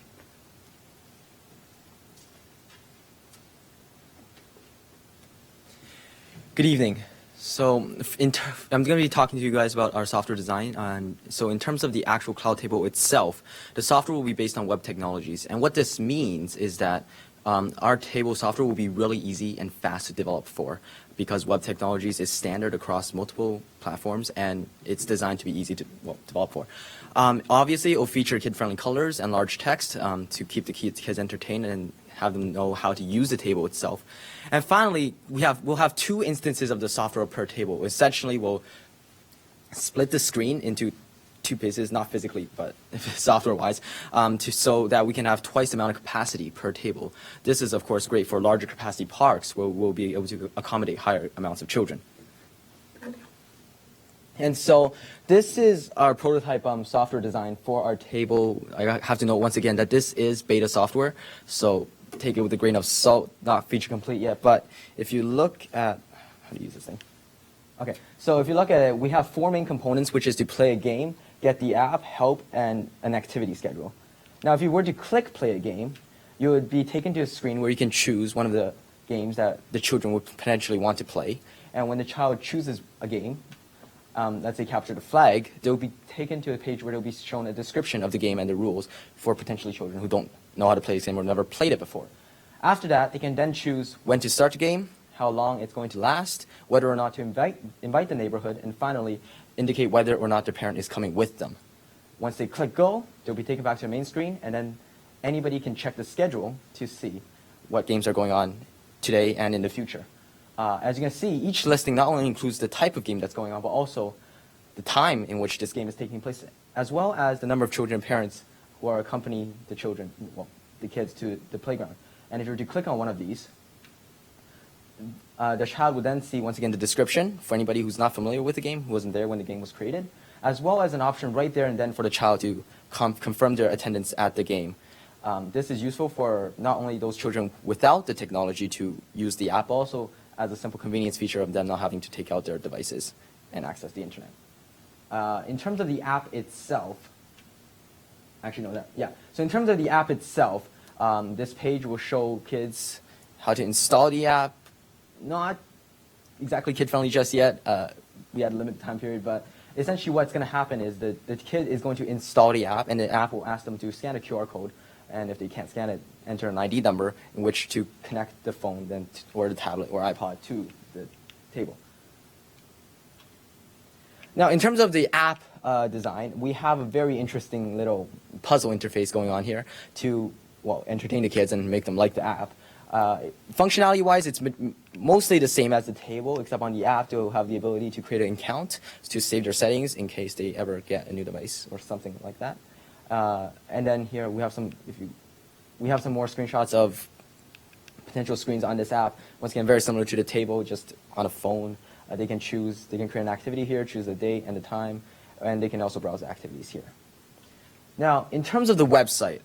Good evening. So I'm going to be talking to you guys about our software design. And so in terms of the actual cloud table itself, the software will be based on web technologies. And what this means is that our table software will be really easy and fast to develop for because web technologies is standard across multiple platforms and it's designed to be easy to develop for. Obviously, it will feature kid-friendly colors and large text to keep the kids entertained and have them know how to use the table itself. And finally, we'll have 2 instances of the software per table. Essentially, we'll split the screen into 2 pieces, not physically, but software-wise, so that we can have twice the amount of capacity per table. This is, of course, great for larger capacity parks where we'll be able to accommodate higher amounts of children. And so this is our prototype software design for our table. I have to note once again that this is beta software, so take it with a grain of salt, not feature complete yet. But if you look at, how to use this thing? Okay, so if you look at it, we have 4 main components, which is to play a game, get the app, help, and an activity schedule. Now, if you were to click play a game, you would be taken to a screen where you can choose one of the games that the children would potentially want to play. And when the child chooses a game, let's say capture the flag, they'll be taken to a page where they'll be shown a description of the game and the rules for potentially children who don't know how to play this game or never played it before. After that, they can then choose when to start the game, how long it's going to last, whether or not to invite the neighborhood, and finally, indicate whether or not their parent is coming with them. Once they click go, they'll be taken back to the main screen, and then anybody can check the schedule to see what games are going on today and in the future. As you can see, each listing not only includes the type of game that's going on, but also the time in which this game is taking place, as well as the number of children and parents who are accompanying the children, well, the kids to the playground. And if you were to click on one of these, the child would then see, once again, the description for anybody who's not familiar with the game, who wasn't there when the game was created, as well as an option right there and then for the child to confirm their attendance at the game. This is useful for not only those children without the technology to use the app, also as a simple convenience feature of them not having to take out their devices and access the internet. In terms of the app itself, So in terms of the app itself, this page will show kids how to install the app. Not exactly kid-friendly just yet. We had a limited time period, but essentially what's going to happen is that the kid is going to install the app, and the app will ask them to scan a QR code, and if they can't scan it, enter an ID number in which to connect the phone then or the tablet or iPod to the table. Now, in terms of the app design, we have a very interesting little puzzle interface going on here to, entertain the kids and make them like the app. Functionality-wise, it's mostly the same as the table, except on the app, they'll have the ability to create an account to save their settings in case they ever get a new device or something like that. And then here we have some more screenshots of potential screens on this app. Once again, very similar to the table, just on a phone. They can create an activity here, choose the date and the time, and they can also browse the activities here. Now, in terms of the website,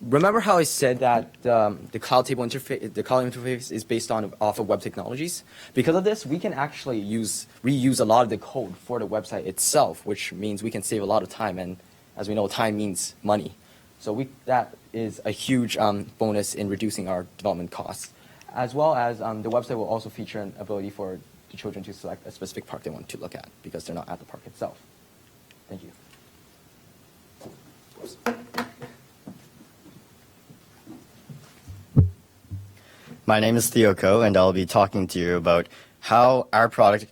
remember how I said that the cloud interface is based off of web technologies? Because of this, we can actually reuse a lot of the code for the website itself, which means we can save a lot of time, and as we know, time means money. So that is a huge bonus in reducing our development costs. As well as the website will also feature an ability for the children to select a specific park they want to look at because they're not at the park itself. Thank you. My name is Theo Ko, and I'll be talking to you about how our product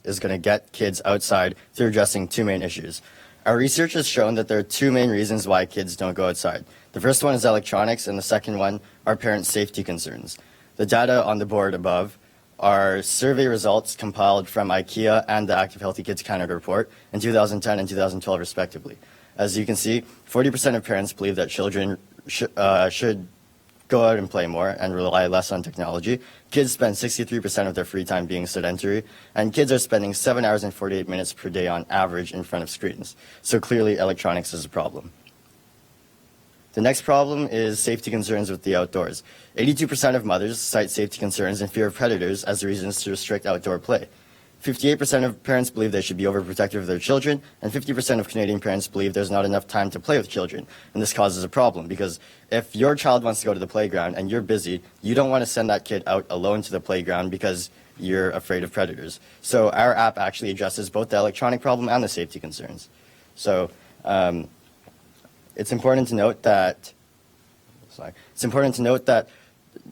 is going to get kids outside through addressing 2 main issues. Our research has shown that there are 2 main reasons why kids don't go outside. The first one is electronics, and the second one are parent safety concerns. The data on the board above are survey results compiled from IKEA and the Active Healthy Kids Canada report in 2010 and 2012 respectively. As you can see, 40% of parents believe that children should go out and play more and rely less on technology. Kids spend 63% of their free time being sedentary, and kids are spending 7 hours and 48 minutes per day on average in front of screens. So clearly electronics is a problem. The next problem is safety concerns with the outdoors. 82% of mothers cite safety concerns and fear of predators as reasons to restrict outdoor play. 58% of parents believe they should be overprotective of their children, and 50% of Canadian parents believe there's not enough time to play with children. And this causes a problem because if your child wants to go to the playground and you're busy, you don't want to send that kid out alone to the playground because you're afraid of predators. So our app actually addresses both the electronic problem and the safety concerns. So it's important to note that It's important to note that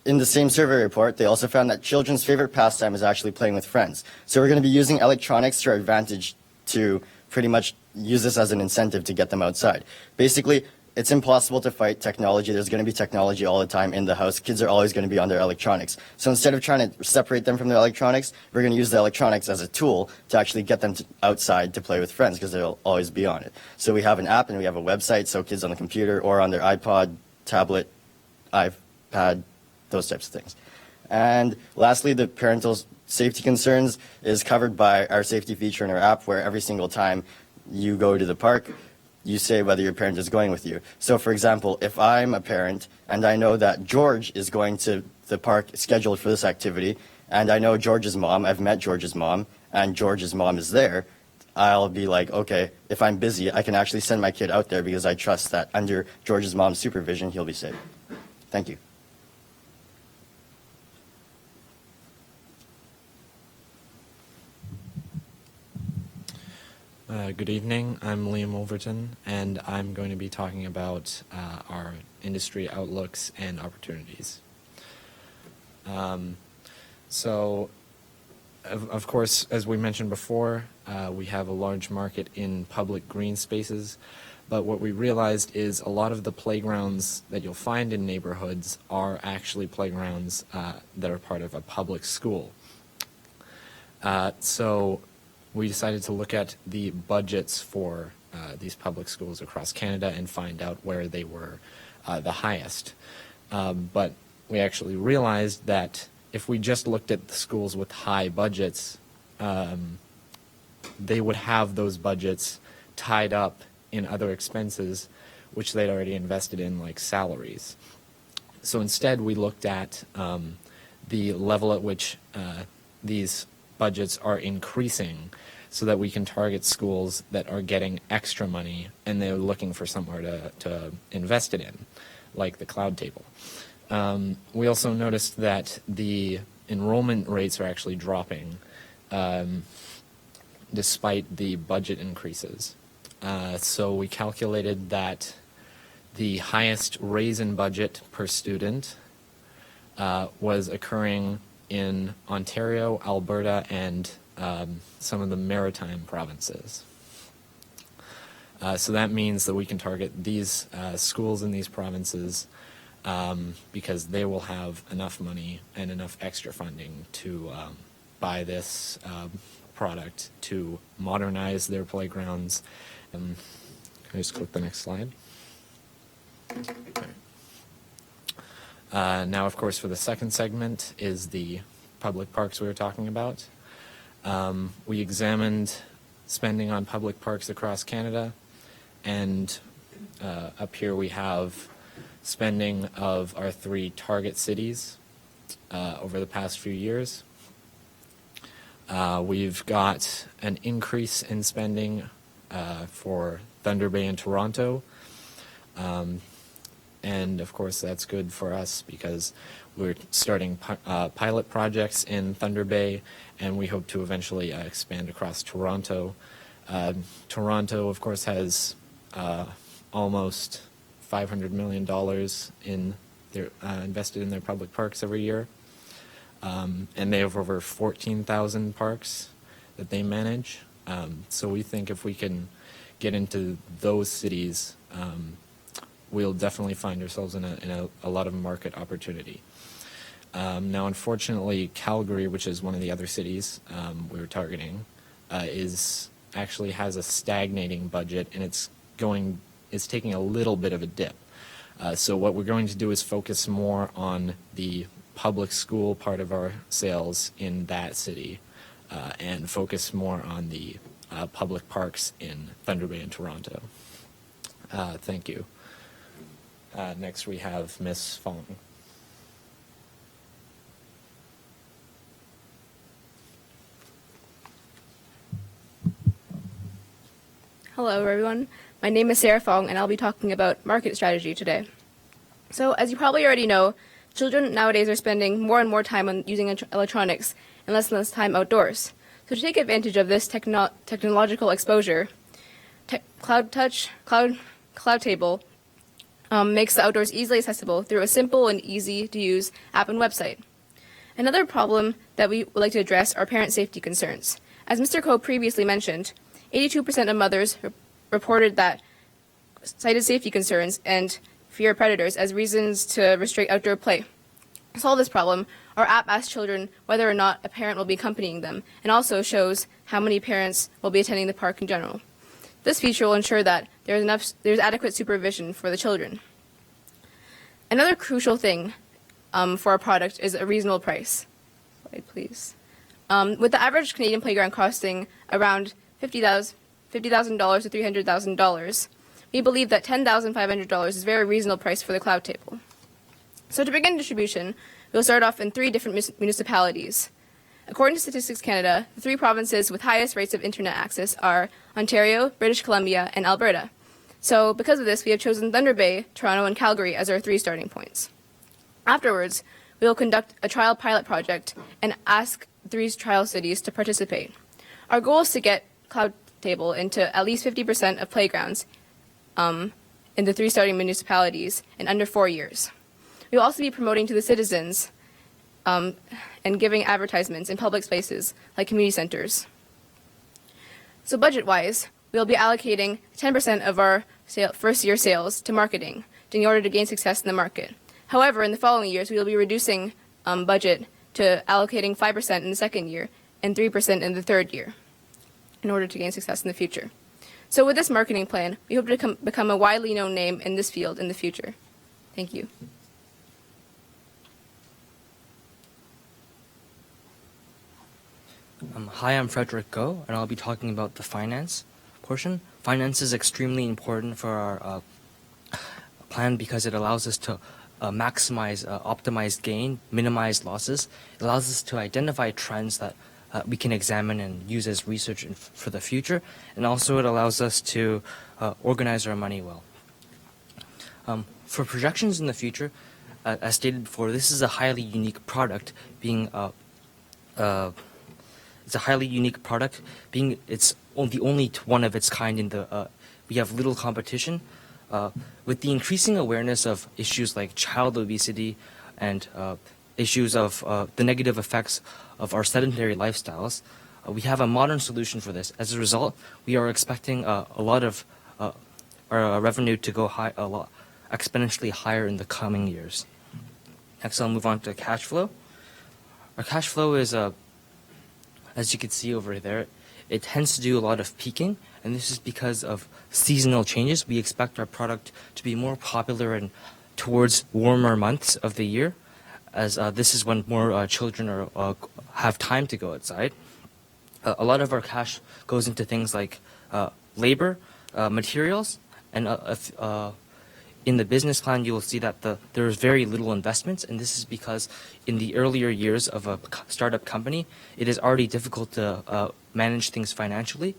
in the same survey report, they also found that children's favorite pastime is actually playing with friends. So we're going to be using electronics to our advantage to pretty much use this as an incentive to get them outside. Basically, it's impossible to fight technology. There's going to be technology all the time in the house. Kids are always going to be on their electronics. So instead of trying to separate them from their electronics, we're going to use the electronics as a tool to actually get them outside to play with friends because they'll always be on it. So we have an app and we have a website, so kids on the computer or on their iPod, tablet, iPad, those types of things. And lastly, the parental safety concerns is covered by our safety feature in our app, where every single time you go to the park, you say whether your parent is going with you. So for example, if I'm a parent and I know that George is going to the park scheduled for this activity, and I know George's mom, I've met George's mom, and George's mom is there, I'll be like, okay, if I'm busy, I can actually send my kid out there because I trust that under George's mom's supervision, he'll be safe. Thank you. Good evening. I'm Liam Overton, and I'm going to be talking about our industry outlooks and opportunities. So, of course, as we mentioned before, we have a large market in public green spaces, but what we realized is a lot of the playgrounds that you'll find in neighborhoods are actually playgrounds that are part of a public school. So we decided to look at the budgets for these public schools across Canada and find out where they were the highest. But we actually realized that if we just looked at the schools with high budgets, they would have those budgets tied up in other expenses which they'd already invested in, like salaries. So instead we looked at the level at which these budgets are increasing so that we can target schools that are getting extra money and they're looking for somewhere to invest it in, like the cloud table. We also noticed that the enrollment rates are actually dropping despite the budget increases. So we calculated that the highest raise in budget per student was occurring in Ontario, Alberta, and some of the maritime provinces. So that means that we can target these schools in these provinces because they will have enough money and enough extra funding to buy this product to modernize their playgrounds. Can I just click the next slide? Now, of course, for the second segment is the public parks we were talking about. We examined spending on public parks across Canada, and up here we have spending of our 3 target cities over the past few years. We've got an increase in spending for Thunder Bay and Toronto. And of course that's good for us because we're starting pilot projects in Thunder Bay, and we hope to eventually expand across Toronto. Toronto, of course, has almost $500 million in their invested in their public parks every year, and they have over 14,000 parks that they manage. So we think if we can get into those cities, we'll definitely find ourselves in a lot of market opportunity. Now, unfortunately, Calgary, which is one of the other cities we were targeting, actually has a stagnating budget, and it's taking a little bit of a dip. So what we're going to do is focus more on the public school part of our sales in that city, and focus more on the public parks in Thunder Bay and Toronto. Thank you. Next we have Ms. Fong. Hello everyone, my name is Sarah Fong and I'll be talking about market strategy today. So as you probably already know, children nowadays are spending more and more time on using electronics and less time outdoors. So to take advantage of this technological exposure, Cloud Table makes the outdoors easily accessible through a simple and easy to use app and website. Another problem that we would like to address are parent safety concerns. As Mr. Coe previously mentioned, 82% of mothers reported that cited safety concerns and fear of predators as reasons to restrict outdoor play. To solve this problem, our app asks children whether or not a parent will be accompanying them, and also shows how many parents will be attending the park in general. This feature will ensure that there's adequate supervision for the children. Another crucial thing for our product is a reasonable price. Slide, please. With the average Canadian playground costing around $50,000 to $300,000, we believe that $10,500 is a very reasonable price for the cloud table. So to begin distribution, we'll start off in 3 different municipalities. According to Statistics Canada, the 3 provinces with highest rates of internet access are Ontario, British Columbia, and Alberta. So because of this, we have chosen Thunder Bay, Toronto, and Calgary as our 3 starting points. Afterwards, we will conduct a trial pilot project and ask 3 trial cities to participate. Our goal is to get Cloud Table into at least 50% of playgrounds in the 3 starting municipalities in under 4 years. We will also be promoting to the citizens and giving advertisements in public spaces like community centers. So budget-wise, we will be allocating 10% of our first-year sales to marketing in order to gain success in the market. However, in the following years, we will be reducing budget to allocating 5% in the second year and 3% in the third year in order to gain success in the future. So with this marketing plan, we hope to become a widely known name in this field in the future. Thank you. Hi, I'm Frederick Go, and I'll be talking about the finance portion. Finance is extremely important for our plan because it allows us to maximize optimized gain, minimize losses. It allows us to identify trends that we can examine and use as research for the future, and also it allows us to organize our money well. For projections in the future, as stated before, this is a highly unique product, it's a highly unique product, being it's the only one of its kind in the. We have little competition. With the increasing awareness of issues like child obesity and issues of the negative effects of our sedentary lifestyles, we have a modern solution for this. As a result, we are expecting a lot of our revenue to go exponentially higher in the coming years. Next, I'll move on to cash flow. Our cash flow is as you can see over there, it tends to do a lot of peaking, and this is because of seasonal changes. We expect our product to be more popular and towards warmer months of the year, as this is when more children have time to go outside. A lot of our cash goes into things like labor, materials, and in the business plan, you will see that there is very little investments, and this is because in the earlier years of a startup company, it is already difficult to manage things financially.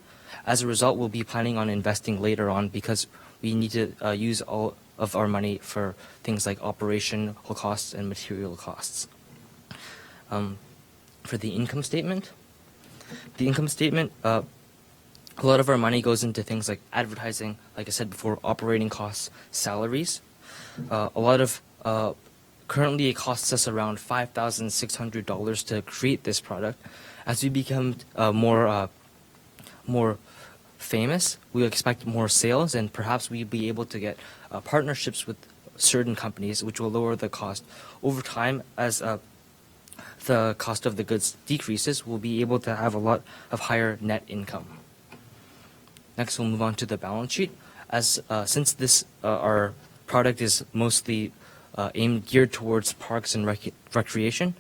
As a result, we'll be planning on investing later on because we need to use all of our money for things like operational costs and material costs. For the income statement, a lot of our money goes into things like advertising, like I said before, operating costs, salaries. Currently it costs us around $5,600 to create this product. As we become more famous, we expect more sales, and perhaps we'll be able to get partnerships with certain companies, which will lower the cost. Over time, as the cost of the goods decreases, we'll be able to have a lot of higher net income. Next, we'll move on to the balance sheet. Since this our product is mostly geared towards parks and recreation,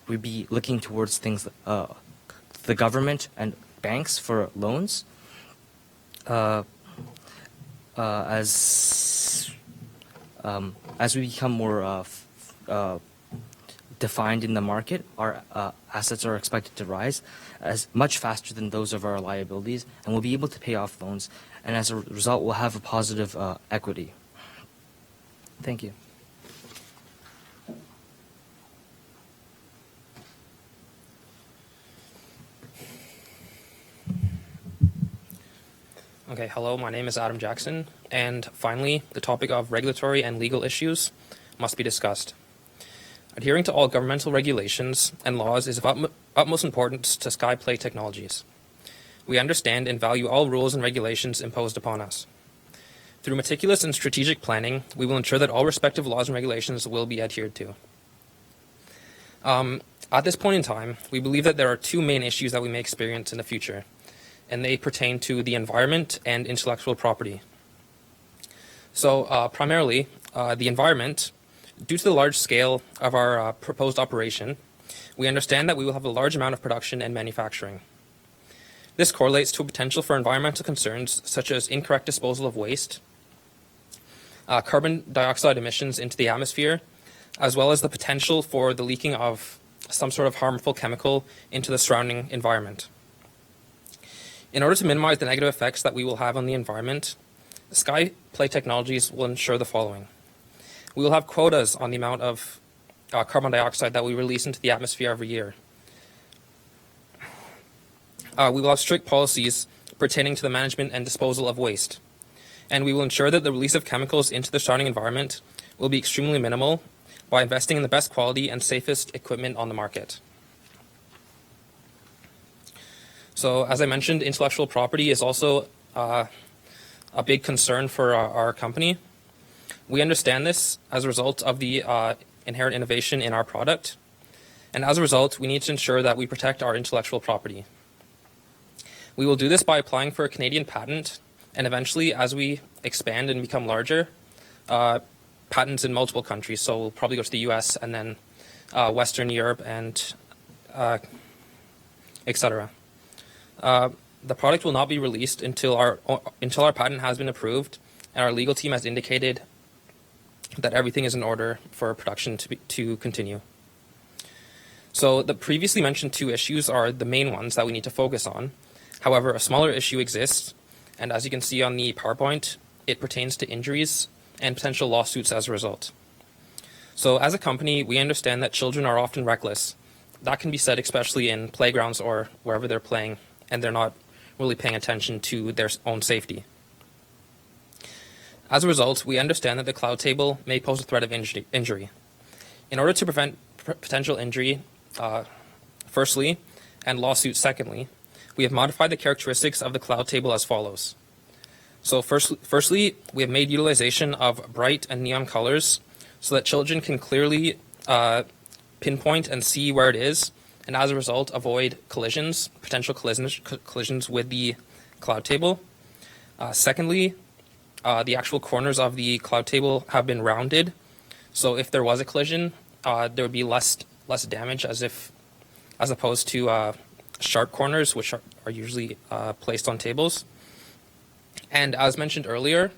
we'll be looking towards things the government and banks for loans. As we become more defined in the market, our assets are expected to rise as much faster than those of our liabilities, and we'll be able to pay off loans, and as a result, we'll have a positive equity. Thank you. Okay, hello, my name is Adam Jackson, and finally, the topic of regulatory and legal issues must be discussed. Adhering to all governmental regulations and laws is of utmost importance to Skyplay Technologies. We understand and value all rules and regulations imposed upon us. Through meticulous and strategic planning, we will ensure that all respective laws and regulations will be adhered to. At this point in time, we believe that there are two main issues that we may experience in the future, and they pertain to the environment and intellectual property. So primarily, the environment, due to the large scale of our proposed operation, we understand that we will have a large amount of production and manufacturing. This correlates to a potential for environmental concerns such as incorrect disposal of waste, carbon dioxide emissions into the atmosphere, as well as the potential for the leaking of some sort of harmful chemical into the surrounding environment. In order to minimize the negative effects that we will have on the environment, Skyplay Technologies will ensure the following. We will have quotas on the amount of carbon dioxide that we release into the atmosphere every year. We will have strict policies pertaining to the management and disposal of waste. And we will ensure that the release of chemicals into the surrounding environment will be extremely minimal by investing in the best quality and safest equipment on the market. So, as I mentioned, intellectual property is also a big concern for our company. We understand this as a result of the inherent innovation in our product, and as a result, we need to ensure that we protect our intellectual property. We will do this by applying for a Canadian patent, and eventually, as we expand and become larger, patents in multiple countries. So we'll probably go to the US and then Western Europe and etc. The product will not be released until our patent has been approved and our legal team has indicated that everything is in order for production to continue. So the previously mentioned two issues are the main ones that we need to focus on. However, a smaller issue exists, and as you can see on the PowerPoint, it pertains to injuries and potential lawsuits as a result. So as a company, we understand that children are often reckless. That can be said especially in playgrounds or wherever they're playing, and they're not really paying attention to their own safety. As a result, we understand that the cloud table may pose a threat of injury. In order to prevent potential injury, firstly, and lawsuits secondly, we have modified the characteristics of the cloud table as follows. So firstly, we have made utilization of bright and neon colors so that children can clearly pinpoint and see where it is, and as a result, avoid collisions, potential collisions with the cloud table. Secondly, the actual corners of the cloud table have been rounded, so if there was a collision, there would be less damage as opposed to sharp corners, which are usually placed on tables. And as mentioned earlier,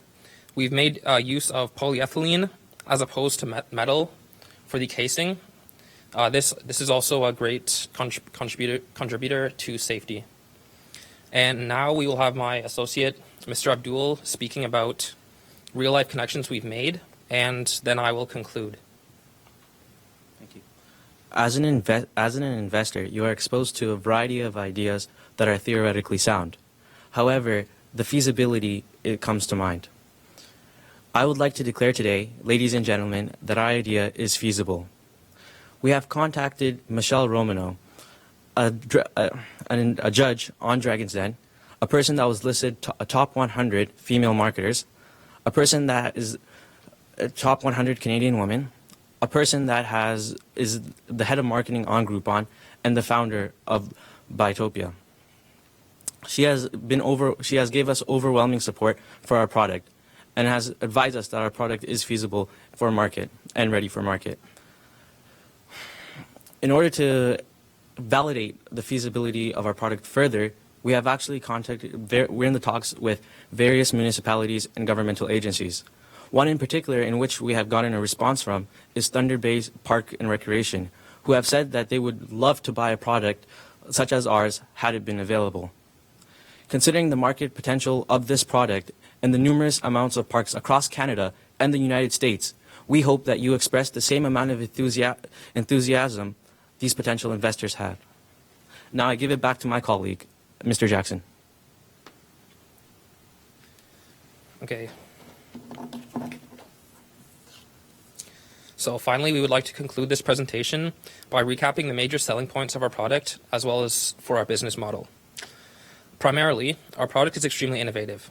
we've made use of polyethylene as opposed to metal for the casing. This is also a great contributor to safety. And now we will have my associate, Mr. Abdul, speaking about real-life connections we've made, and then I will conclude. Thank you. As an investor, you are exposed to a variety of ideas that are theoretically sound. However, the feasibility, it comes to mind. I would like to declare today, ladies and gentlemen, that our idea is feasible. We have contacted Michelle Romano, a judge on Dragon's Den, a person that was listed a top 100 female marketers, a person that is a top 100 Canadian woman, a person that is the head of marketing on Groupon, and the founder of Bytopia. She has gave us overwhelming support for our product and has advised us that our product is feasible for market and ready for market. In order to validate the feasibility of our product further, we have actually we're in the talks with various municipalities and governmental agencies. One in particular in which we have gotten a response from is Thunder Bay Park and Recreation, who have said that they would love to buy a product such as ours had it been available. Considering the market potential of this product and the numerous amounts of parks across Canada and the United States, we hope that you express the same amount of enthusiasm these potential investors have. Now I give it back to my colleague, Mr. Jackson. Okay. So finally, we would like to conclude this presentation by recapping the major selling points of our product as well as for our business model. Primarily, our product is extremely innovative.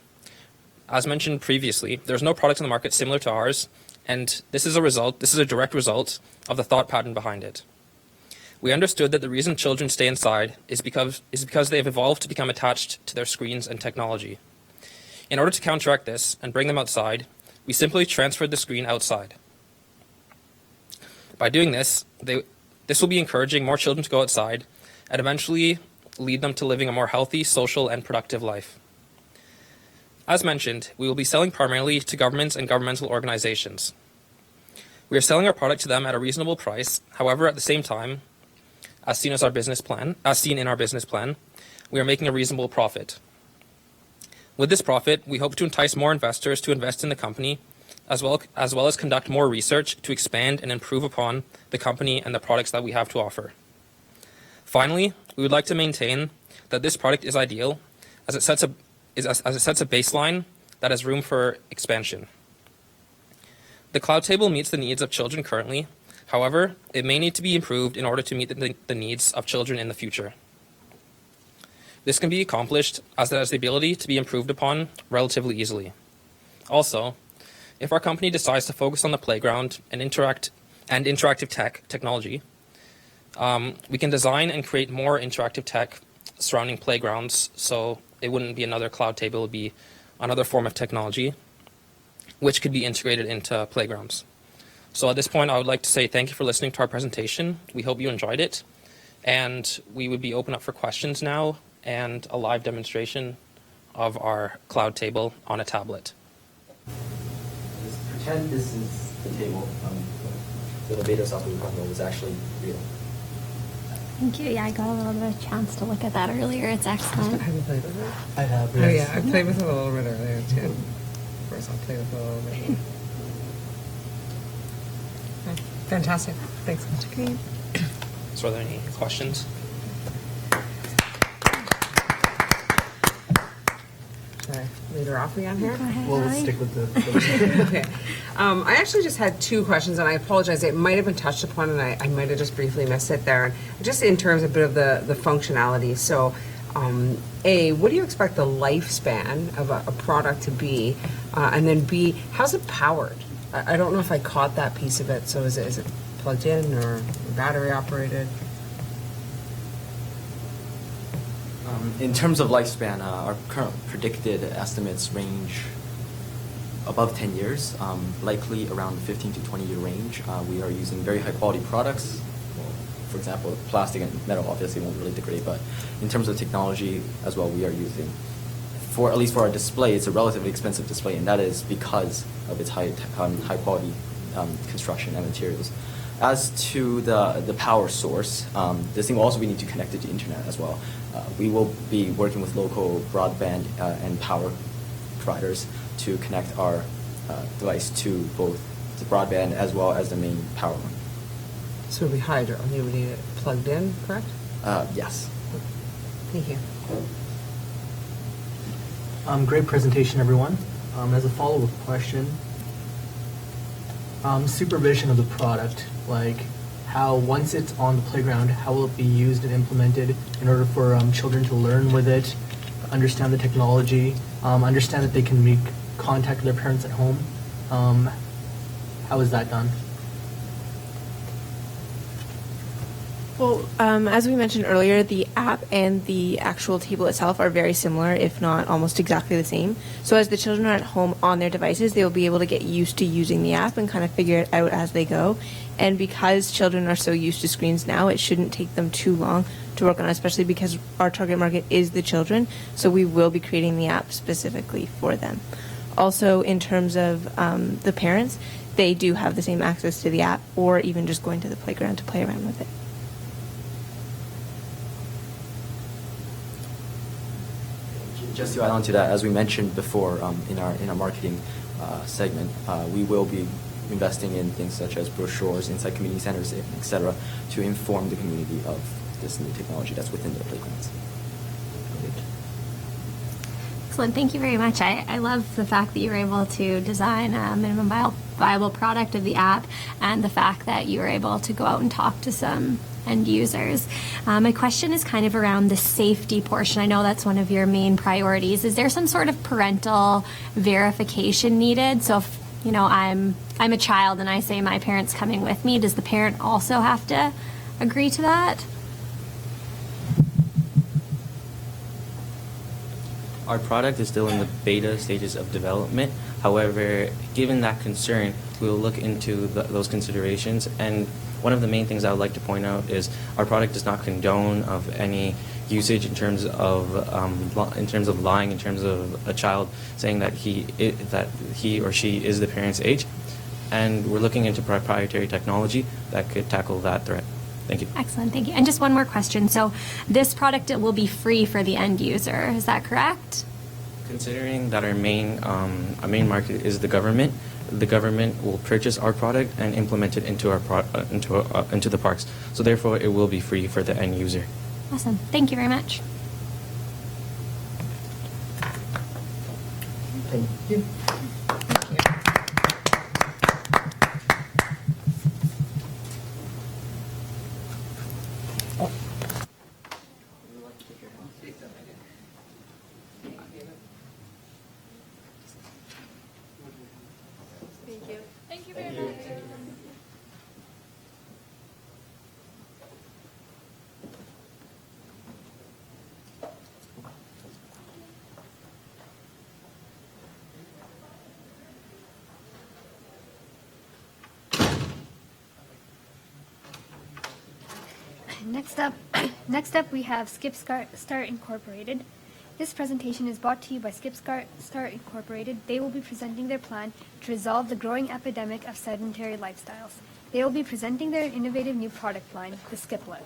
As mentioned previously, there's no product on the market similar to ours, and this is a direct result of the thought pattern behind it. We understood that the reason children stay inside is because they have evolved to become attached to their screens and technology. In order to counteract this and bring them outside, we simply transferred the screen outside. By doing this, this will be encouraging more children to go outside and eventually lead them to living a more healthy, social, and productive life. As mentioned, we will be selling primarily to governments and governmental organizations. We are selling our product to them at a reasonable price. However, at the same time, as seen in our business plan, we are making a reasonable profit. With this profit, we hope to entice more investors to invest in the company, as well as conduct more research to expand and improve upon the company and the products that we have to offer. Finally, we would like to maintain that this product is ideal as it sets a baseline that has room for expansion. The Cloud Table meets the needs of children currently. However, it may need to be improved in order to meet the needs of children in the future. This can be accomplished as it has the ability to be improved upon relatively easily. Also, if our company decides to focus on the playground and interactive technology, we can design and create more interactive tech surrounding playgrounds, so it wouldn't be another Cloud Table, it would be another form of technology, which could be integrated into playgrounds. So at this point, I would like to say thank you for listening to our presentation. We hope you enjoyed it, and we would be open up for questions now and a live demonstration of our Cloud Table on a tablet. Pretend this is the table. The beta software we talked about was actually real. Thank you. Yeah, I got a little bit of a chance to look at that earlier. It's excellent. Have you played with it? I have. Oh yeah, I played with it a little bit earlier too. Of course, I'll play with it a little bit more. Okay. Fantastic. Thanks so much. Great. So are there any questions? Should I lead her off again here? Go ahead. Well, let's stick with the. Okay. I actually just had two questions, and I apologize. It might have been touched upon, and I might have just briefly missed it there. Just in terms of a bit of the functionality. So, A, what do you expect the lifespan of a product to be? And then B, how's it powered? I don't know if I caught that piece of it. So is it plugged in or battery operated? In terms of lifespan, our current predicted estimates range above 10 years, likely around the 15 to 20 year range. We are using very high quality products. Well, for example, plastic and metal obviously won't really degrade, but in terms of technology as well, we are using, at least for our display, it's a relatively expensive display, and that is because of its high quality construction and materials. As to the power source, this thing will also be need to connect it to internet as well. We will be working with local broadband and power providers to connect our device to both the broadband as well as the main power line. So it'll be hydro. You would need it plugged in, correct? Yes. Thank you. Great presentation, everyone. As a follow-up question, supervision of the product, like how once it's on the playground, how will it be used and implemented in order for children to learn with it, understand the technology, understand that they can make contact with their parents at home? How is that done? Well, as we mentioned earlier, the app and the actual table itself are very similar, if not almost exactly the same. So as the children are at home on their devices, they will be able to get used to using the app and kind of figure it out as they go. And because children are so used to screens now, it shouldn't take them too long to work on it, especially because our target market is the children. So we will be creating the app specifically for them. Also, in terms of the parents, they do have the same access to the app or even just going to the playground to play around with it. Just to add on to that, as we mentioned before in our marketing segment, we will be investing in things such as brochures inside community centers, etc., to inform the community of this new technology that's within their playgrounds. Excellent. Thank you very much. I love the fact that you were able to design a minimum viable product of the app, and the fact that you were able to go out and talk to some end users. My question is kind of around the safety portion. I know that's one of your main priorities. Is there some sort of parental verification needed? So if, you know, I'm a child and I say my parent's coming with me, does the parent also have to agree to that? Our product is still in the beta stages of development. However, given that concern, we will look into those considerations. And one of the main things I would like to point out is our product does not condone of any usage in terms of lying, in terms of a child saying that he or she is the parent's age. And we're looking into proprietary technology that could tackle that threat. Thank you. Excellent, thank you. And just one more question. So this product, it will be free for the end user, is that correct? Considering that our main market is the government will purchase our product and implement it into into the parks. So therefore, it will be free for the end user. Awesome. Thank you very much. Thank you. Thank you very much. Next up we have Skip Start Incorporated. This presentation is brought to you by Skip Start Incorporated. They will be presenting their plan to resolve the growing epidemic of sedentary lifestyles. They will be presenting their innovative new product line, the Skiplet.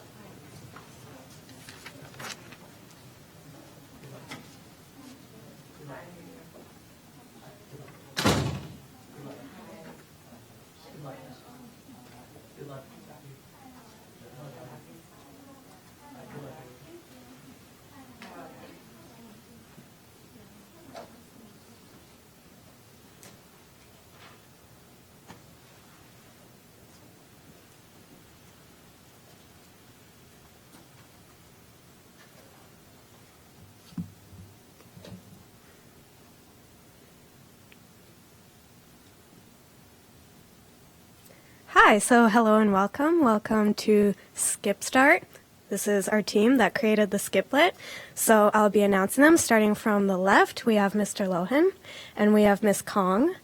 Hi, so hello and welcome. Welcome to Skip Start. This is our team that created the Skiplet. So I'll be announcing them starting from the left. We have Mr. Lohan, and we have Miss Kong,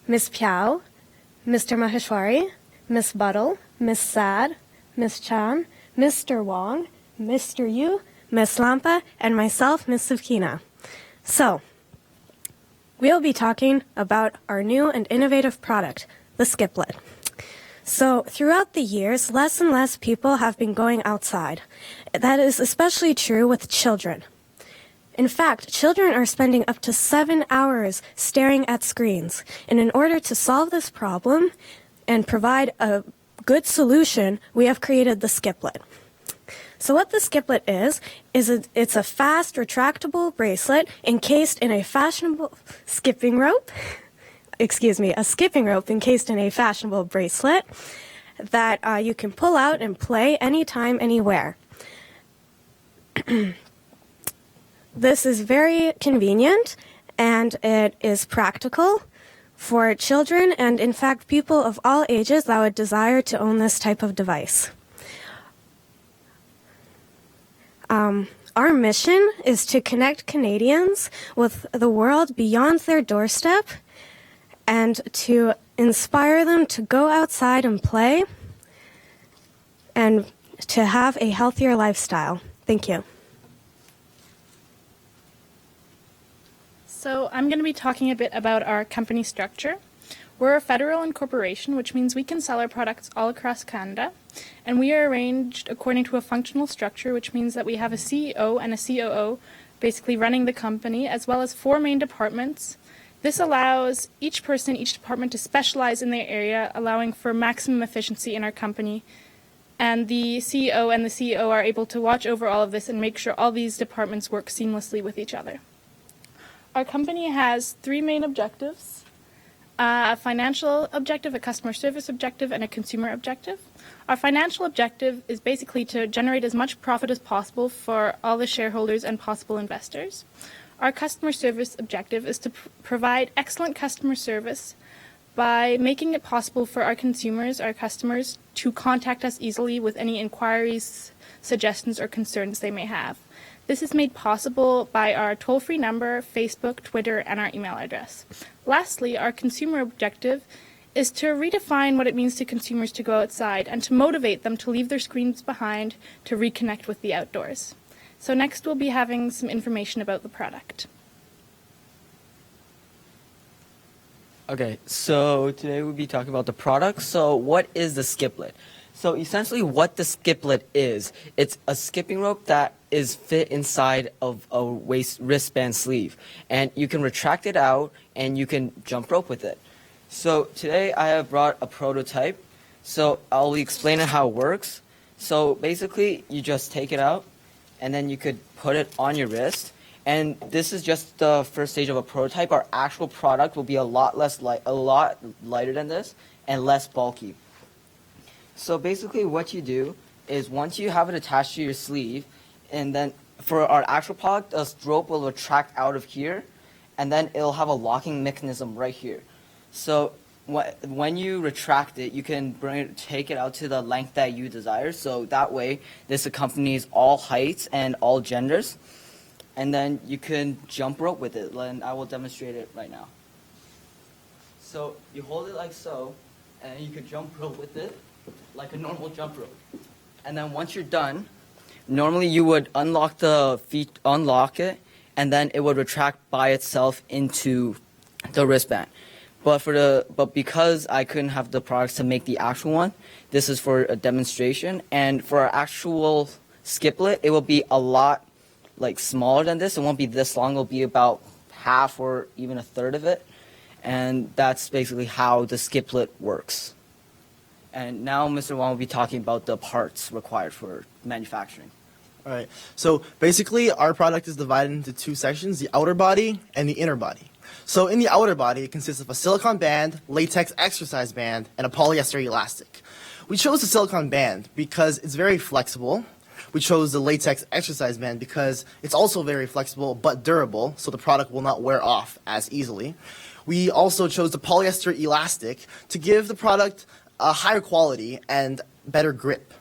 Miss Piao, Mr. Maheshwari, Miss Buttle, Miss Sad, Miss Chan, Mr. Wong, Mr. Yu, Miss Lampa, and myself, Miss Savkina. So, we'll be talking about our new and innovative product, the Skiplet. So, throughout the years, less and less people have been going outside. That is especially true with children. In fact, children are spending up to 7 hours staring at screens. And in order to solve this problem and provide a good solution, we have created the Skiplet. So what the Skiplet is it's a fast, retractable bracelet encased in a fashionable skipping rope. A skipping rope encased in a fashionable bracelet that you can pull out and play anytime, anywhere. This is very convenient and it is practical for children and, in fact, people of all ages that would desire to own this type of device. Our mission is to connect Canadians with the world beyond their doorstep and to inspire them to go outside and play and to have a healthier lifestyle. Thank you. So I'm going to be talking a bit about our company structure. We're a federal incorporation, which means we can sell our products all across Canada, and we are arranged according to a functional structure, which means that we have a CEO and a COO basically running the company, as well as 4 main departments. This allows each person, each department to specialize in their area, allowing for maximum efficiency in our company. And the CEO and the CEO are able to watch over all of this and make sure all these departments work seamlessly with each other. Our company has three main objectives: a financial objective, a customer service objective, and a consumer objective. Our financial objective is basically to generate as much profit as possible for all the shareholders and possible investors. Our customer service objective is to provide excellent customer service by making it possible for our consumers, our customers, to contact us easily with any inquiries, suggestions, or concerns they may have. This is made possible by our toll-free number, Facebook, Twitter, and our email address. Lastly, our consumer objective is to redefine what it means to consumers to go outside and to motivate them to leave their screens behind to reconnect with the outdoors. So next we'll be having some information about the product. Okay, so today we'll be talking about the product. So what is the skiplet? So essentially what the skiplet is, it's a skipping rope that is fit inside of a wristband sleeve. And you can retract it out and you can jump rope with it. So today I have brought a prototype. So I'll be explaining how it works. So basically you just take it out and then you could put it on your wrist. And this is just the first stage of a prototype. Our actual product will be a lot lighter than this and less bulky. So basically what you do is once you have it attached to your sleeve, and then for our actual product, the rope will retract out of here, and then it'll have a locking mechanism right here. So when you retract it, you can take it out to the length that you desire. So that way, this accompanies all heights and all genders. And then you can jump rope with it, and I will demonstrate it right now. So you hold it like so, and you can jump rope with it, like a normal jump rope. And then once you're done, normally you would unlock it, and then it would retract by itself into the wristband. But because I couldn't have the products to make the actual one, this is for a demonstration. And for our actual skiplet, it will be a lot smaller than this. It won't be this long. It'll be about half or even a third of it. And that's basically how the skiplet works. And now Mr. Wang will be talking about the parts required for manufacturing. All right. So basically, our product is divided into two sections, the outer body and the inner body. So in the outer body, it consists of a silicone band, latex exercise band, and a polyester elastic. We chose the silicone band because it's very flexible. We chose the latex exercise band because it's also very flexible but durable, so the product will not wear off as easily. We also chose the polyester elastic to give the product a higher quality and better grip.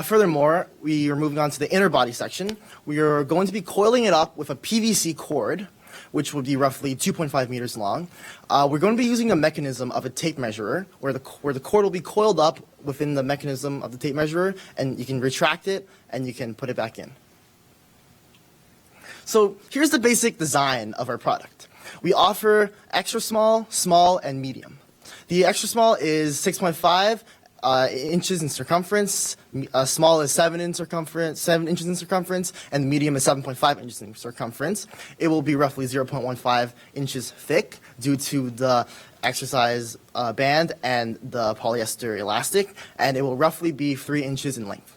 Furthermore, we are moving on to the inner body section. We are going to be coiling it up with a PVC cord, which would be roughly 2.5 meters long. We're going to be using a mechanism of a tape measurer where the cord will be coiled up within the mechanism of the tape measurer, and you can retract it and you can put it back in. So here's the basic design of our product. We offer extra small, small, and medium. The extra small is 6.5 inches in circumference, small is 7 inches in circumference, and the medium is 7.5 inches in circumference. It will be roughly 0.15 inches thick due to the exercise band and the polyester elastic, and it will roughly be 3 inches in length.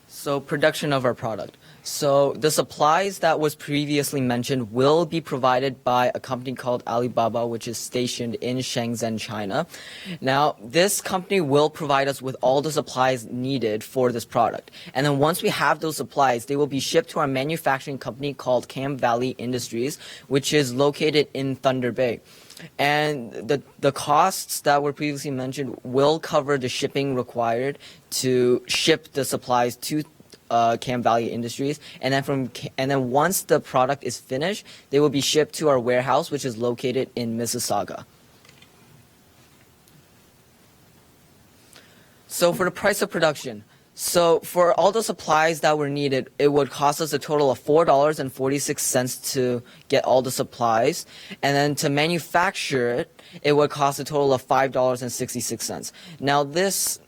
So production of our product. So the supplies that was previously mentioned will be provided by a company called Alibaba, which is stationed in Shenzhen, China. Now, this company will provide us with all the supplies needed for this product. And then once we have those supplies, they will be shipped to our manufacturing company called Cam Valley Industries, which is located in Thunder Bay. And the costs that were previously mentioned will cover the shipping required to ship the supplies to Cam Valley Industries, and then once the product is finished, they will be shipped to our warehouse, which is located in Mississauga. So for the price of production, so for all the supplies that were needed, it would cost us a total of $4.46 to get all the supplies, and then to manufacture it, it would cost a total of $5.66. Now this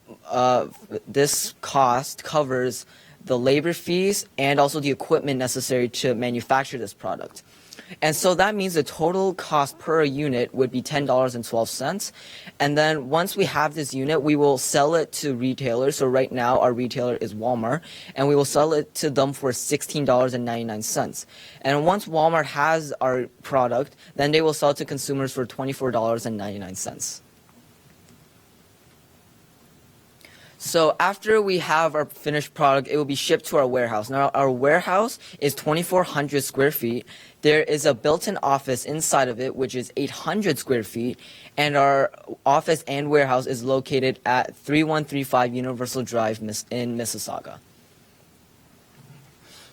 cost covers the labor fees and also the equipment necessary to manufacture this product. And so that means the total cost per unit would be $10.12. And then once we have this unit, we will sell it to retailers. So right now our retailer is Walmart, and we will sell it to them for $16.99. And once Walmart has our product, then they will sell it to consumers for $24.99. So after we have our finished product, it will be shipped to our warehouse. Now, our warehouse is 2,400 square feet. There is a built-in office inside of it, which is 800 square feet. And our office and warehouse is located at 3135 Universal Drive in Mississauga.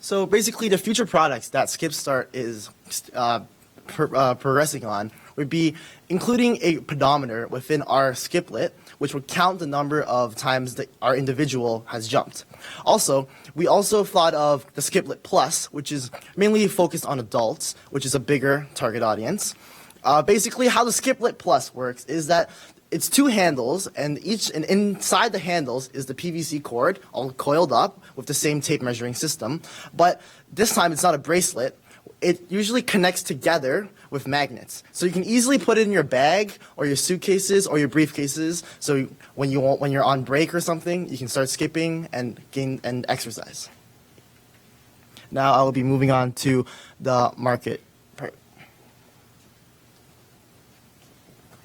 So basically, the future products that SkipStart is progressing on would be including a pedometer within our skiplet, which would count the number of times that our individual has jumped. Also, we also thought of the Skiplet Plus, which is mainly focused on adults, which is a bigger target audience. Basically, how the Skiplet Plus works is that it's two handles, and inside the handles is the PVC cord, all coiled up with the same tape measuring system. But this time, it's not a bracelet. It usually connects together with magnets. So you can easily put it in your bag or your suitcases or your briefcases. So when you're on break or something, you can start skipping and exercise. Now I will be moving on to the market part.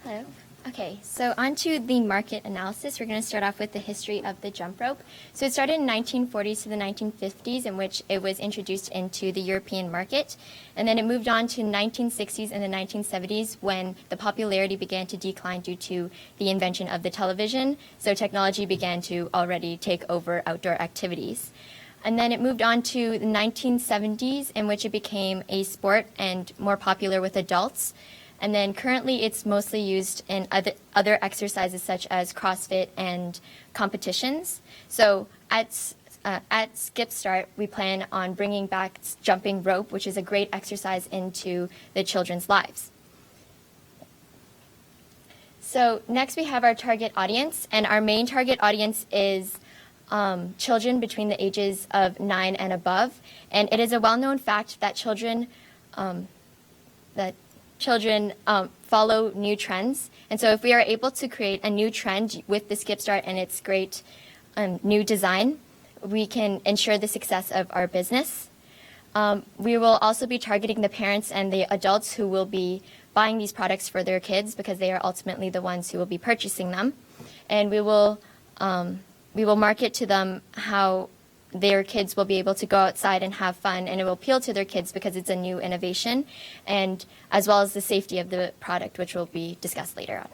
Hello. Okay, so on to the market analysis. We're going to start off with the history of the jump rope. So it started in 1940s to the 1950s, in which it was introduced into the European market. And then it moved on to 1960s and the 1970s, when the popularity began to decline due to the invention of the television. So technology began to already take over outdoor activities. And then it moved on to the 1970s, in which it became a sport and more popular with adults. And then currently it's mostly used in other exercises such as CrossFit and competitions. So at SkipStart, we plan on bringing back jumping rope, which is a great exercise, into the children's lives. So next we have our target audience, and our main target audience is children between the ages of 9 and above. And it is a well-known fact that children follow new trends. And so if we are able to create a new trend with the SkipStart and its great new design, we can ensure the success of our business. We will also be targeting the parents and the adults who will be buying these products for their kids, because they are ultimately the ones who will be purchasing them. And we will market to them how their kids will be able to go outside and have fun, and it will appeal to their kids because it's a new innovation, and as well as the safety of the product, which will be discussed later on.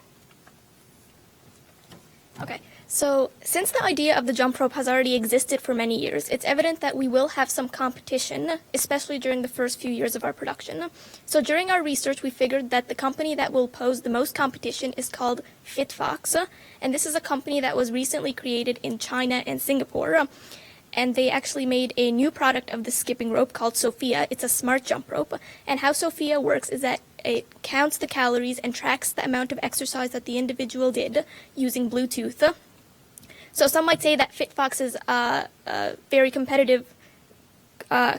Okay, so since the idea of the jump rope has already existed for many years, it's evident that we will have some competition, especially during the first few years of our production. So during our research, we figured that the company that will pose the most competition is called FitFox, and this is a company that was recently created in China and Singapore. And they actually made a new product of the skipping rope called Sophia. It's a smart jump rope. And how Sophia works is that it counts the calories and tracks the amount of exercise that the individual did using Bluetooth. So some might say that FitFox is a very competitive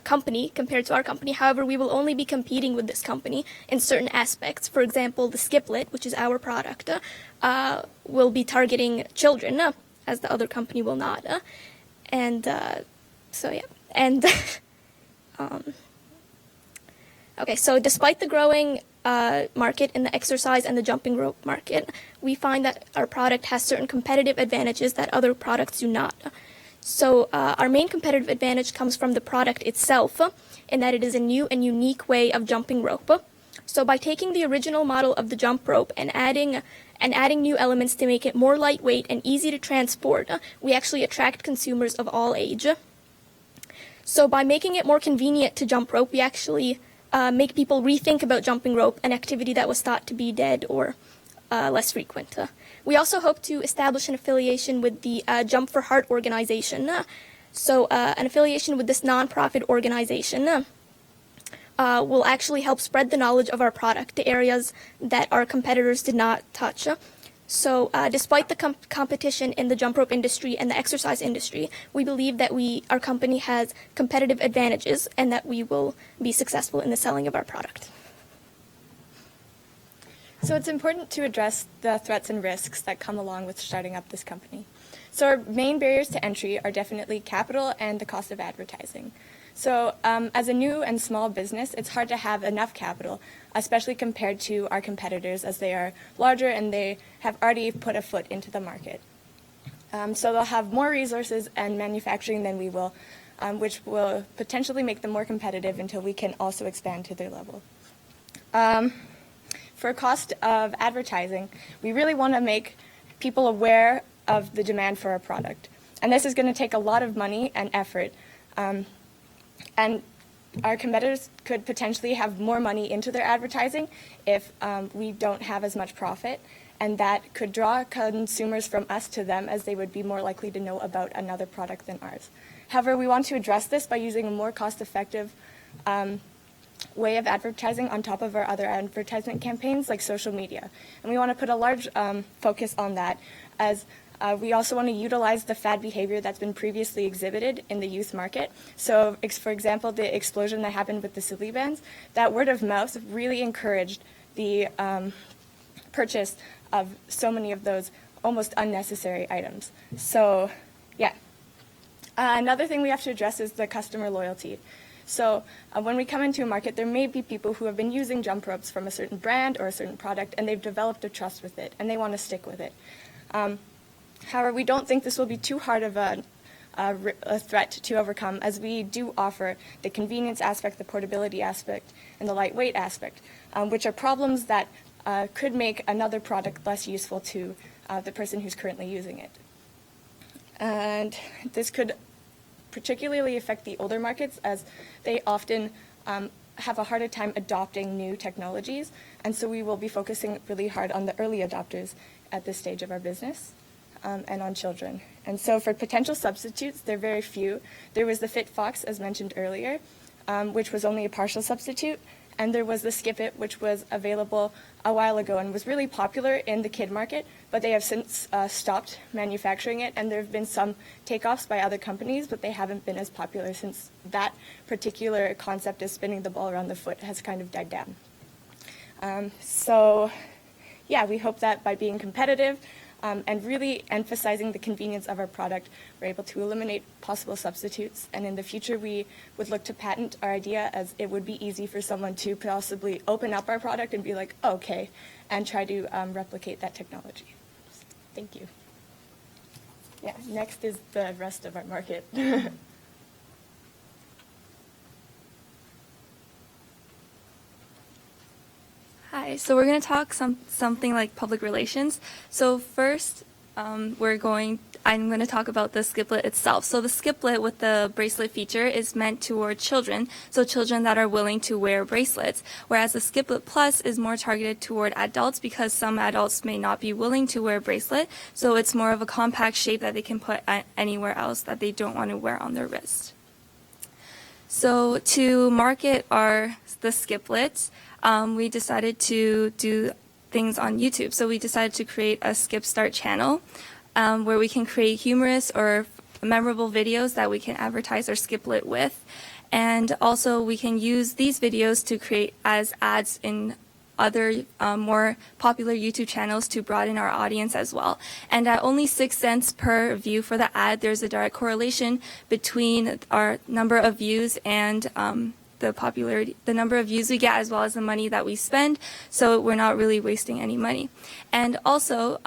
company compared to our company. However, we will only be competing with this company in certain aspects. For example, the Skiplet, which is our product, will be targeting children, as the other company will not. And so yeah, and okay, so despite the growing market in the exercise and the jumping rope market, we find that our product has certain competitive advantages that other products do not. So our main competitive advantage comes from the product itself, in that it is a new and unique way of jumping rope. So by taking the original model of the jump rope and adding new elements to make it more lightweight and easy to transport, we actually attract consumers of all age. So by making it more convenient to jump rope, we actually make people rethink about jumping rope, an activity that was thought to be dead or less frequent. We also hope to establish an affiliation with the Jump for Heart organization. So an affiliation with this nonprofit organization will actually help spread the knowledge of our product to areas that our competitors did not touch. So despite the competition in the jump rope industry and the exercise industry, we believe that our company has competitive advantages and that we will be successful in the selling of our product. So it's important to address the threats and risks that come along with starting up this company. So our main barriers to entry are definitely capital and the cost of advertising. So as a new and small business, it's hard to have enough capital, especially compared to our competitors as they are larger and they have already put a foot into the market. So they'll have more resources and manufacturing than we will, which will potentially make them more competitive until we can also expand to their level. For cost of advertising, we really want to make people aware of the demand for our product. And this is going to take a lot of money and effort. And our competitors could potentially have more money into their advertising if we don't have as much profit. And that could draw consumers from us to them, as they would be more likely to know about another product than ours. However, we want to address this by using a more cost-effective way of advertising on top of our other advertisement campaigns like social media. And we want to put a large focus on that, as we also want to utilize the fad behavior that's been previously exhibited in the youth market. So for example, the explosion that happened with the silly bands, that word of mouth really encouraged the purchase of so many of those almost unnecessary items. So yeah. Another thing we have to address is the customer loyalty. So when we come into a market, there may be people who have been using jump ropes from a certain brand or a certain product, and they've developed a trust with it, and they want to stick with it. However, we don't think this will be too hard of a threat to overcome, as we do offer the convenience aspect, the portability aspect, and the lightweight aspect, which are problems that could make another product less useful to the person who's currently using it. And this could particularly affect the older markets, as they often have a harder time adopting new technologies, and so we will be focusing really hard on the early adopters at this stage of our business, and on children. And so for potential substitutes, there are very few. There was the Fit Fox, as mentioned earlier, which was only a partial substitute, and there was the Skip It, which was available a while ago and was really popular in the kid market, but they have since stopped manufacturing it, and there have been some takeoffs by other companies, but they haven't been as popular since that particular concept of spinning the ball around the foot has kind of died down. So yeah, we hope that by being competitive and really emphasizing the convenience of our product, we're able to eliminate possible substitutes. And in the future, we would look to patent our idea, as it would be easy for someone to possibly open up our product and be like, oh, okay, and try to replicate that technology. Thank you. Yeah, next is the rest of our market. Hi, so we're going to talk something like public relations. So first, I'm going to talk about the skiplet itself. So the skiplet with the bracelet feature is meant toward children, so children that are willing to wear bracelets, whereas the skiplet plus is more targeted toward adults, because some adults may not be willing to wear a bracelet, so it's more of a compact shape that they can put anywhere else that they don't want to wear on their wrist. So to market the skiplets, we decided to do things on YouTube. So we decided to create a Skip Start channel where we can create humorous or memorable videos that we can advertise our skiplet with. And also we can use these videos to create as ads in other more popular YouTube channels to broaden our audience as well. And at only 6 cents per view for the ad, there's a direct correlation between our number of views and the number of views we get, as well as the money that we spend, so we're not really wasting any money. And also,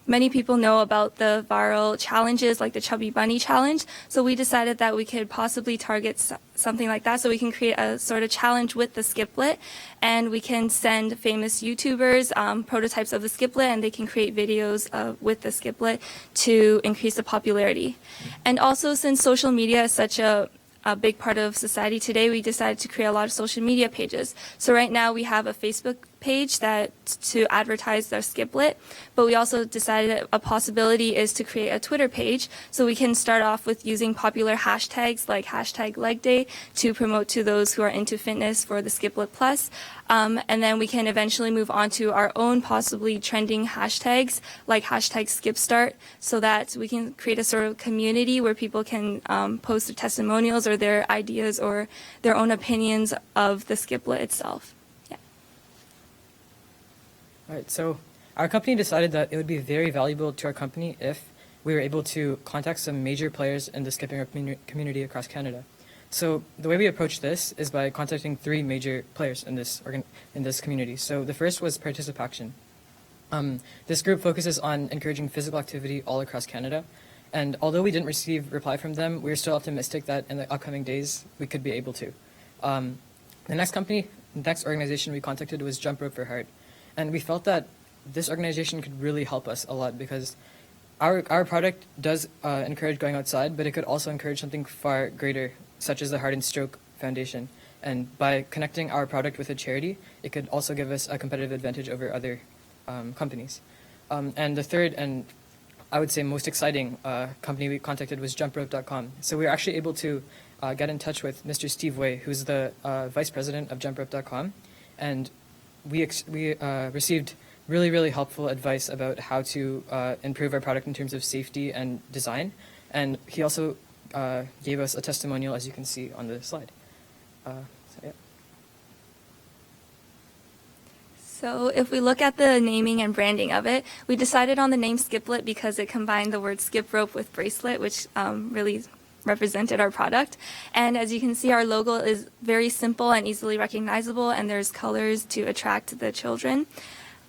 many people know about the viral challenges like the Chubby Bunny Challenge, so we decided that we could possibly target something like that, so we can create a sort of challenge with the skiplet, and we can send famous YouTubers prototypes of the skiplet, and they can create videos with the skiplet to increase the popularity. And also, since social media is such a big part of society today, we decided to create a lot of social media pages. So right now we have a Facebook page that to advertise their skiplet, but we also decided that a possibility is to create a Twitter page, so we can start off with using popular hashtags like hashtag leg day to promote to those who are into fitness for the Skiplet Plus, and then we can eventually move on to our own possibly trending hashtags like hashtag skipstart, so that we can create a sort of community where people can post their testimonials or their ideas or their own opinions of the skiplet itself. All right, so our company decided that it would be very valuable to our company if we were able to contact some major players in the skipping rope community across Canada. So the way we approached this is by contacting 3 major players in this community. So the first was Participaction. This group focuses on encouraging physical activity all across Canada, and although we didn't receive reply from them, we're still optimistic that in the upcoming days we could be able to. The next organization we contacted was Jump Rope for Heart. And we felt that this organization could really help us a lot because our product does encourage going outside, but it could also encourage something far greater, such as the Heart and Stroke Foundation. And by connecting our product with a charity, it could also give us a competitive advantage over other companies. And the third, and I would say most exciting company we contacted was jumprope.com. So we were actually able to get in touch with Mr. Steve Way, who's the vice president of jumprope.com. And we received really helpful advice about how to improve our product in terms of safety and design, and he also gave us a testimonial, as you can see on the slide. So if we look at the naming and branding of it, we decided on the name Skiplet because it combined the word skip rope with bracelet, which really represented our product. And as you can see, our logo is very simple and easily recognizable, and there's colors to attract the children.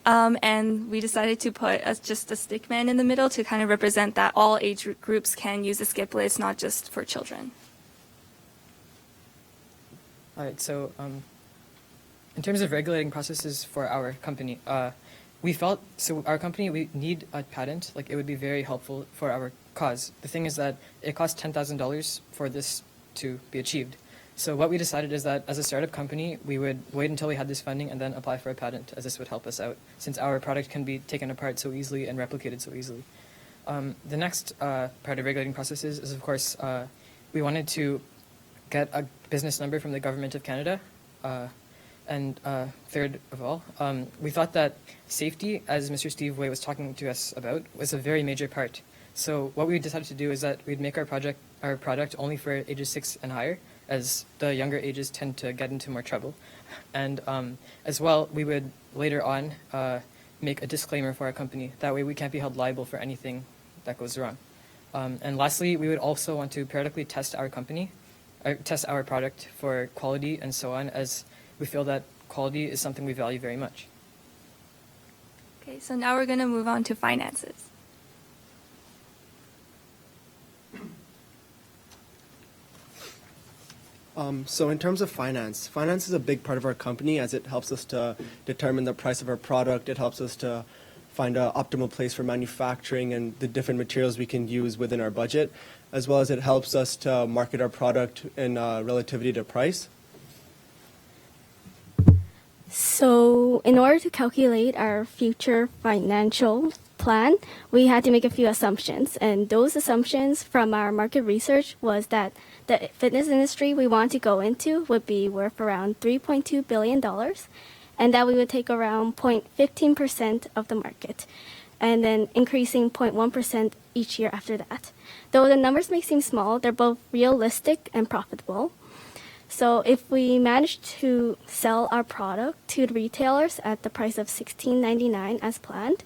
And we decided to put just a stick man in the middle to kind of represent that all age groups can use a skiplet. It's not just for children. All right, so in terms of regulating processes for our company, we felt, so our company, we need a patent. Like, it would be very helpful for our cause. The thing is that it costs $10,000 for this to be achieved. So what we decided is that as a startup company, we would wait until we had this funding and then apply for a patent, as this would help us out, since our product can be taken apart so easily and replicated so easily. The next part of regulating processes is, of course, we wanted to get a business number from the Government of Canada. And third of all, we thought that safety, as Mr. Steve Way was talking to us about, was a very major part. So what we decided to do is that we'd make our product only for ages 6 and higher, as the younger ages tend to get into more trouble. And as well, we would later on make a disclaimer for our company. That way we can't be held liable for anything that goes wrong. And lastly, we would also want to periodically test our product for quality and so on, as we feel that quality is something we value very much. Okay, so now we're going to move on to finances. So in terms of finance is a big part of our company, as it helps us to determine the price of our product. It helps us to find an optimal place for manufacturing and the different materials we can use within our budget, as well as it helps us to market our product in relativity to price. So in order to calculate our future financial plan, we had to make a few assumptions. And those assumptions from our market research was that the fitness industry we want to go into would be worth around $3.2 billion, and that we would take around 0.15% of the market, and then increasing 0.1% each year after that. Though the numbers may seem small, they're both realistic and profitable. So if we manage to sell our product to the retailers at the price of $16.99 as planned,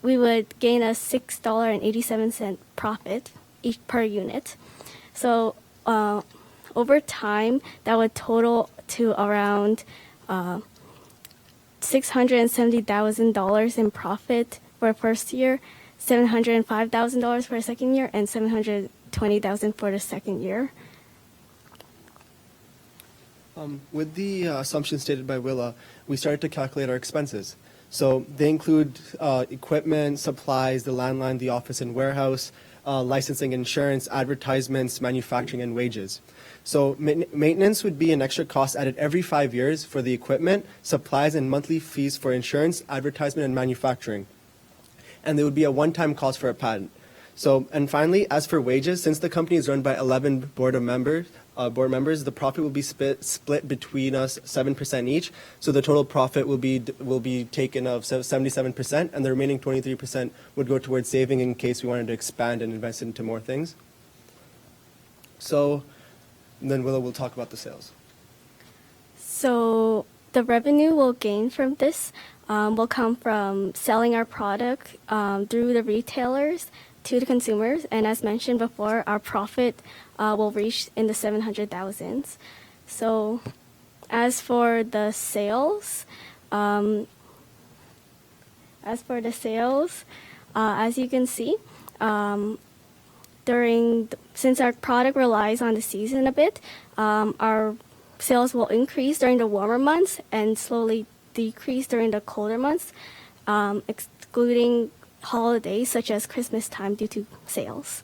we would gain a $6.87 profit each per unit. So over time, that would total to around $670,000 in profit for first year, $705,000 for the second year, and $720,000 for the second year. With the assumptions stated by Willa, we started to calculate our expenses. So they include equipment, supplies, the landline, the office and warehouse, licensing, insurance, advertisements, manufacturing, and wages. So maintenance would be an extra cost added every 5 years for the equipment, supplies, and monthly fees for insurance, advertisement, and manufacturing. And there would be a one-time cost for a patent. So, and finally, as for wages, since the company is run by 11 board members, the profit will be split between us 7% each. So the total profit will be taken of 77%, and the remaining 23% would go towards saving in case we wanted to expand and invest into more things. So then Willow will talk about the sales. So the revenue we'll gain from this will come from selling our product through the retailers to the consumers, and as mentioned before, our profit will reach in the 700,000s. So as for the sales, as you can see, since our product relies on the season a bit, our sales will increase during the warmer months and slowly decrease during the colder months, excluding holidays such as Christmas time due to sales.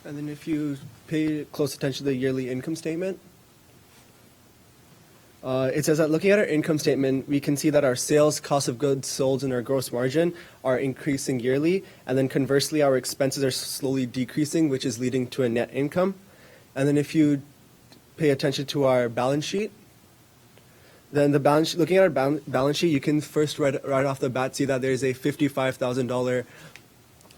And then if you pay close attention to the yearly income statement, it says that looking at our income statement, we can see that our sales, cost of goods sold, and our gross margin are increasing yearly. And then conversely, our expenses are slowly decreasing, which is leading to a net income. And then if you pay attention to our balance sheet, then looking at our balance sheet, you can first right off the bat see that there's a $55,000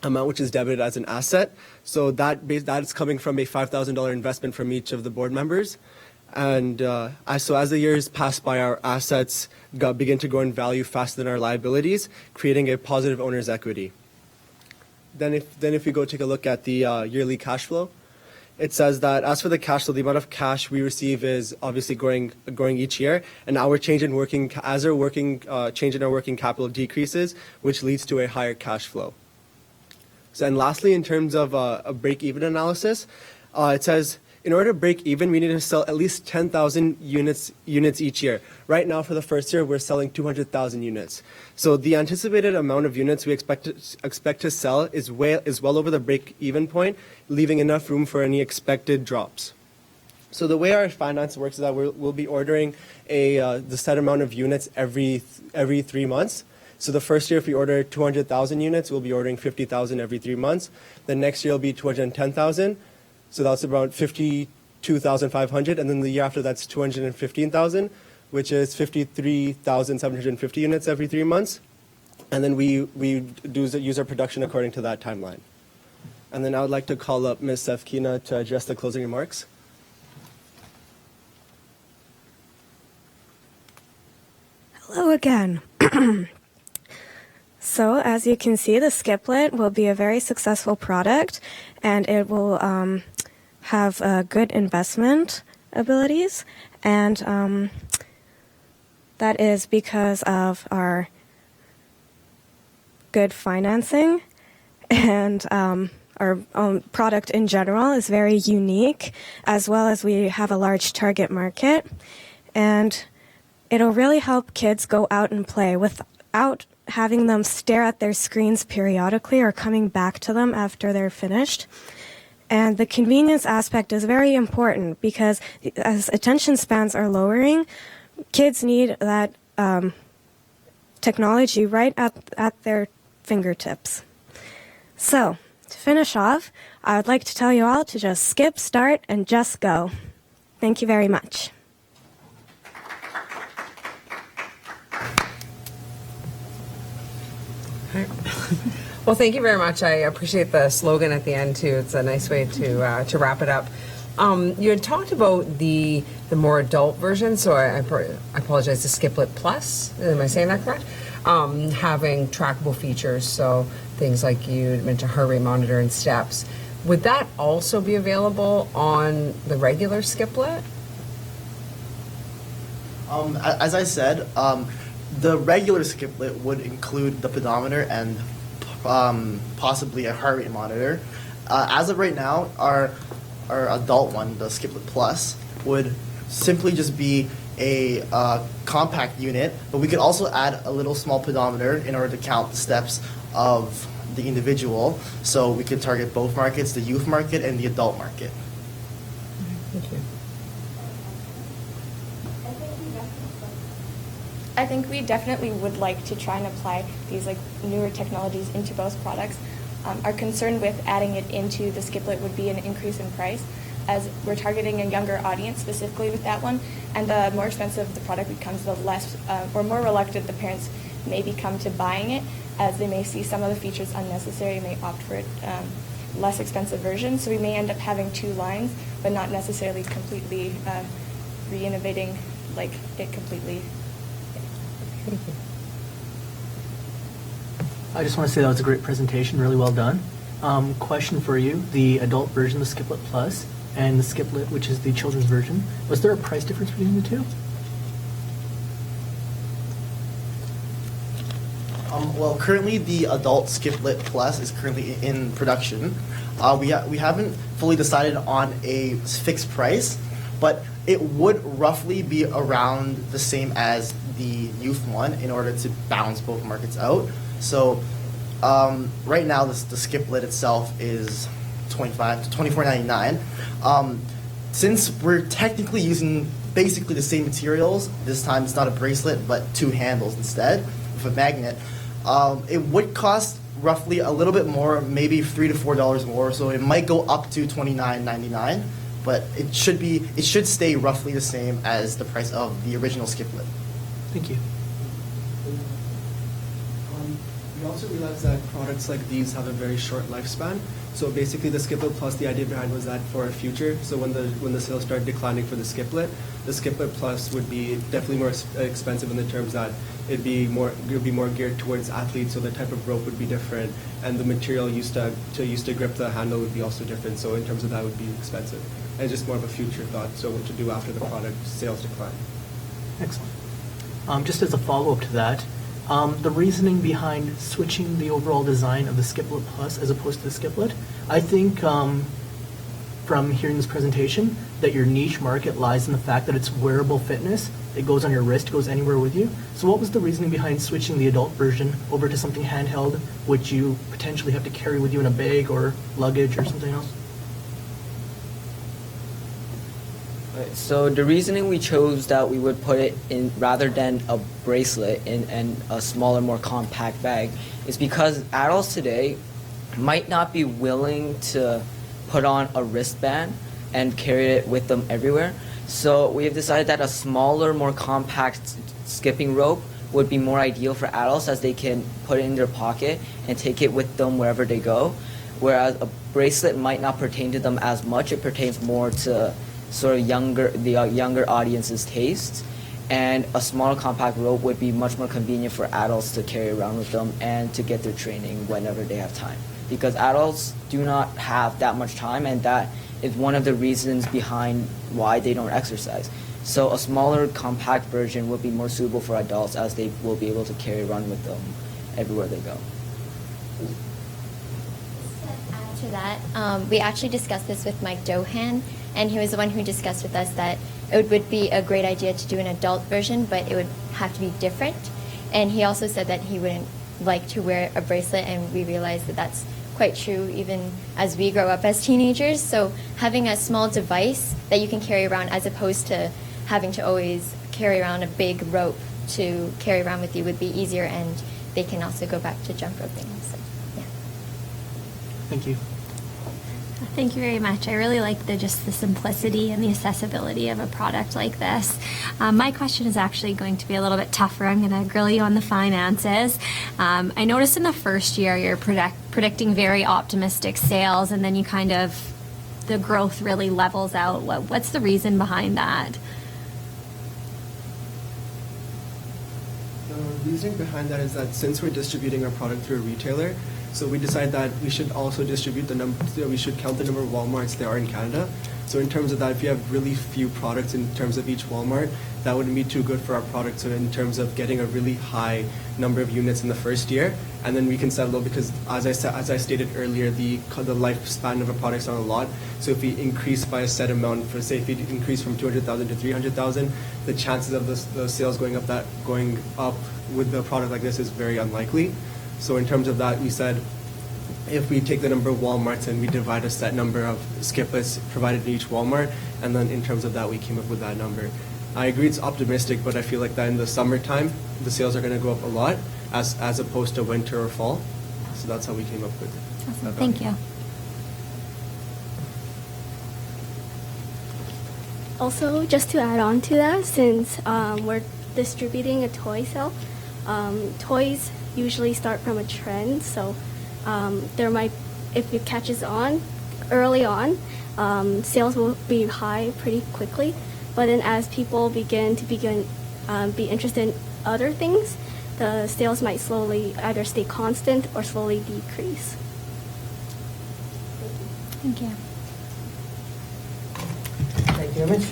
amount which is debited as an asset. So that is coming from a $5,000 investment from each of the board members. And as the years pass by, our assets begin to grow in value faster than our liabilities, creating a positive owner's equity. Then if we go take a look at the yearly cash flow, it says that as for the cash flow, the amount of cash we receive is obviously growing each year, and our change in working capital decreases, which leads to a higher cash flow. So, and lastly, in terms of a break-even analysis, it says in order to break even, we need to sell at least 10,000 units each year. Right now, for the first year, we're selling 200,000 units. So the anticipated amount of units we expect to sell is well over the break-even point, leaving enough room for any expected drops. So the way our finance works is that we'll be ordering the set amount of units every 3 months. So the first year, if we order 200,000 units, we'll be ordering 50,000 every 3 months. The next year will be 210,000. So that's about 52,500, and then the year after that's 215,000, which is 53,750 units every 3 months. And then we use our production according to that timeline. And then I would like to call up Ms. Sefkina to address the closing remarks. Hello again. So as you can see, the skiplet will be a very successful product, and it will have good investment abilities, and that is because of our good financing, and our product in general is very unique, as well as we have a large target market, and it'll really help kids go out and play without having them stare at their screens periodically or coming back to them after they're finished. And the convenience aspect is very important because as attention spans are lowering, kids need that technology right at their fingertips. So, to finish off, I would like to tell you all to just skip, start, and just go. Thank you very much. Well, thank you very much. I appreciate the slogan at the end too. It's a nice way to wrap it up. You had talked about the more adult version, so I apologize. The Skiplet Plus, am I saying that correct? Having trackable features, so things like you mentioned heart rate monitor and steps. Would that also be available on the regular Skiplet? As I said, the regular skiplet would include the pedometer and possibly a heart rate monitor. As of right now, our adult one, the Skiplet Plus, would simply just be a compact unit, but we could also add a little small pedometer in order to count the steps of the individual, so we could target both markets, the youth market and the adult market. Thank you. I think we definitely would like to try and apply these like newer technologies into both products. Our concern with adding it into the skiplet would be an increase in price, as we're targeting a younger audience specifically with that one, and the more expensive the product becomes, the less or more reluctant the parents may become to buying it, as they may see some of the features unnecessary, may opt for a less expensive version. So we may end up having two lines, but not necessarily completely re-innovating like it completely. Thank you. I just want to say that was a great presentation, really well done. Question for you, the adult version, the Skiplet Plus, and the Skiplet, which is the children's version, was there a price difference between the two? Well, currently the adult Skiplet Plus is currently in production. We haven't fully decided on a fixed price, but it would roughly be around the same as the youth one in order to balance both markets out. So right now the Skiplet itself is $25 to $24.99. Since we're technically using basically the same materials, this time it's not a bracelet but two handles instead with a magnet, it would cost roughly a little bit more, maybe $3 to $4 more, so it might go up to $29.99, but it should stay roughly the same as the price of the original Skiplet. Thank you. We also realized that products like these have a very short lifespan. So basically the Skiplet Plus, the idea behind was that for a future, so when the sales start declining for the Skiplet Plus would be definitely more expensive in the terms that it would be more geared towards athletes, so the type of rope would be different, and the material used to grip the handle would be also different, so in terms of that would be expensive. And just more of a future thought, so what to do after the product sales decline. Excellent. Just as a follow-up to that, the reasoning behind switching the overall design of the Skiplet Plus as opposed to the Skiplet, I think from hearing this presentation that your niche market lies in the fact that it's wearable fitness. It goes on your wrist, goes anywhere with you. So what was the reasoning behind switching the adult version over to something handheld, which you potentially have to carry with you in a bag or luggage or something else? So the reasoning we chose that we would put it in rather than a bracelet in a smaller, more compact bag is because adults today might not be willing to put on a wristband and carry it with them everywhere. So we have decided that a smaller, more compact skipping rope would be more ideal for adults, as they can put it in their pocket and take it with them wherever they go. Whereas a bracelet might not pertain to them as much. It pertains more to sort of the younger audience's tastes, and a smaller compact rope would be much more convenient for adults to carry around with them and to get their training whenever they have time, because adults do not have that much time, and that is one of the reasons behind why they don't exercise. So a smaller compact version would be more suitable for adults, as they will be able to carry around with them everywhere they go. To that, we actually discussed this with Mike Dohan, and he was the one who discussed with us that it would be a great idea to do an adult version, but it would have to be different. And he also said that he wouldn't like to wear a bracelet, and we realized that that's quite true even as we grow up as teenagers. So having a small device that you can carry around, as opposed to having to always carry around a big rope to carry around with you, would be easier, and they can also go back to jump roping. So, yeah. Thank you. Thank you very much. I really like the simplicity and the accessibility of a product like this. My question is actually going to be a little bit tougher. I'm going to grill you on the finances. I noticed in the first year you're predicting very optimistic sales, and then you the growth really levels out. What's the reason behind that? The reason behind that is that since we're distributing our product through a retailer, so we decided that we should also distribute we should count the number of Walmarts there are in Canada. So in terms of that, if you have really few products in terms of each Walmart, that wouldn't be too good for our product. So in terms of getting a really high number of units in the first year, and then we can settle, because as I stated earlier, the lifespan of a product is not a lot. So if we increase by a set amount, for say if we increase from 200,000 to 300,000, the chances of the sales going up with a product like this is very unlikely. So in terms of that, we said if we take the number of Walmarts and we divide a set number of skiplets provided in each Walmart, and then in terms of that, we came up with that number. I agree it's optimistic, but I feel like that in the summertime, the sales are going to go up a lot as opposed to winter or fall. So that's how we came up with it. Awesome. Thank you. Also, just to add on to that, since we're distributing a toy sale, toys usually start from a trend, so there might, if it catches on early on, sales will be high pretty quickly. But then as people begin be interested in other things, the sales might slowly either stay constant or slowly decrease. Thank you. Thank you, Image.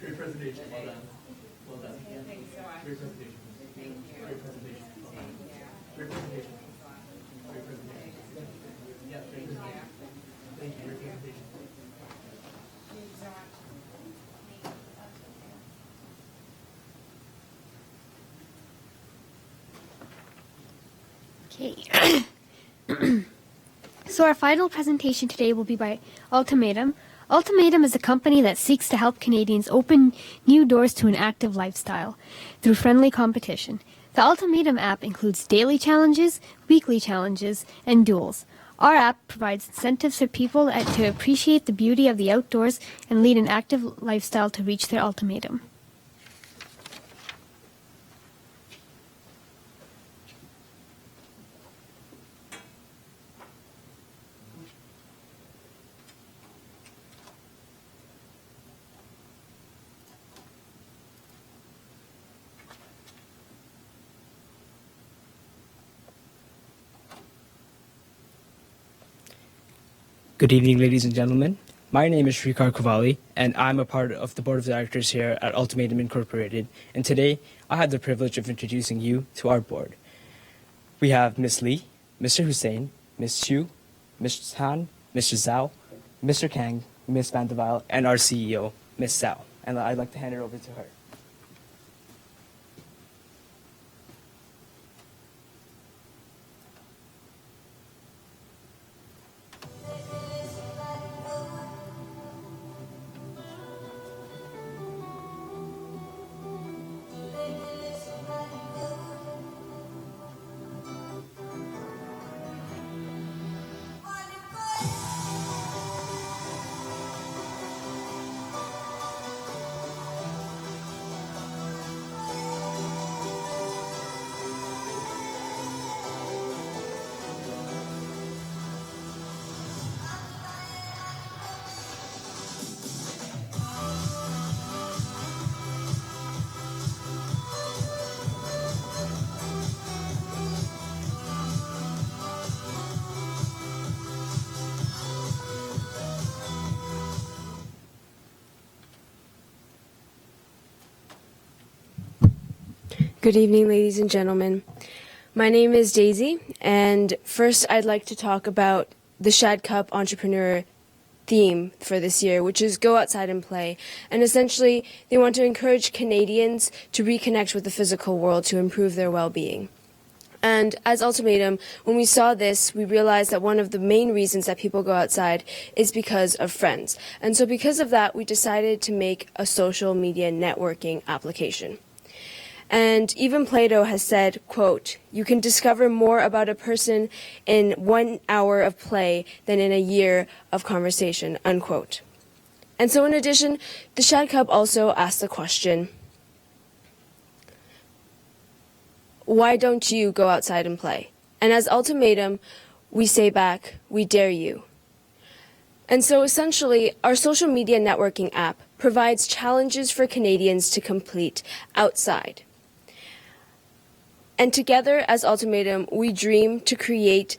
Great presentation. Well done. Well done. Thanks so much. Great presentation. Thank you. Great presentation. Great presentation. Great presentation. Yeah, great presentation. Thank you. Great presentation. Thank you so much. Okay. So our final presentation today will be by Ultimatum. Ultimatum is a company that seeks to help Canadians open new doors to an active lifestyle through friendly competition. The Ultimatum app includes daily challenges, weekly challenges, and duels. Our app provides incentives for people to appreciate the beauty of the outdoors and lead an active lifestyle to reach their ultimatum. Good evening, ladies and gentlemen. My name is Shrikar Kovali, and I'm a part of the board of directors here at Ultimatum Incorporated. And today, I had the privilege of introducing you to our board. We have Ms. Lee, Mr. Hussein, Ms. Xu, Ms. Han, Mr. Zhao, Mr. Kang, Ms. Van de Waal, and our CEO, Ms. Zhao. And I'd like to hand it over to her. Good evening, ladies and gentlemen. My name is Daisy, and first I'd like to talk about the Shad Cup Entrepreneur theme for this year, which is Go Outside and Play. And essentially, they want to encourage Canadians to reconnect with the physical world to improve their well-being. And as Ultimatum, when we saw this, we realized that one of the main reasons that people go outside is because of friends. And so because of that, we decided to make a social media networking application. And even Plato has said, quote, "You can discover more about a person in 1 hour of play than in a year of conversation," unquote. And so in addition, the Shad Cup also asked the question, why don't you go outside and play? And as Ultimatum, we say back, we dare you. And so essentially, our social media networking app provides challenges for Canadians to complete outside. And together, as Ultimatum, we dream to create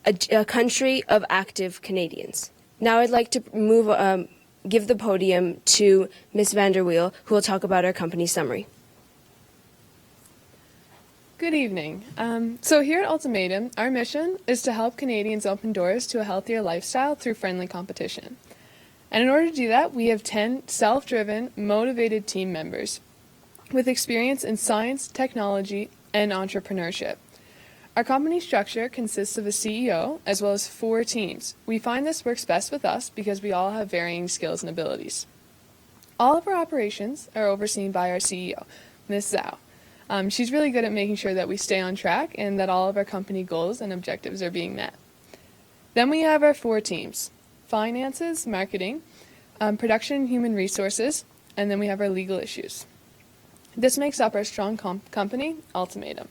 a country of active Canadians. Now I'd like to give the podium to Ms. Van der Wiel, who will talk about our company summary. Good evening. So here at Ultimatum, our mission is to help Canadians open doors to a healthier lifestyle through friendly competition. And in order to do that, we have 10 self-driven, motivated team members with experience in science, technology, and entrepreneurship. Our company structure consists of a CEO as well as 4 teams. We find this works best with us because we all have varying skills and abilities. All of our operations are overseen by our CEO, Ms. Zhao. She's really good at making sure that we stay on track and that all of our company goals and objectives are being met. Then we have our 4 teams: finances, marketing, production and human resources, and then we have our legal issues. This makes up our strong company, Ultimatum.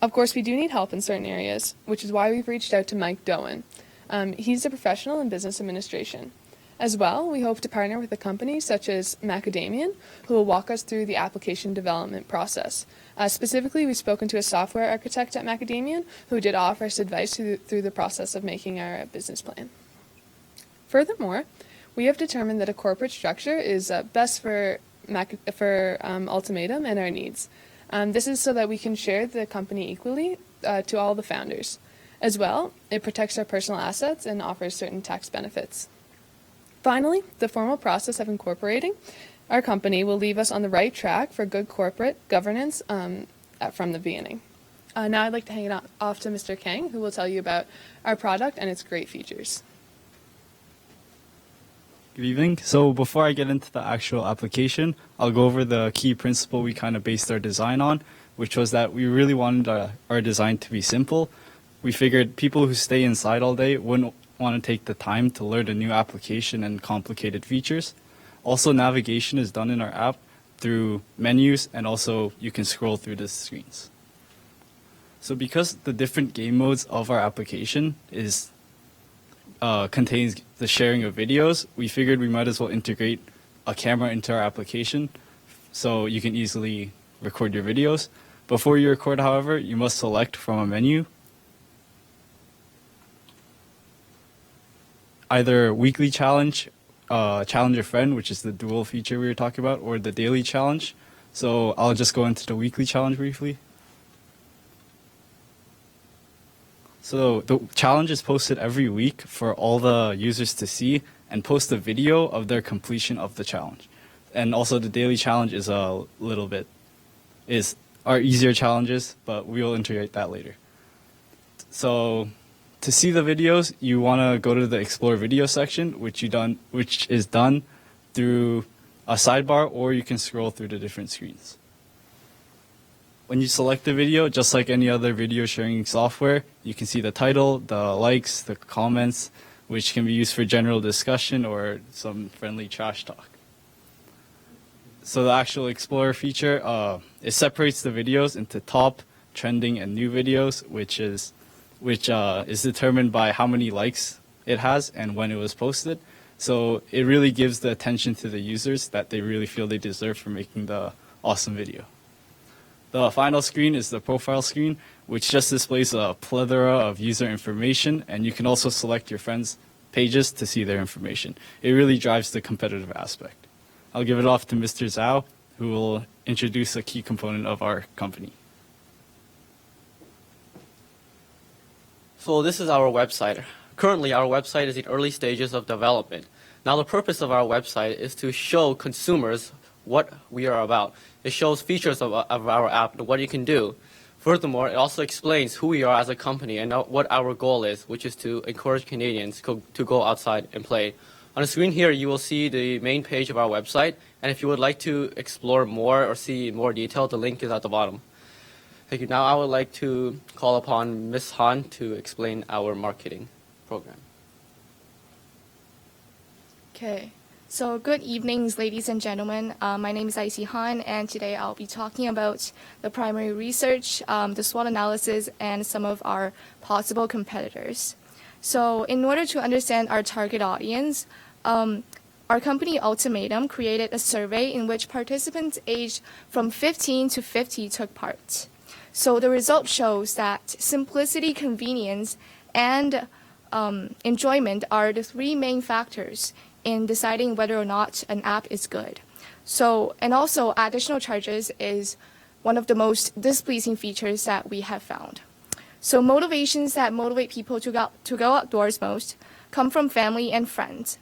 Of course, we do need help in certain areas, which is why we've reached out to Mike Doan. He's a professional in business administration. As well, we hope to partner with a company such as Macadamian, who will walk us through the application development process. Specifically, we've spoken to a software architect at Macadamian who did offer us advice through the process of making our business plan. Furthermore, we have determined that a corporate structure is best for Ultimatum and our needs. This is so that we can share the company equally to all the founders. As well, it protects our personal assets and offers certain tax benefits. Finally, the formal process of incorporating our company will leave us on the right track for good corporate governance from the beginning. Now I'd like to hand it off to Mr. Kang, who will tell you about our product and its great features. Good evening. So before I get into the actual application, I'll go over the key principle we kind of based our design on, which was that we really wanted our design to be simple. We figured people who stay inside all day wouldn't want to take the time to learn a new application and complicated features. Also, navigation is done in our app through menus, and also you can scroll through the screens. So because the different game modes of our application contains the sharing of videos, we figured we might as well integrate a camera into our application so you can easily record your videos. Before you record, however, you must select from a menu either weekly challenge, challenge a friend, which is the dual feature we were talking about, or the daily challenge. So I'll just go into the weekly challenge briefly. So the challenge is posted every week for all the users to see and post a video of their completion of the challenge. And also the daily challenge is our easier challenges, but we will integrate that later. So to see the videos, you want to go to the Explore Video section, which is done through a sidebar, or you can scroll through the different screens. When you select the video, just like any other video sharing software, you can see the title, the likes, the comments, which can be used for general discussion or some friendly trash talk. So the actual Explorer feature, it separates the videos into top, trending, and new videos, which is determined by how many likes it has and when it was posted. So it really gives the attention to the users that they really feel they deserve for making the awesome video. The final screen is the profile screen, which just displays a plethora of user information, and you can also select your friends' pages to see their information. It really drives the competitive aspect. I'll give it off to Mr. Zhao, who will introduce a key component of our company. So this is our website. Currently, our website is in early stages of development. Now, the purpose of our website is to show consumers what we are about. It shows features of our app and what you can do. Furthermore, it also explains who we are as a company and what our goal is, which is to encourage Canadians to go outside and play. On the screen here, you will see the main page of our website, and if you would like to explore more or see more detail, the link is at the bottom. Thank you. Now I would like to call upon Ms. Han to explain our marketing program. Okay. So good evenings, ladies and gentlemen. My name is Icy Han, and today I'll be talking about the primary research, the SWOT analysis, and some of our possible competitors. So in order to understand our target audience, our company Ultimatum created a survey in which participants aged from 15 to 50 took part. So the result shows that simplicity, convenience, and enjoyment are the 3 main factors in deciding whether or not an app is good. So, and also additional charges is one of the most displeasing features that we have found. So motivations that motivate people to go outdoors most come from family and friends.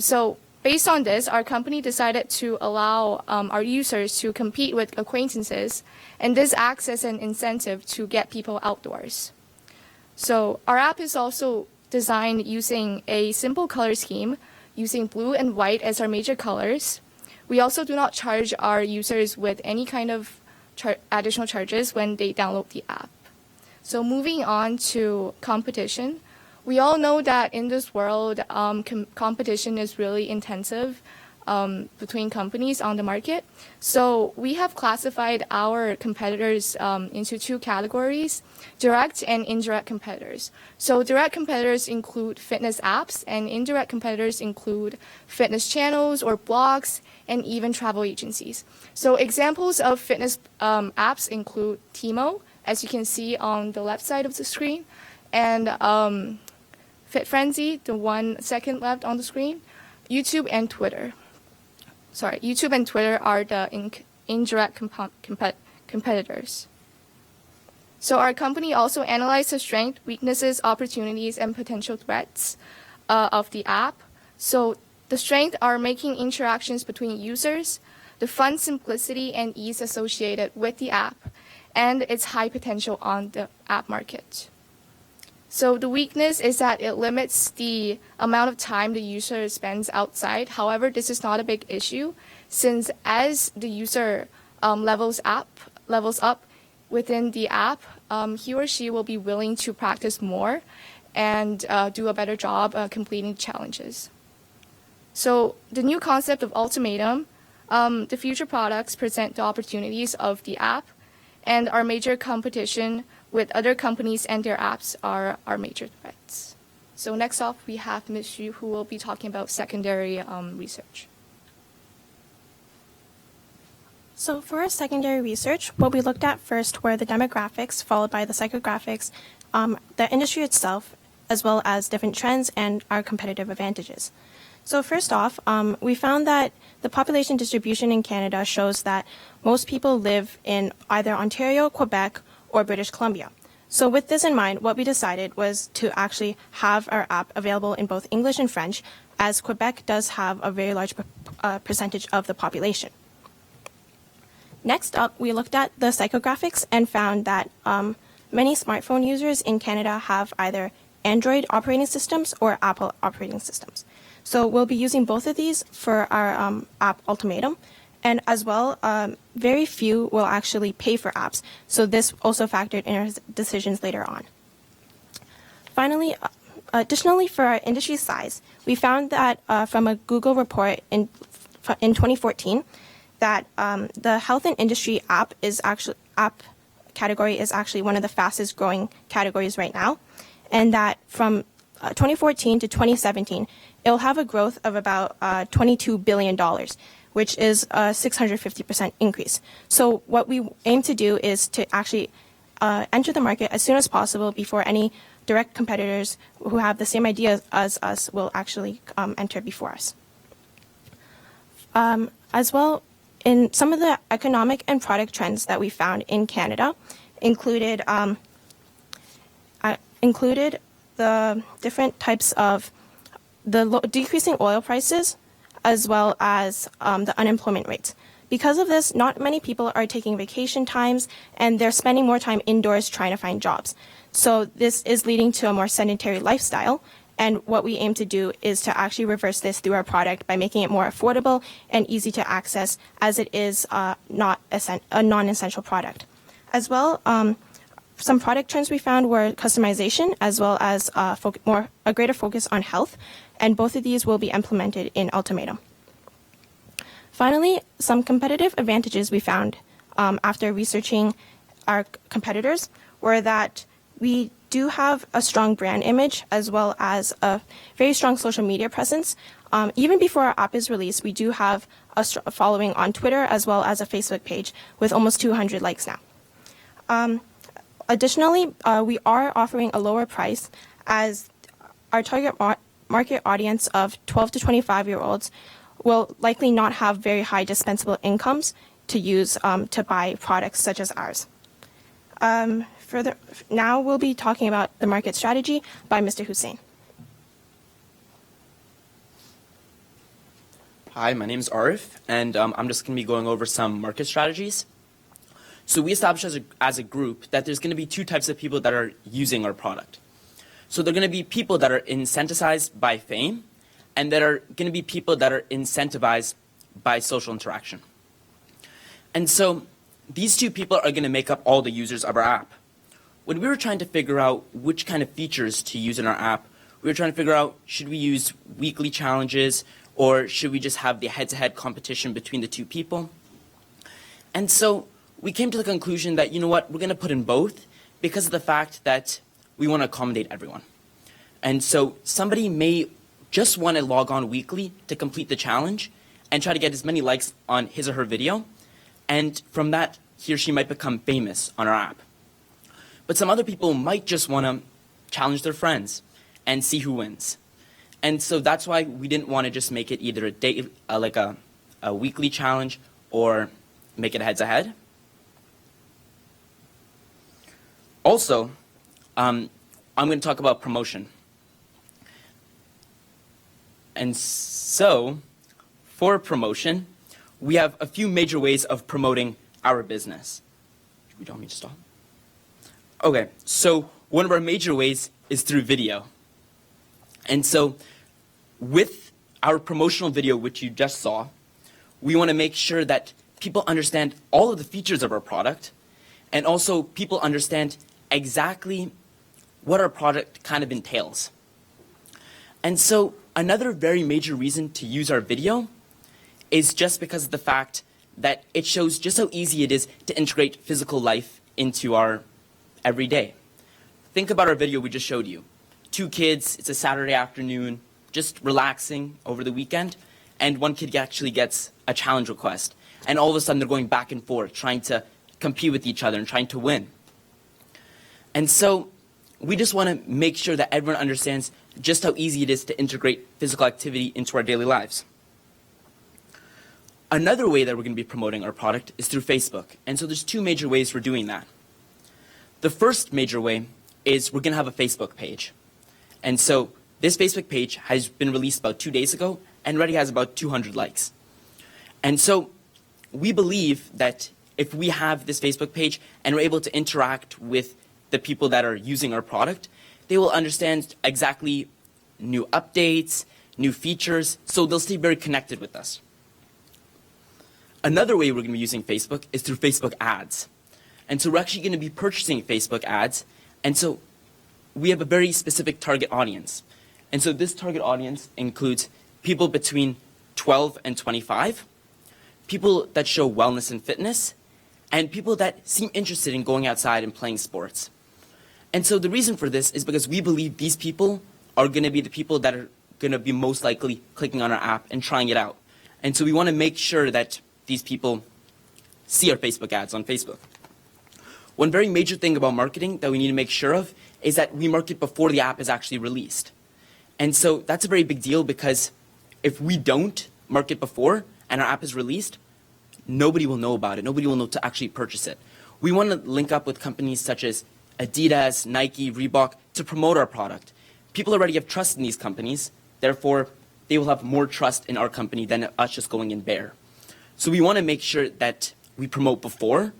So based on this, our company decided to allow our users to compete with acquaintances, and this acts as an incentive to get people outdoors. So our app is also designed using a simple color scheme, using blue and white as our major colors. We also do not charge our users with any kind of additional charges when they download the app. So moving on to competition, we all know that in this world, competition is really intensive between companies on the market. So we have classified our competitors into two categories, direct and indirect competitors. So direct competitors include fitness apps, and indirect competitors include fitness channels or blogs, and even travel agencies. So examples of fitness apps include Timo, as you can see on the left side of the screen, and FitFrenzy, the one second left on the screen, YouTube and Twitter. Sorry, YouTube and Twitter are the indirect competitors. So our company also analyzed the strengths, weaknesses, opportunities, and potential threats of the app. So the strengths are making interactions between users, the fun simplicity and ease associated with the app, and its high potential on the app market. So the weakness is that it limits the amount of time the user spends outside. However, this is not a big issue, since as the user levels up within the app, he or she will be willing to practice more and do a better job completing challenges. So the new concept of ultimatum, the future products present the opportunities of the app, and our major competition with other companies and their apps are our major threats. So next off, we have Ms. Xu, who will be talking about secondary research. So for our secondary research, what we looked at first were the demographics, followed by the psychographics, the industry itself, as well as different trends and our competitive advantages. So first off, we found that the population distribution in Canada shows that most people live in either Ontario, Quebec, or British Columbia. So with this in mind, what we decided was to actually have our app available in both English and French, as Quebec does have a very large percentage of the population. Next up, we looked at the psychographics and found that many smartphone users in Canada have either Android operating systems or Apple operating systems. So we'll be using both of these for our app ultimatum. And as well, very few will actually pay for apps. So this also factored in our decisions later on. Finally, additionally, for our industry size, we found that from a Google report in 2014, that the health and industry app category is actually one of the fastest growing categories right now, and that from 2014 to 2017, it'll have a growth of about $22 billion, which is a 650% increase. So what we aim to do is to actually enter the market as soon as possible before any direct competitors who have the same ideas as us will actually enter before us. As well, in some of the economic and product trends that we found in Canada included the different types of the decreasing oil prices, as well as the unemployment rates. Because of this, not many people are taking vacation times, and they're spending more time indoors trying to find jobs. So this is leading to a more sedentary lifestyle, and what we aim to do is to actually reverse this through our product by making it more affordable and easy to access, as it is not a non-essential product. As well, some product trends we found were customization, as well as a greater focus on health, and both of these will be implemented in Ultimatum. Finally, some competitive advantages we found after researching our competitors were that we do have a strong brand image, as well as a very strong social media presence. Even before our app is released, we do have a following on Twitter, as well as a Facebook page with almost 200 likes now. Additionally, we are offering a lower price, as our target market audience of 12 to 25-year-olds will likely not have very high dispensable incomes to use to buy products such as ours. Now we'll be talking about the market strategy by Mr. Hussein. Hi, my name is Arif, and I'm just going to be going over some market strategies. So we established as a group that there's going to be two types of people that are using our product. So they're going to be people that are incentivized by fame, and that are going to be people that are incentivized by social interaction. And so these two people are going to make up all the users of our app. When we were trying to figure out which kind of features to use in our app, we were trying to figure out, should we use weekly challenges, or should we just have the head-to-head competition between the two people? And so we came to the conclusion that, you know what, we're going to put in both because of the fact that we want to accommodate everyone. And so somebody may just want to log on weekly to complete the challenge and try to get as many likes on his or her video. And from that, he or she might become famous on our app. But some other people might just want to challenge their friends and see who wins. And so that's why we didn't want to just make it either a weekly challenge or make it head-to-head. Also, I'm going to talk about promotion. And so, for promotion, we have a few major ways of promoting our business. We don't need to stop. Okay, so one of our major ways is through video. And so with our promotional video, which you just saw, we want to make sure that people understand all of the features of our product, and also people understand exactly what our product kind of entails. And so another very major reason to use our video is just because of the fact that it shows just how easy it is to integrate physical life into our everyday. Think about our video we just showed you. Two kids, it's a Saturday afternoon, just relaxing over the weekend, and one kid actually gets a challenge request. And all of a sudden they're going back and forth, trying to compete with each other and trying to win. And so we just want to make sure that everyone understands just how easy it is to integrate physical activity into our daily lives. Another way that we're going to be promoting our product is through Facebook. And so there's two major ways we're doing that. The first major way is we're going to have a Facebook page. And so this Facebook page has been released about 2 days ago and already has about 200 likes. And so we believe that if we have this Facebook page and we're able to interact with the people that are using our product, they will understand exactly new updates, new features, so they'll stay very connected with us. Another way we're going to be using Facebook is through Facebook ads. And so we're actually going to be purchasing Facebook ads. And so we have a very specific target audience. And so this target audience includes people between 12 and 25, people that show wellness and fitness, and people that seem interested in going outside and playing sports. And so the reason for this is because we believe these people are going to be the people that are going to be most likely clicking on our app and trying it out. And so we want to make sure that these people see our Facebook ads on Facebook. One very major thing about marketing that we need to make sure of is that we market before the app is actually released. And so that's a very big deal because if we don't market before and our app is released, nobody will know about it. Nobody will know to actually purchase it. We want to link up with companies such as Adidas, Nike, Reebok to promote our product. People already have trust in these companies. Therefore, they will have more trust in our company than us just going in bare. So we want to make sure that we promote before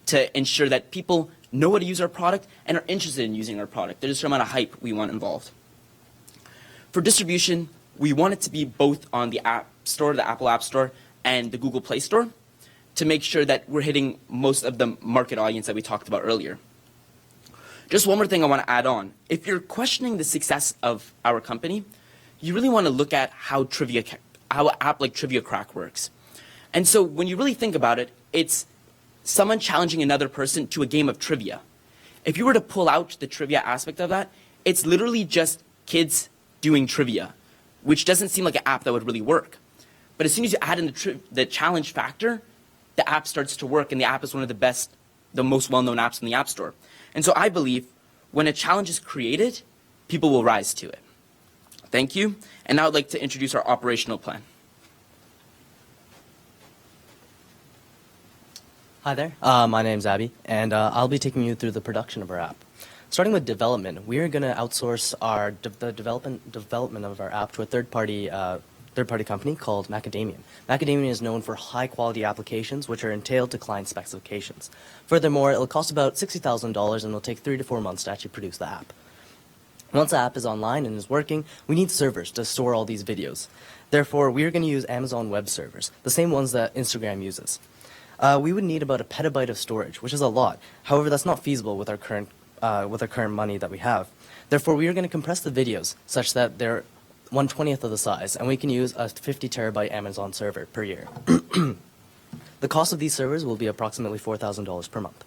to ensure that people know how to use our product and are interested in using our product. There's a certain amount of hype we want involved. For distribution, we want it to be both on the App Store, the Apple App Store, and the Google Play Store to make sure that we're hitting most of the market audience that we talked about earlier. Just one more thing I want to add on. If you're questioning the success of our company, you really want to look at how an app like Trivia Crack works. And so when you really think about it, it's someone challenging another person to a game of trivia. If you were to pull out the trivia aspect of that, it's literally just kids doing trivia, which doesn't seem like an app that would really work. But as soon as you add in the challenge factor, the app starts to work, and the app is one of the most well-known apps in the App Store. And so I believe when a challenge is created, people will rise to it. Thank you. And now I'd like to introduce our operational plan. Hi there, my name's Abby, and I'll be taking you through the production of our app. Starting with development, we are going to outsource the development of our app to a third-party company called Macadamian. Macadamian is known for high-quality applications which are entailed to client specifications. Furthermore, it'll cost about $60,000 and it'll take 3 to 4 months to actually produce the app. Once the app is online and is working, we need servers to store all these videos. Therefore, we are going to use Amazon Web Servers, the same ones that Instagram uses. We would need about a petabyte of storage, which is a lot. However, that's not feasible with our current money that we have. Therefore, we are going to compress the videos such that they're 1/20th of the size, and we can use a 50 terabyte Amazon server per year. The cost of these servers will be approximately $4,000 per month.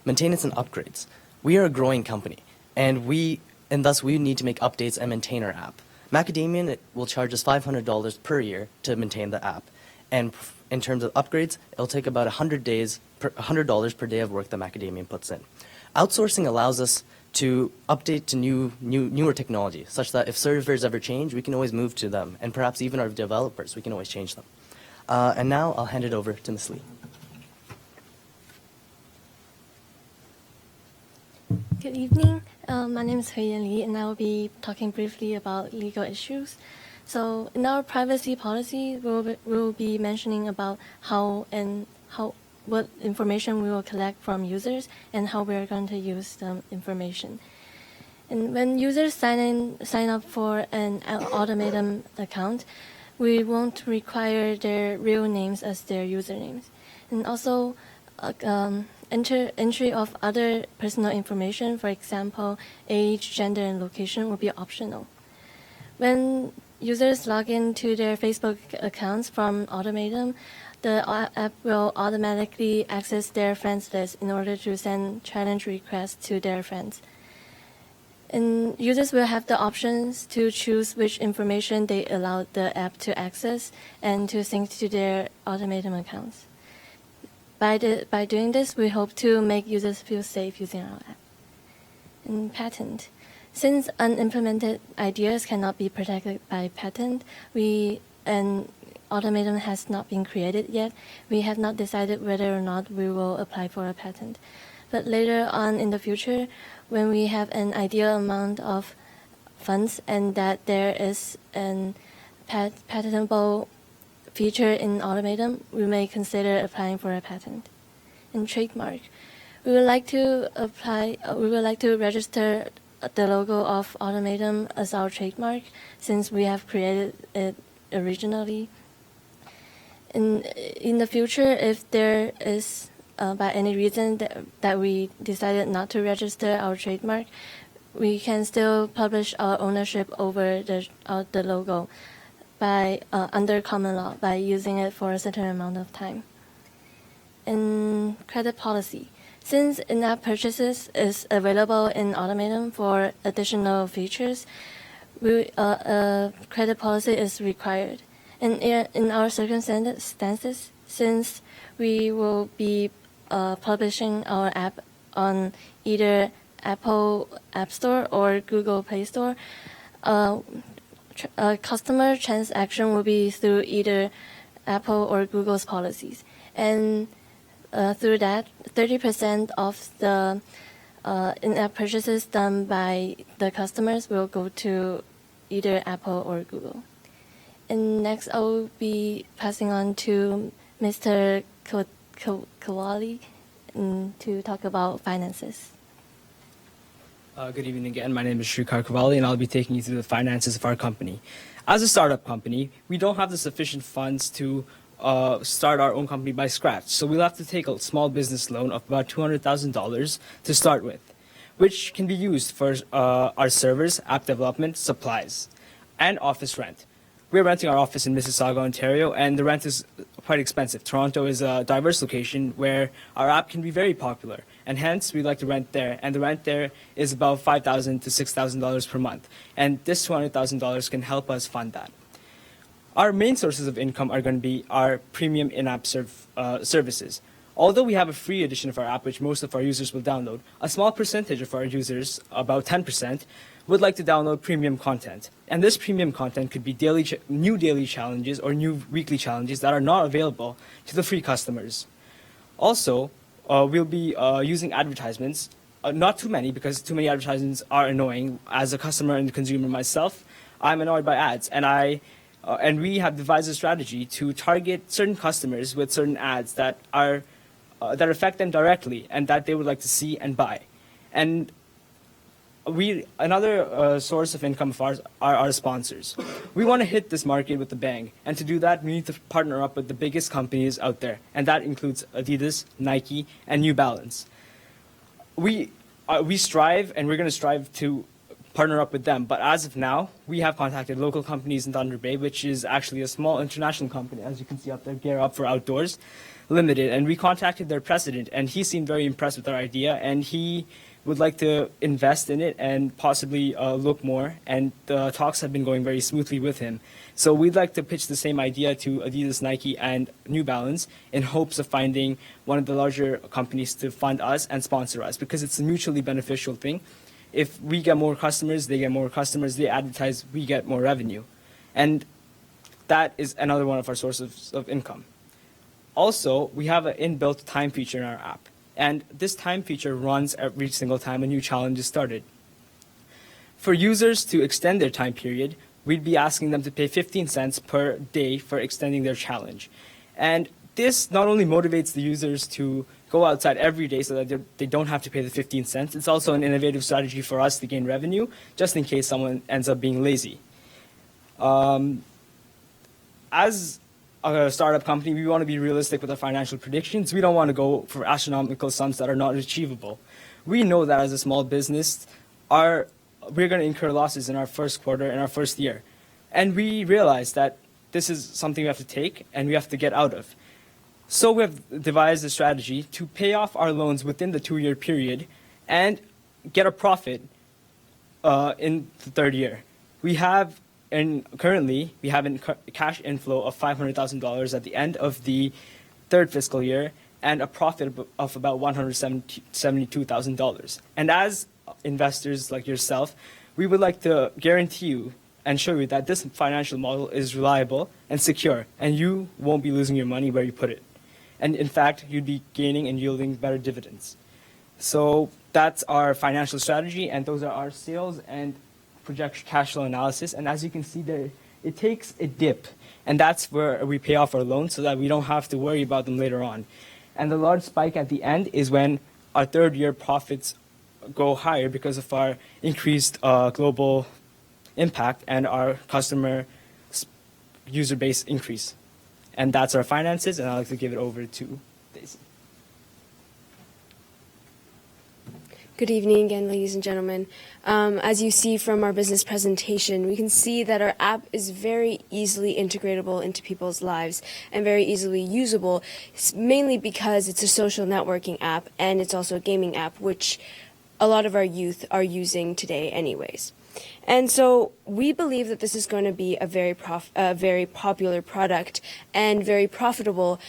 Maintenance and upgrades. We are a growing company, and thus we need to make updates and maintain our app. Macadamian will charge us $500 per year to maintain the app, and in terms of upgrades, it'll take about $100 per day of work that Macadamian puts in. Outsourcing allows us to update to newer technology, such that if servers ever change, we can always move to them, and perhaps even our developers, we can always change them. And now I'll hand it over to Ms. Lee. Good evening. My name is Hui Li, and I will be talking briefly about legal issues. So, in our privacy policy, we will be mentioning about what information we will collect from users and how we are going to use the information. And when users sign up for an automated account, we won't require their real names as their usernames. And also, entry of other personal information, for example, age, gender, and location, will be optional. When users log into their Facebook accounts from Automatum, the app will automatically access their friends list in order to send challenge requests to their friends. And users will have the options to choose which information they allow the app to access and to sync to their Automatum accounts. By doing this, we hope to make users feel safe using our app. And patent. Since unimplemented ideas cannot be protected by patent, and Automatum has not been created yet, we have not decided whether or not we will apply for a patent. But later on in the future, when we have an ideal amount of funds and that there is an patentable feature in Automatum, we may consider applying for a patent. And trademark. We would like to register the logo of Automatum as our trademark, since we have created it originally. In the future, if there is, by any reason that we decided not to register our trademark, we can still publish our ownership over the logo under common law by using it for a certain amount of time. In credit policy. Since in-app purchases is available in Automatum for additional features, a credit policy is required. And in our circumstances, since we will be publishing our app on either Apple App Store or Google Play Store, customer transaction will be through either Apple or Google's policies. And through that, 30% of the in-app purchases done by the customers will go to either Apple or Google. And next, I will be passing on to Mr. Kawali to talk about finances. Good evening again. My name is Shrikar Kavali, and I'll be taking you through the finances of our company. As a startup company, we don't have the sufficient funds to start our own company by scratch, so we'll have to take a small business loan of about $200,000 to start with, which can be used for our servers, app development, supplies, and office rent. We're renting our office in Mississauga, Ontario, and the rent is quite expensive. Toronto is a diverse location where our app can be very popular, and hence we like to rent there, and the rent there is about $5,000 to $6,000 per month, and this $200,000 can help us fund that. Our main sources of income are going to be our premium in-app services. Although we have a free edition of our app, which most of our users will download, a small percentage of our users, about 10%, would like to download premium content. And this premium content could be new daily challenges or new weekly challenges that are not available to the free customers. Also, we'll be using advertisements. Not too many, because too many advertisements are annoying. As a customer and consumer myself, I'm annoyed by ads, and we have devised a strategy to target certain customers with certain ads that affect them directly and that they would like to see and buy. And another source of income of ours are our sponsors. We want to hit this market with a bang, and to do that, we need to partner up with the biggest companies out there, and that includes Adidas, Nike, and New Balance. We strive, and we're going to strive to partner up with them, but as of now, we have contacted local companies in Thunder Bay, which is actually a small international company, as you can see up there, Gear Up for Outdoors Limited, and we contacted their president, and he seemed very impressed with our idea, and he would like to invest in it and possibly look more, and the talks have been going very smoothly with him. So we'd like to pitch the same idea to Adidas, Nike, and New Balance in hopes of finding one of the larger companies to fund us and sponsor us, because it's a mutually beneficial thing. If we get more customers, they get more customers, they advertise, we get more revenue. And that is another one of our sources of income. Also, we have an inbuilt time feature in our app. And this time feature runs every single time a new challenge is started. For users to extend their time period, we'd be asking them to pay 15 cents per day for extending their challenge. And this not only motivates the users to go outside every day so that they don't have to pay the 15 cents, it's also an innovative strategy for us to gain revenue, just in case someone ends up being lazy. As a startup company, we want to be realistic with our financial predictions. We don't want to go for astronomical sums that are not achievable. We know that as a small business, we're going to incur losses in our first quarter and our first year. And we realize that this is something we have to take and we have to get out of. So we have devised a strategy to pay off our loans within the 2-year period and get a profit in the third year. Currently, we have a cash inflow of $500,000 at the end of the third fiscal year and a profit of about $172,000. And as investors like yourself, we would like to guarantee you and show you that this financial model is reliable and secure, and you won't be losing your money where you put it. And in fact, you'd be gaining and yielding better dividends. So that's our financial strategy, and those are our sales and project cash flow analysis. And as you can see there, it takes a dip, and that's where we pay off our loans so that we don't have to worry about them later on. And the large spike at the end is when our third year profits go higher because of our increased global impact and our customer user base increase. And that's our finances, and I'd like to give it over to Daisy. Good evening again, ladies and gentlemen. As you see from our business presentation, we can see that our app is very easily integratable into people's lives and very easily usable, mainly because it's a social networking app and it's also a gaming app, which a lot of our youth are using today anyways. And so we believe that this is going to be a very popular product and very profitable,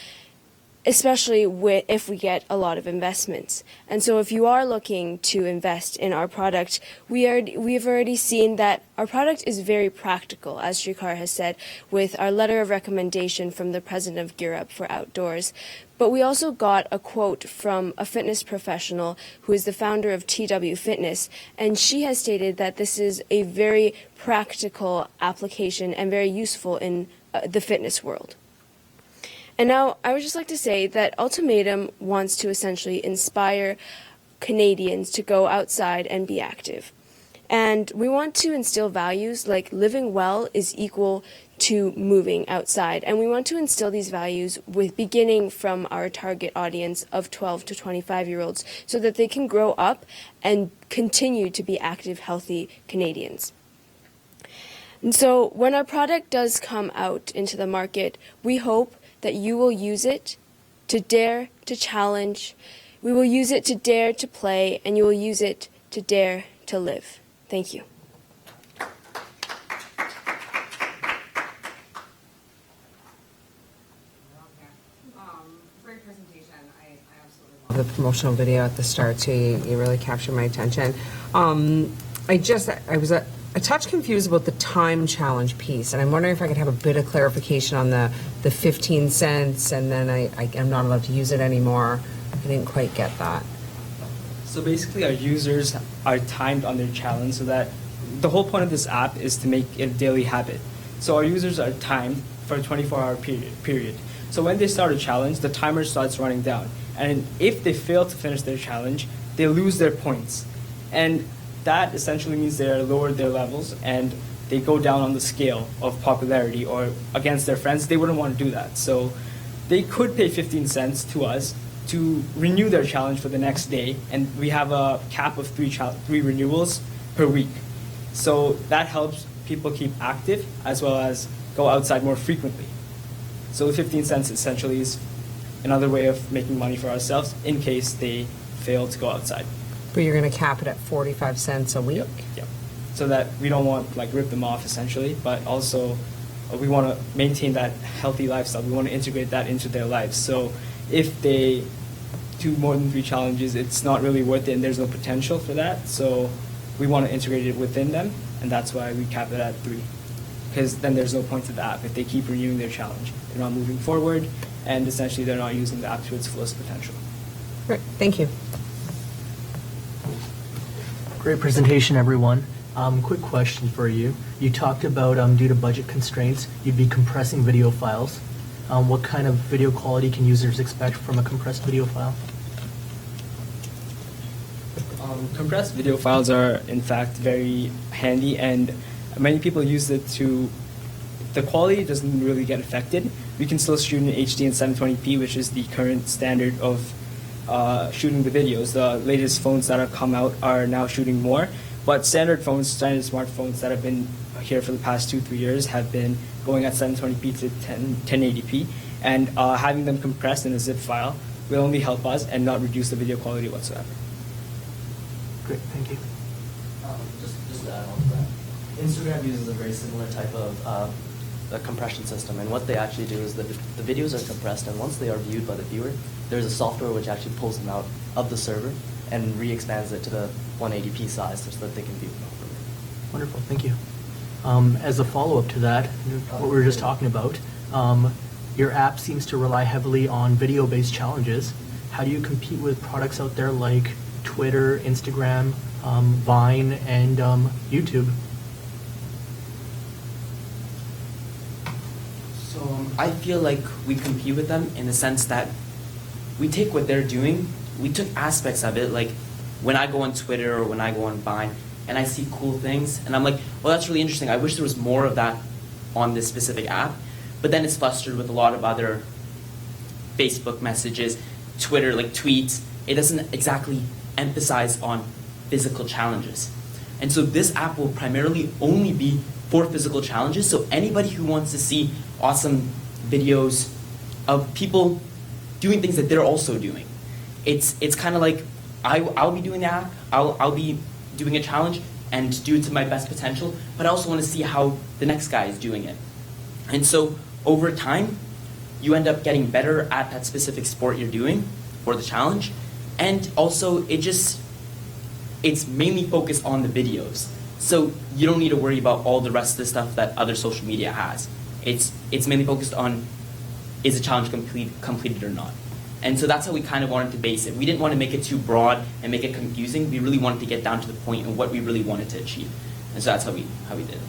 especially if we get a lot of investments. And so if you are looking to invest in our product, we've already seen that our product is very practical, as Shrikar has said, with our letter of recommendation from the president of Gear Up for Outdoors. But we also got a quote from a fitness professional who is the founder of TW Fitness, and she has stated that this is a very practical application and very useful in the fitness world. And now, I would just like to say that Ultimatum wants to essentially inspire Canadians to go outside and be active. And we want to instill values like living well is equal to moving outside. And we want to instill these values beginning from our target audience of 12 to 25-year-olds so that they can grow up and continue to be active, healthy Canadians. And so when our product does come out into the market, we hope that you will use it to dare to challenge. We will use it to dare to play, and you will use it to dare to live. Thank you. Great presentation. I absolutely love the promotional video at the start too. You really captured my attention. I was a touch confused about the time challenge piece, and I'm wondering if I could have a bit of clarification on the 15 cents, and then I'm not allowed to use it anymore. I didn't quite get that. So basically, our users are timed on their challenge, so that the whole point of this app is to make it a daily habit. So our users are timed for a 24-hour period. So when they start a challenge, the timer starts running down. And if they fail to finish their challenge, they lose their points. And that essentially means they're lowered their levels and they go down on the scale of popularity, or against their friends. They wouldn't want to do that. So they could pay 15 cents to us to renew their challenge for the next day. And we have a cap of three renewals per week. So that helps people keep active as well as go outside more frequently. So the 15 cents essentially is another way of making money for ourselves in case they fail to go outside. But you're going to cap it at 45 cents a week? Yep. So that we don't want to rip them off essentially, but also we want to maintain that healthy lifestyle. We want to integrate that into their lives. So if they do more than 3 challenges, it's not really worth it and there's no potential for that. So we want to integrate it within them, and that's why we cap it at 3. Because then there's no point to the app if they keep renewing their challenge. They're not moving forward, and essentially they're not using the app to its fullest potential. Great, thank you. Great presentation, everyone. Quick question for you. You talked about due to budget constraints, you'd be compressing video files. What kind of video quality can users expect from a compressed video file? Compressed video files are, in fact, very handy, and many people use it to. The quality doesn't really get affected. We can still shoot in HD and 720p, which is the current standard of shooting the videos. The latest phones that have come out are now shooting more, but standard smartphones that have been here for the past 2-3 years have been going at 720p to 1080p, and having them compressed in a zip file will only help us and not reduce the video quality whatsoever. Great, thank you. Just to add on to that, Instagram uses a very similar type of a compression system, and what they actually do is the videos are compressed, and once they are viewed by the viewer, there's a software which actually pulls them out of the server and re-expands it to the 180p size so that they can view them properly. Wonderful, thank you. As a follow-up to that, what we were just talking about, your app seems to rely heavily on video-based challenges. How do you compete with products out there like Twitter, Instagram, Vine, and YouTube? So I feel like we compete with them in the sense that we take what they're doing, we took aspects of it, like when I go on Twitter or when I go on Vine and I see cool things and I'm like, well, that's really interesting. I wish there was more of that on this specific app. But then it's flustered with a lot of other Facebook messages, Twitter, like tweets. It doesn't exactly emphasize on physical challenges. And so this app will primarily only be for physical challenges. So anybody who wants to see awesome videos of people doing things that they're also doing. It's kind of like I'll be doing the app, I'll be doing a challenge and do it to my best potential, but I also want to see how the next guy is doing it. And so over time, you end up getting better at that specific sport you're doing or the challenge. And also it's mainly focused on the videos. So you don't need to worry about all the rest of the stuff that other social media has. It's mainly focused on, is the challenge completed or not? And so that's how we kind of wanted to base it. We didn't want to make it too broad and make it confusing. We really wanted to get down to the point of what we really wanted to achieve. And so that's how we did it.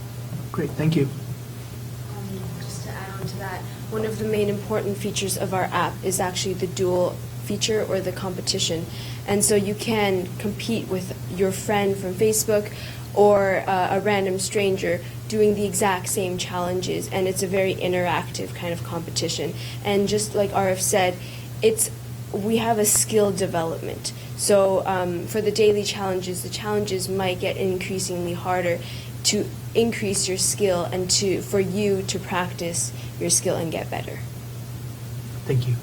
Great, thank you. Just to add on to that, one of the main important features of our app is actually the dual feature or the competition. And so you can compete with your friend from Facebook or a random stranger doing the exact same challenges, and it's a very interactive kind of competition. And just like RF said, we have a skill development. So for the daily challenges, the challenges might get increasingly harder to increase your skill and for you to practice your skill and get better. Thank you.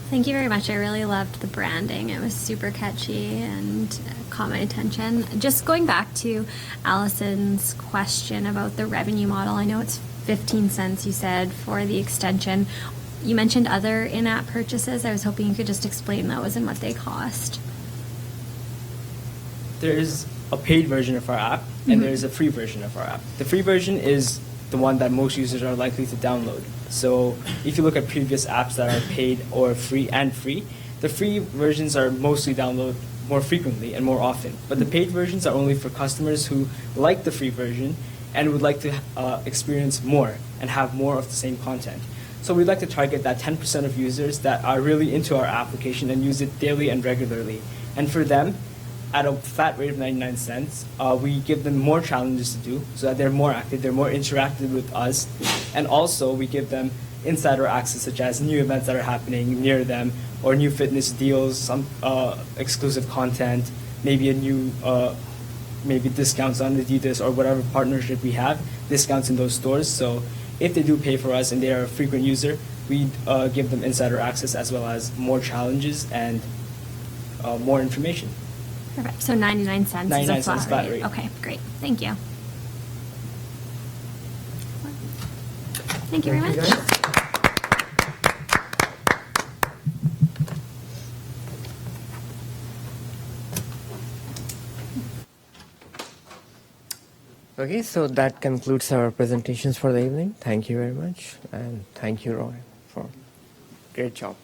Thank you very much. I really loved the branding. It was super catchy and caught my attention. Just going back to Allison's question about the revenue model, I know it's 15 cents, you said, for the extension. You mentioned other in-app purchases. I was hoping you could just explain those and what they cost. There is a paid version of our app and there's a free version of our app. The free version is the one that most users are likely to download. So if you look at previous apps that are paid or free, the free versions are mostly downloaded more frequently and more often. But the paid versions are only for customers who like the free version and would like to experience more and have more of the same content. So we'd like to target that 10% of users that are really into our application and use it daily and regularly. And for them, at a flat rate of 99 cents, we give them more challenges to do so that they're more active, they're more interactive with us. And also we give them insider access such as new events that are happening near them or new fitness deals, some exclusive content, maybe a new maybe discounts on Adidas or whatever partnership we have, discounts in those stores. So if they do pay for us and they are a frequent user, we give them insider access as well as more challenges and more information. Perfect. So 99 cents 99 is a cents flat flat rate. rate. Okay, great. Thank you. Thank you very much. Okay, so that concludes our presentations for the evening. Thank you very much, and thank you, Roy, for great job.